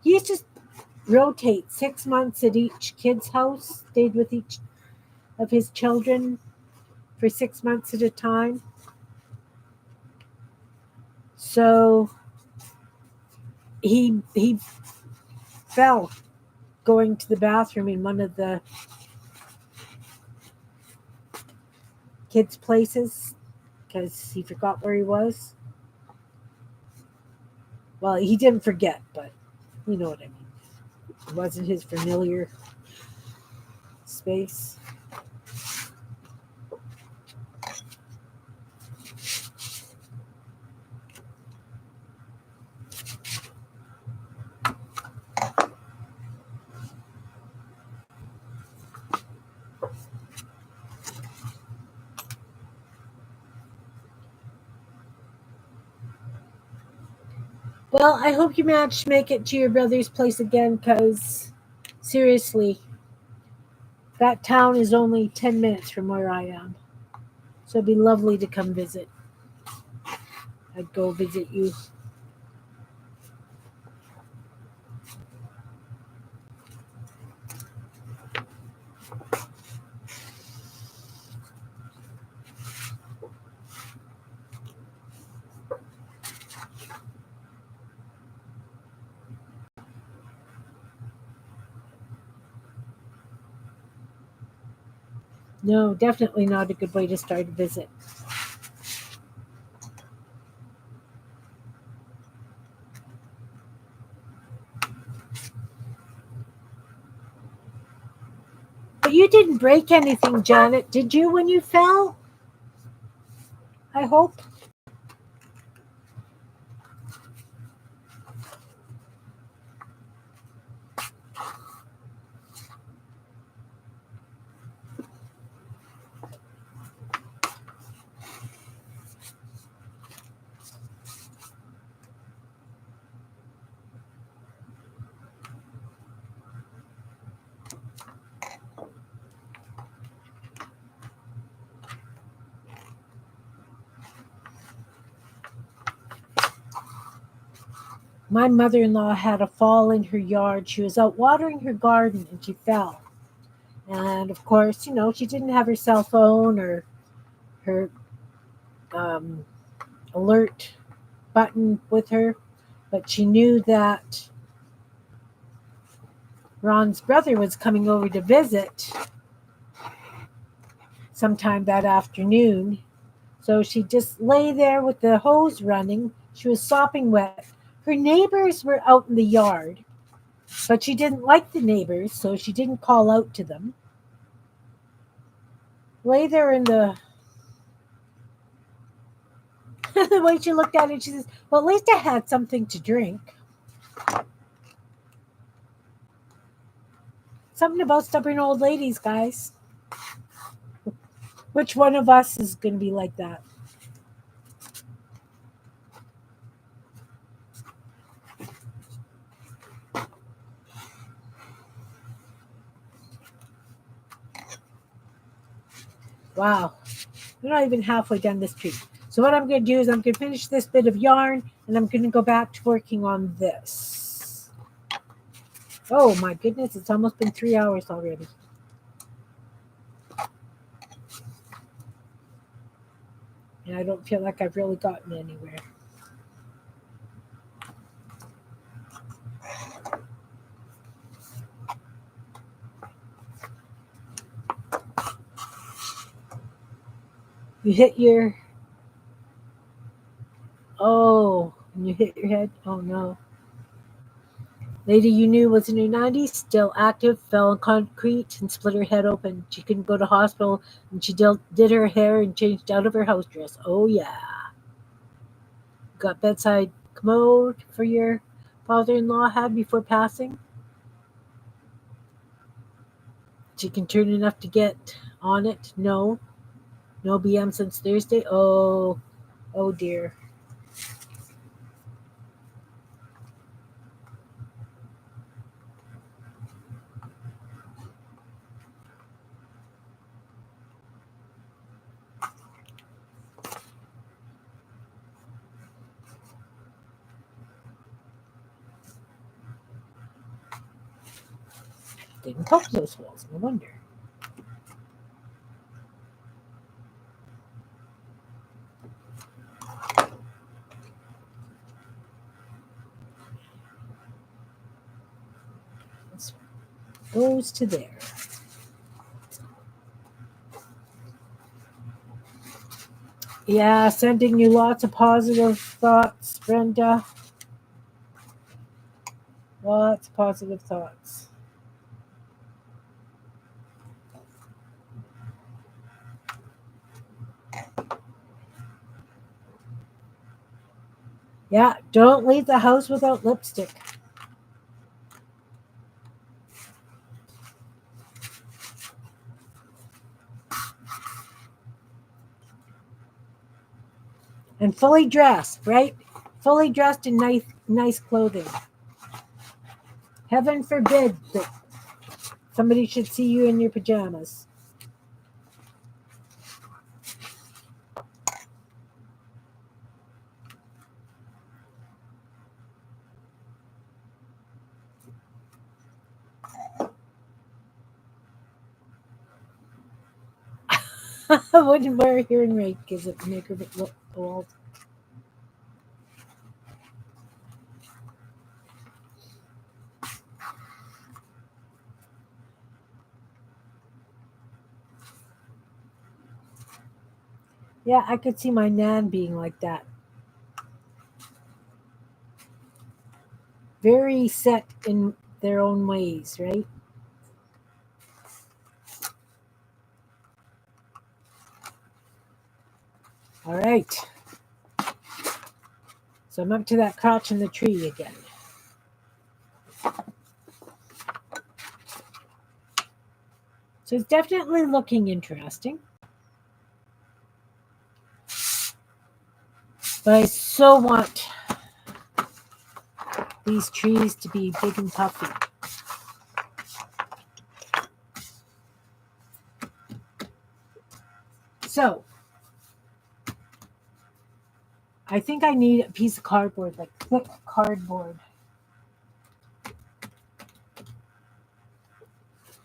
he used to rotate 6 months at each kid's house, stayed with each of his children for 6 months at a time. So he fell going to the bathroom in one of the kids' places because he forgot where he was. Well, he didn't forget, but you know what I mean. It wasn't his familiar space. Well, I hope you manage to make it to your brother's place again because, seriously, that town is only 10 minutes from where I am. So it'd be lovely to come visit. I'd go visit you. No, definitely not a good way to start a visit. But you didn't break anything, Janet, did you, when you fell? I hope. My mother-in-law had a fall in her yard. She was out watering her garden and she fell. And of course, she didn't have her cell phone or her um, alert button with her, but she knew that Ron's brother was coming over to visit sometime that afternoon. So she just lay there with the hose running. She was sopping wet. Her neighbors were out in the yard, but she didn't like the neighbors, so she didn't call out to them. Lay there in the the way she looked at it, she says, well, at least I had something to drink. Something about stubborn old ladies, guys. Which one of us is going to be like that? Wow. We're not even halfway done this tree. So what I'm going to do is I'm going to finish this bit of yarn and I'm going to go back to working on this. Oh my goodness, it's almost been 3 hours already. And I don't feel like I've really gotten anywhere. You hit your... Oh, and you hit your head? Oh no. Lady you knew was in her 90s, still active, fell on concrete and split her head open. She couldn't go to hospital and she did her hair and changed out of her house dress. Oh yeah. Got bedside commode for your father-in-law had before passing. She can turn enough to get on it. No. No BM since Thursday. Oh dear. Didn't touch those holes. No wonder. This goes to there. Yeah, sending you lots of positive thoughts, Brenda. Lots of positive thoughts. Yeah, don't leave the house without lipstick. And fully dressed, right? Fully dressed in nice clothing. Heaven forbid that somebody should see you in your pajamas. I wouldn't wear a hearing aid because it would make her look old. Yeah, I could see my nan being like that. Very set in their own ways, right? All right. So I'm up to that crotch in the tree again. So it's definitely looking interesting. But I so want these trees to be big and puffy. So I think I need a piece of cardboard, like thick cardboard.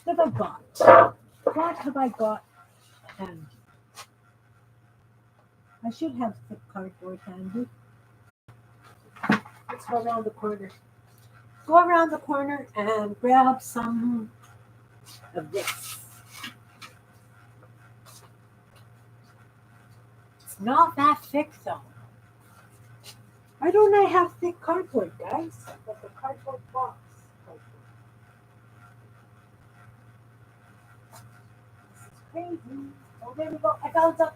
What have I got? What have I got handy? I should have thick cardboard handy. Let's go around the corner. Go around the corner and grab some of this. It's not that thick though. Why don't I have thick cardboard, guys? Like a cardboard box. This is crazy. Oh, there we go. I found some.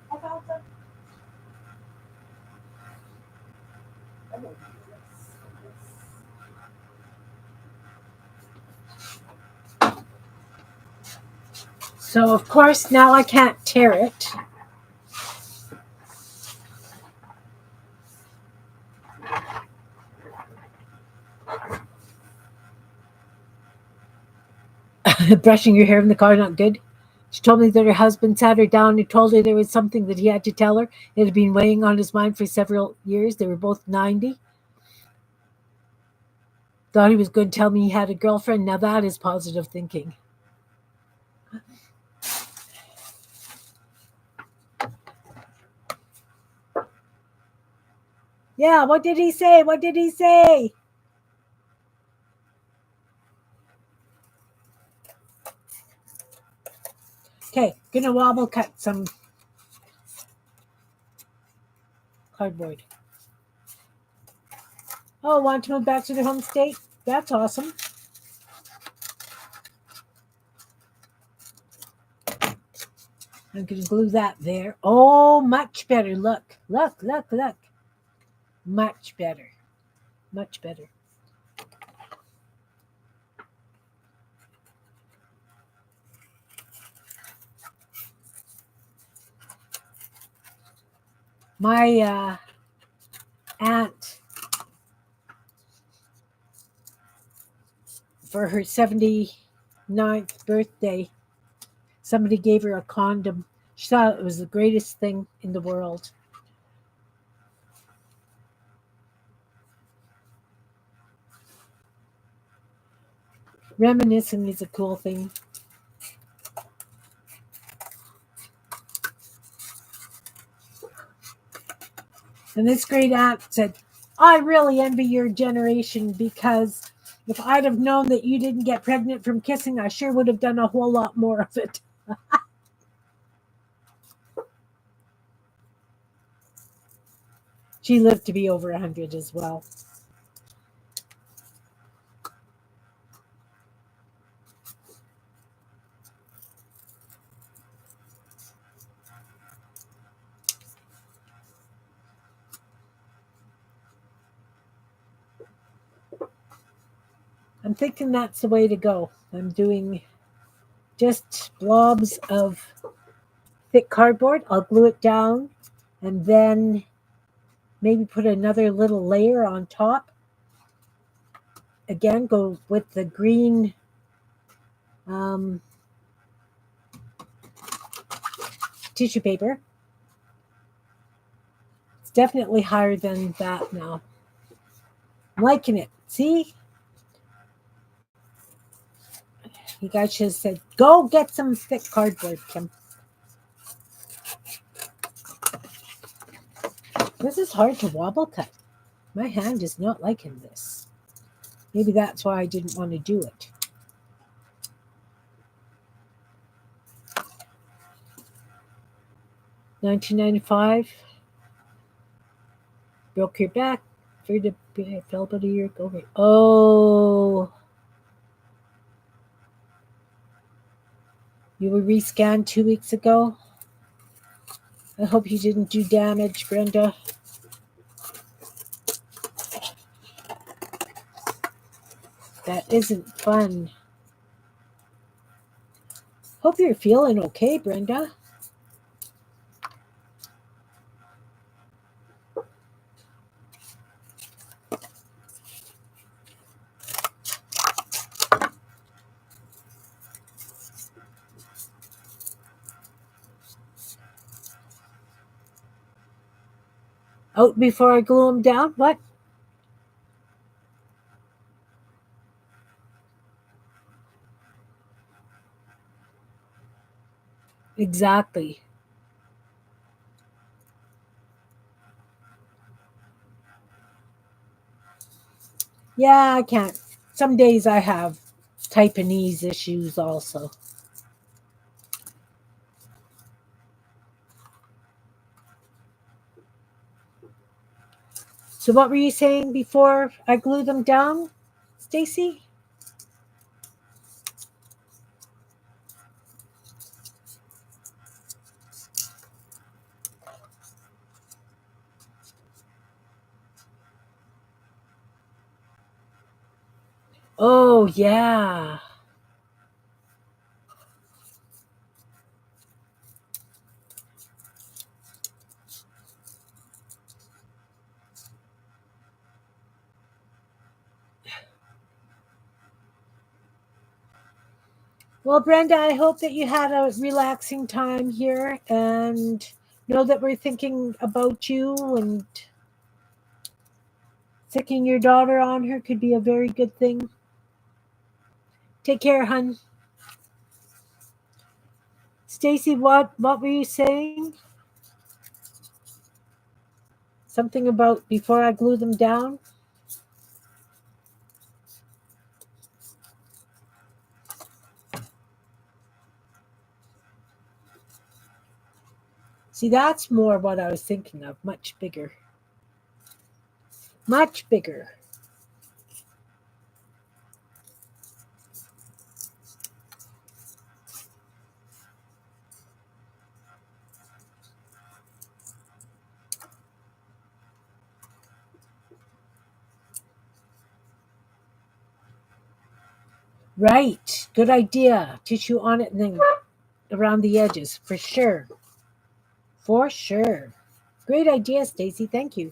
So, of course, now I can't tear it. Brushing your hair in the car, not good. She told me that her husband sat her down and told her there was something that he had to tell her. It had been weighing on his mind for several years. They were both 90. Thought he was going to tell me he had a girlfriend. Now that is positive thinking. Yeah, what did he say? What did he say? Okay, gonna wobble cut some cardboard. Oh, want to move back to the home state? That's awesome. I'm going to glue that there. Oh, much better. Look, look, look, look. Much better. Much better. My aunt, for her 79th birthday, somebody gave her a condom. She thought it was the greatest thing in the world. Reminiscing is a cool thing. And this great aunt said, I really envy your generation because if I'd have known that you didn't get pregnant from kissing, I sure would have done a whole lot more of it. She lived to be over 100 as well. I'm thinking that's the way to go. I'm doing just blobs of thick cardboard. I'll glue it down and then maybe put another little layer on top. Again, go with the green tissue paper. It's definitely higher than that now. I'm liking it. See? You guys should have said, go get some thick cardboard, Kim. This is hard to wobble cut. My hand is not liking this. Maybe that's why I didn't want to do it. $19.95. Broke your back. Fell about a year ago. Oh. You were rescanned 2 weeks ago. I hope you didn't do damage, Brenda. That isn't fun. Hope you're feeling okay, Brenda. Out before I glue them down? What? Exactly. Yeah, I can't. Some days I have type and ease issues also. So what were you saying before I glue them down, Stacy? Oh, yeah. Well, Brenda, I hope that you had a relaxing time here and know that we're thinking about you, and sticking your daughter on her could be a very good thing. Take care, hun. Stacy, what were you saying? Something about before I glue them down? See, that's more what I was thinking of. Much bigger. Much bigger. Right. Good idea. Tissue on it and then around the edges. For sure. For sure. Great idea, Stacy. Thank you.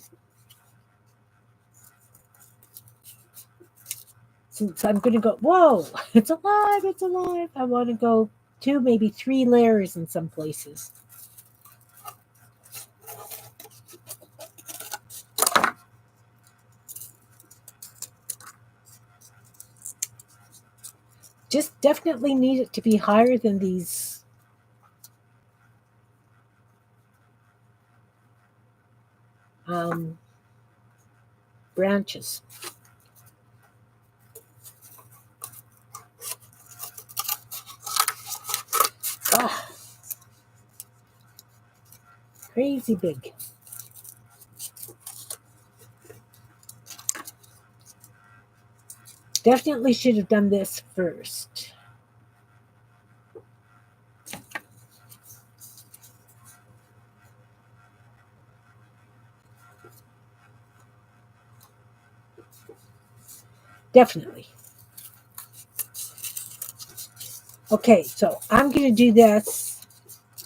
Since I'm going to go, whoa, it's alive, it's alive. I want to go 2, maybe 3 layers in some places. Just definitely need it to be higher than these branches. Ah, crazy big. Definitely should have done this first. Definitely. Okay, so I'm going to do this,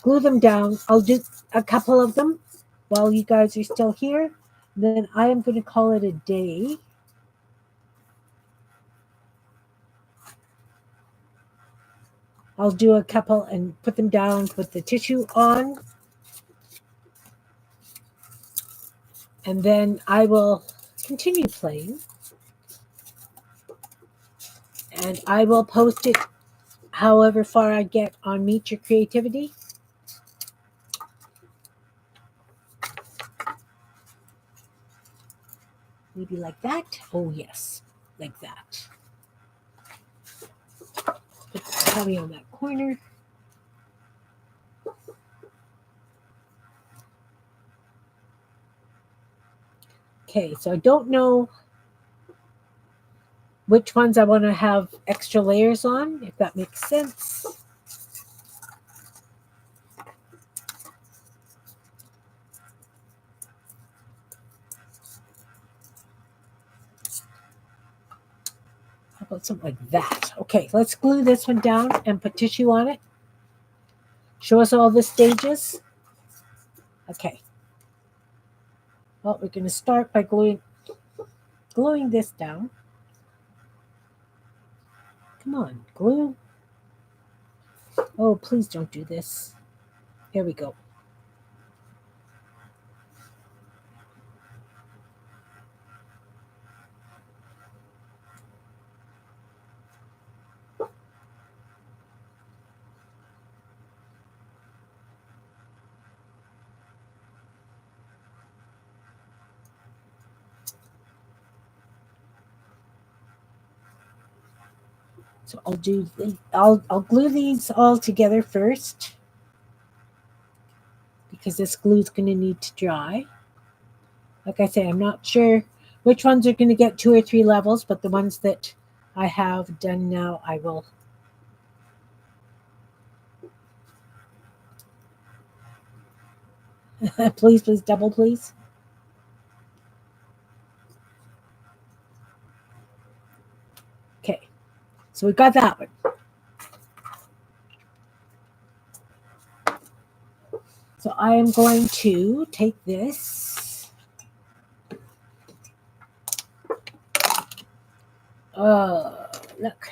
glue them down. I'll do a couple of them while you guys are still here. Then I am going to call it a day. I'll do a couple and put them down, put the tissue on, and then I will continue playing. And I will post it however far I get on Meet Your Creativity. Maybe like that. Oh, yes, like that. Put the heavy on that corner. Okay, so I don't know which ones I want to have extra layers on, if that makes sense. How about something like that? Okay, let's glue this one down and put tissue on it. Show us all the stages. Okay. Well, we're going to start by gluing this down. Come on, glue. Oh, please don't do this. Here we go. So I'll glue these all together first, because this glue is going to need to dry. Like I say, I'm not sure which ones are going to get 2 or 3 levels, but the ones that I have done now, I will. Please, double, please. Okay, so we got that one. So I am going to take this. Look,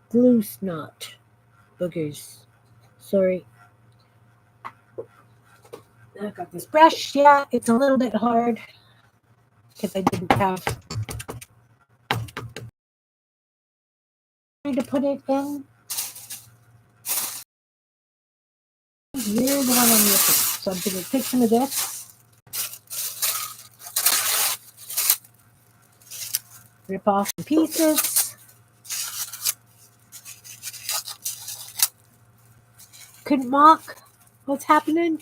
glue snot. boogers. Sorry. I got this brush. Yeah, it's a little bit hard because I didn't have to put it in. You're the one on the other. So I'm going to take some of this, rip off some pieces. Couldn't mock. What's happening?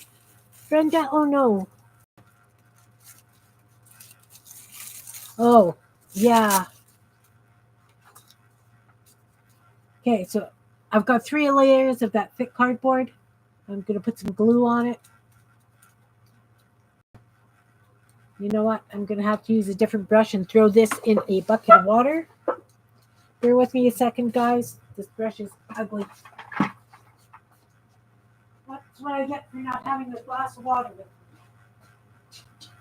Brenda? Oh no. Oh, yeah. Okay, so I've got 3 layers of that thick cardboard. I'm going to put some glue on it. You know what? I'm going to have to use a different brush and throw this in a bucket of water. Bear with me a second, guys. This brush is ugly. That's what I get for not having a glass of water with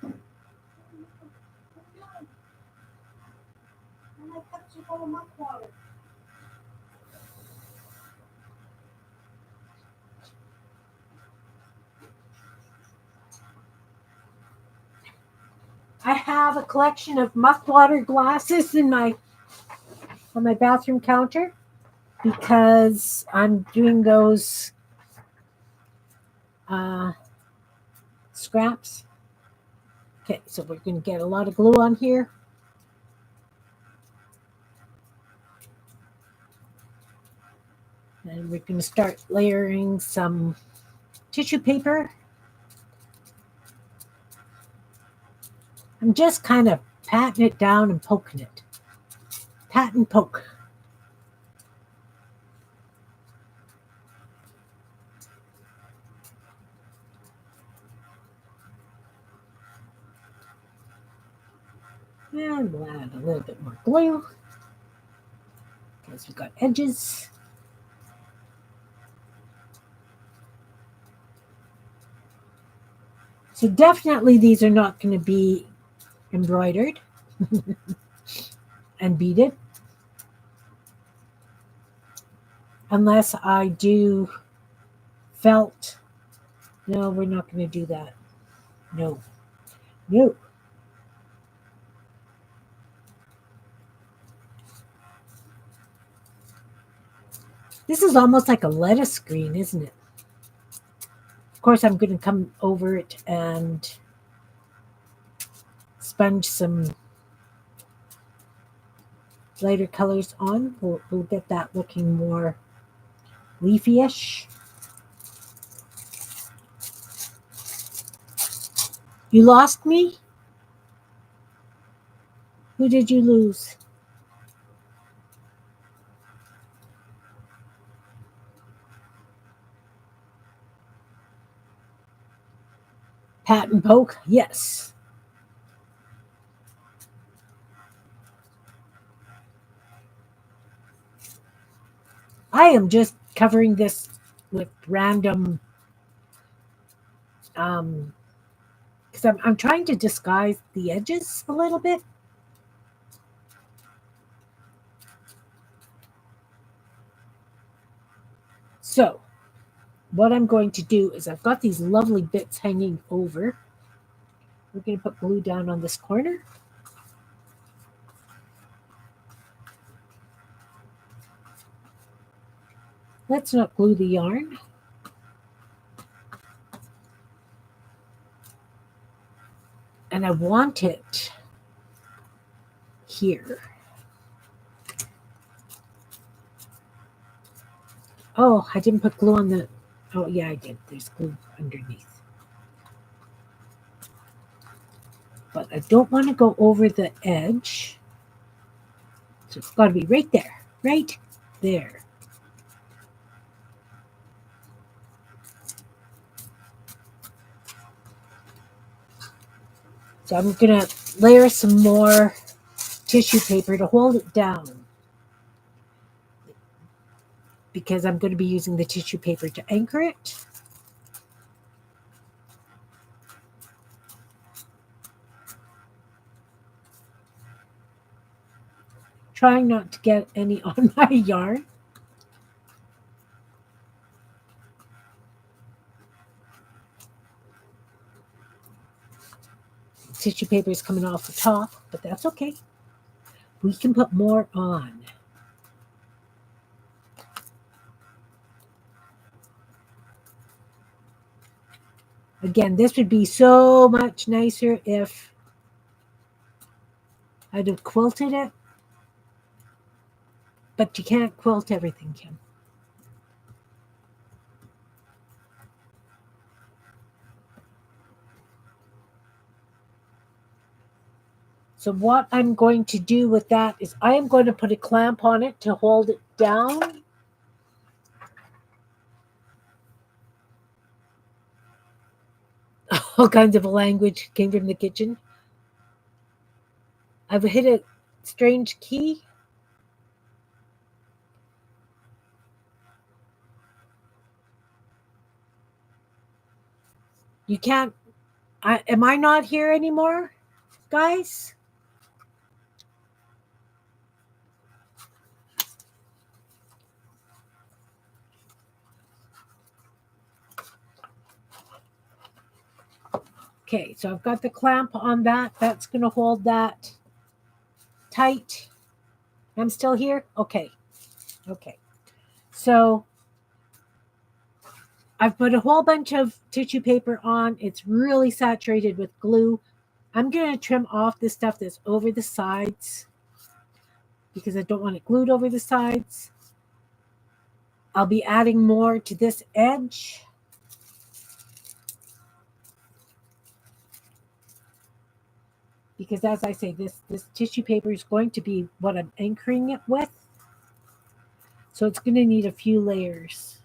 me. And my cups are full of muck water. I have a collection of muck water glasses on my bathroom counter because I'm doing those scraps. Okay, so we're going to get a lot of glue on here. And we're going to start layering some tissue paper. I'm just kind of patting it down and poking it. Pat and poke. And we'll add a little bit more glue because we've got edges. So definitely these are not going to be embroidered and beaded unless I do felt. No, we're not going to do that. No. This is almost like a lettuce green, isn't it? Of course, I'm going to come over it and sponge some lighter colors on. We'll get that looking more leafy-ish. You lost me? Who did you lose? Pat and poke? Yes. I am just covering this with random because I'm trying to disguise the edges a little bit. So what I'm going to do is I've got these lovely bits hanging over. We're going to put glue down on this corner. Let's not glue the yarn. And I want it here. Oh, I didn't put glue on the... Oh, yeah, I did. There's glue underneath. But I don't want to go over the edge. So it's got to be right there. Right there. So I'm going to layer some more tissue paper to hold it down, because I'm going to be using the tissue paper to anchor it. Trying not to get any on my yarn. tissue paper is coming off the top, but that's okay. We can put more on. Again, this would be so much nicer if I'd have quilted it, but you can't quilt everything, Kim. So what I'm going to do with that is I am going to put a clamp on it to hold it down. All kinds of language came from the kitchen. I've hit a strange key. You can't. Am I not here anymore, guys? Okay, so I've got the clamp on that. That's going to hold that tight. I'm still here? Okay. Okay. So I've put a whole bunch of tissue paper on. It's really saturated with glue. I'm going to trim off the stuff that's over the sides because I don't want it glued over the sides. I'll be adding more to this edge. Because as I say, this tissue paper is going to be what I'm anchoring it with. So it's going to need a few layers.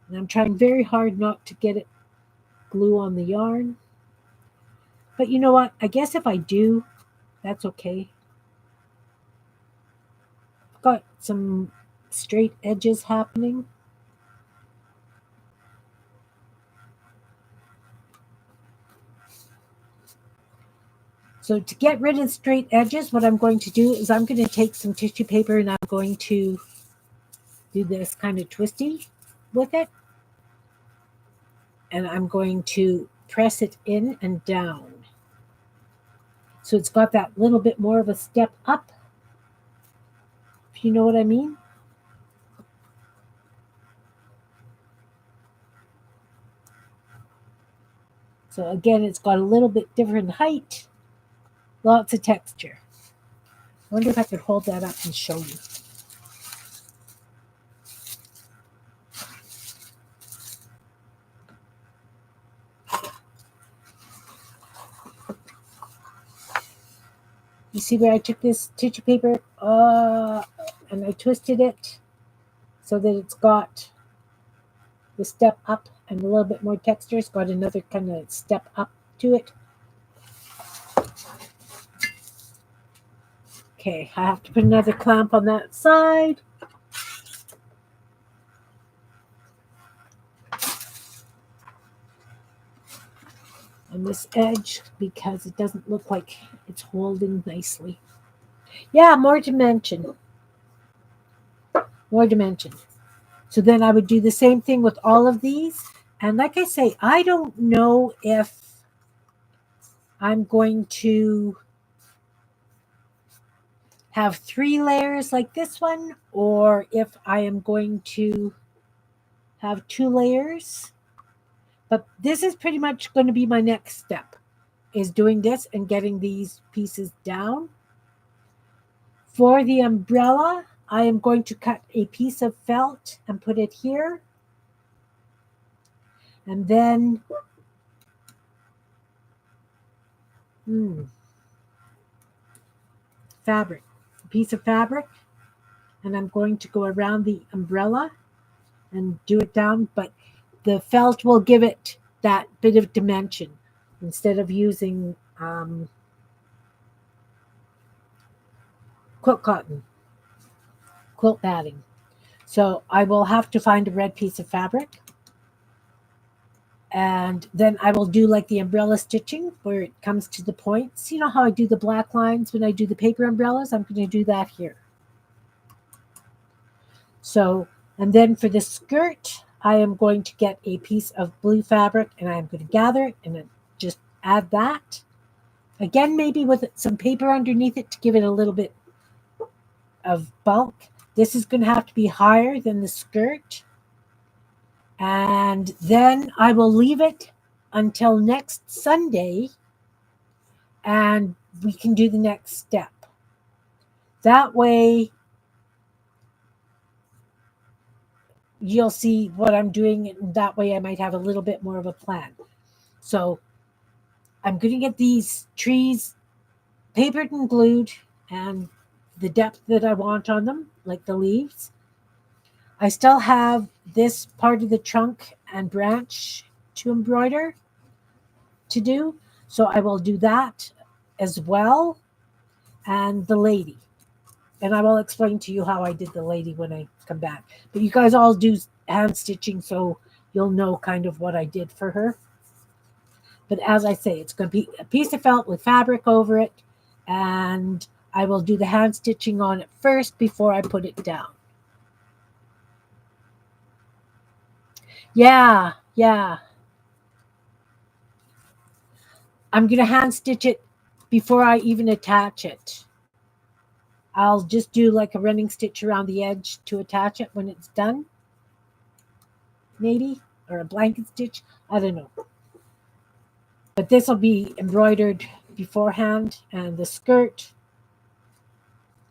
And I'm trying very hard not to get it glue on the yarn. But you know what? I guess if I do, that's okay. I've got some straight edges happening. So to get rid of straight edges, what I'm going to do is I'm going to take some tissue paper and I'm going to do this kind of twisty with it. And I'm going to press it in and down. So it's got that little bit more of a step up, if you know what I mean. So again, it's got a little bit different height, lots of texture. I wonder if I could hold that up and show you. You see where I took this tissue paper and I twisted it so that it's got the step up and a little bit more texture. It's got another kind of step up to it. Okay, I have to put another clamp on that side. On this edge because it doesn't look like it's holding nicely. Yeah, more dimension. More dimension. So then I would do the same thing with all of these. And like I say, I don't know if I'm going to have 3 layers like this one or if I am going to have 2 layers. But this is pretty much going to be my next step, is doing this and getting these pieces down. For the umbrella, I am going to cut a piece of felt and put it here. And then fabric, a piece of fabric. And I'm going to go around the umbrella and do it down. But the felt will give it that bit of dimension instead of using quilt cotton, quilt batting. So I will have to find a red piece of fabric. And then I will do like the umbrella stitching where it comes to the points. You know how I do the black lines when I do the paper umbrellas? I'm going to do that here. So And then for the skirt, I am going to get a piece of blue fabric and I'm going to gather it and then just add that. Again, maybe with some paper underneath it to give it a little bit of bulk. This is going to have to be higher than the skirt. And then I will leave it until next Sunday and we can do the next step. That way, you'll see what I'm doing. And that way, I might have a little bit more of a plan. So I'm going to get these trees papered and glued and the depth that I want on them, like the leaves. I still have this part of the trunk and branch to embroider to do. So I will do that as well. And the lady. And I will explain to you how I did the lady when I come back. But you guys all do hand stitching, so you'll know kind of what I did for her. But as I say, it's going to be a piece of felt with fabric over it. And I will do the hand stitching on it first before I put it down. Yeah. I'm going to hand stitch it before I even attach it. I'll just do like a running stitch around the edge to attach it when it's done. Maybe. Or a blanket stitch. I don't know. But this will be embroidered beforehand. And the skirt.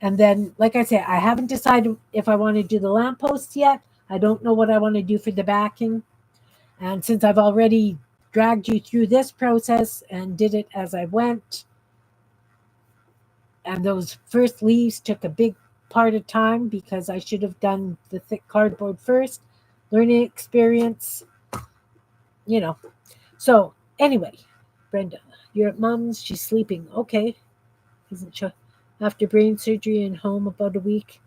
And then, like I said, I haven't decided if I want to do the lampposts yet. I don't know what I want to do for the backing. And since I've already dragged you through this process and did it as I went, and those first leaves took a big part of time because I should have done the thick cardboard first. Learning experience, you know. So anyway, Brenda, you're at mom's. She's sleeping. Okay. Isn't she? After brain surgery and home about a week.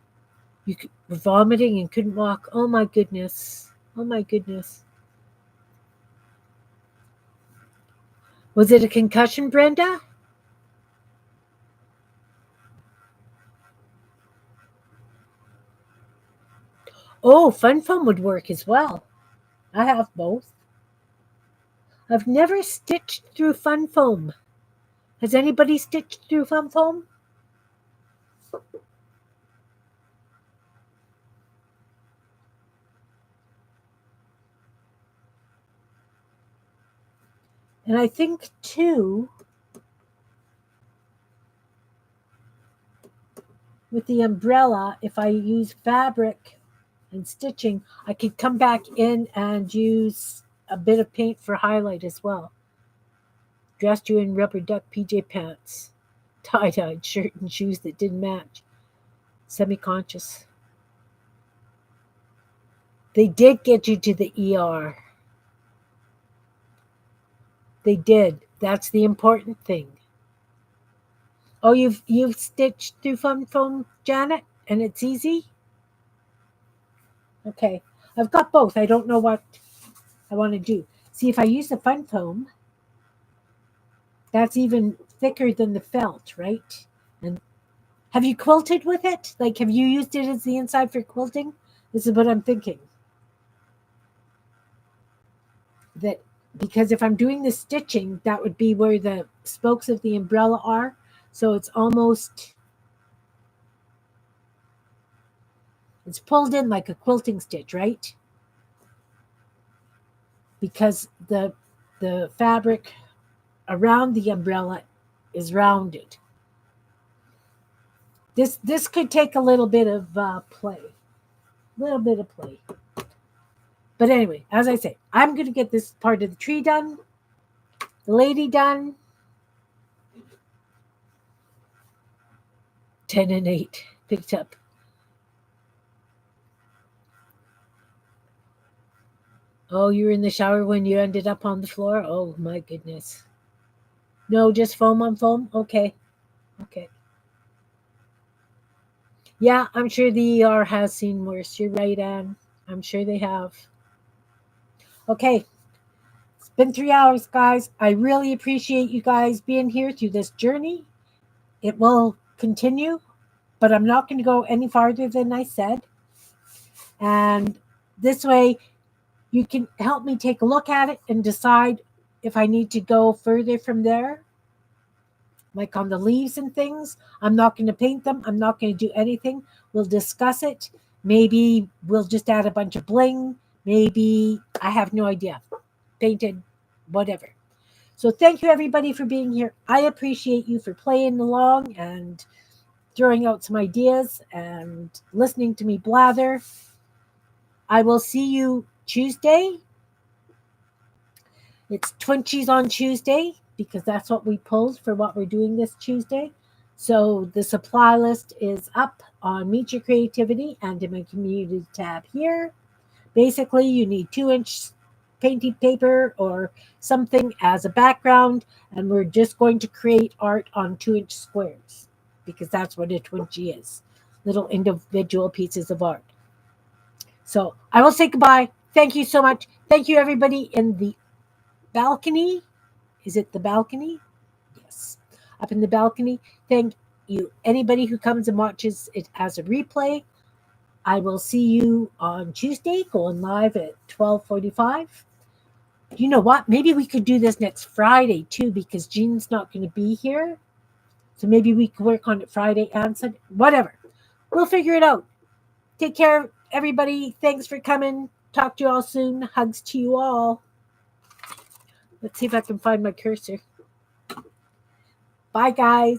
You were vomiting and couldn't walk. Oh my goodness. Oh my goodness. Was it a concussion, Brenda? Oh, Fun Foam would work as well. I have both. I've never stitched through Fun Foam. Has anybody stitched through Fun Foam? And I think, too, with the umbrella, if I use fabric and stitching, I could come back in and use a bit of paint for highlight as well. Dressed you in rubber duck PJ pants, tie-dyed shirt and shoes that didn't match. Semi-conscious. They did get you to the ER. They did. That's the important thing. Oh, you've stitched through Fun Foam, Janet, and it's easy? Okay. I've got both. I don't know what I want to do. See, if I use the Fun Foam, that's even thicker than the felt, right? And have you quilted with it? Like, have you used it as the inside for quilting? This is what I'm thinking. That because if I'm doing the stitching, that would be where the spokes of the umbrella are. So it's pulled in like a quilting stitch, right? Because the fabric around the umbrella is rounded. This could take a little bit of play. But anyway, as I say, I'm going to get this part of the tree done, the lady done. 10 and 8 picked up. Oh, you were in the shower when you ended up on the floor? Oh, my goodness. No, just foam on foam? Okay. Yeah, I'm sure the ER has seen worse. You're right, Anne. I'm sure they have. Okay. It's been 3 hours, guys. I really appreciate you guys being here through this journey. It will continue, but I'm not going to go any farther than I said. And this way, you can help me take a look at it and decide if I need to go further from there. Like on the leaves and things, I'm not going to paint them. I'm not going to do anything. We'll discuss it. Maybe we'll just add a bunch of bling. Maybe I have no idea. Painted, whatever. So thank you everybody for being here. I appreciate you for playing along and throwing out some ideas and listening to me blather. I will see you Tuesday. It's Twinchies on Tuesday because that's what we pulled for what we're doing this Tuesday. So the supply list is up on Meet Your Creativity and in my community tab here. Basically, you need 2-inch painted paper or something as a background, and we're just going to create art on 2-inch squares because that's what a Twinchie is, little individual pieces of art. So I will say goodbye. Thank you so much. Thank you, everybody in the balcony. Is it the balcony? Yes. Up in the balcony. Thank you. Anybody who comes and watches it as a replay, I will see you on Tuesday, going live at 12:45. You know what? Maybe we could do this next Friday, too, because Jean's not going to be here. So maybe we could work on it Friday and Sunday. Whatever. We'll figure it out. Take care, everybody. Thanks for coming. Talk to you all soon. Hugs to you all. Let's see if I can find my cursor. Bye, guys.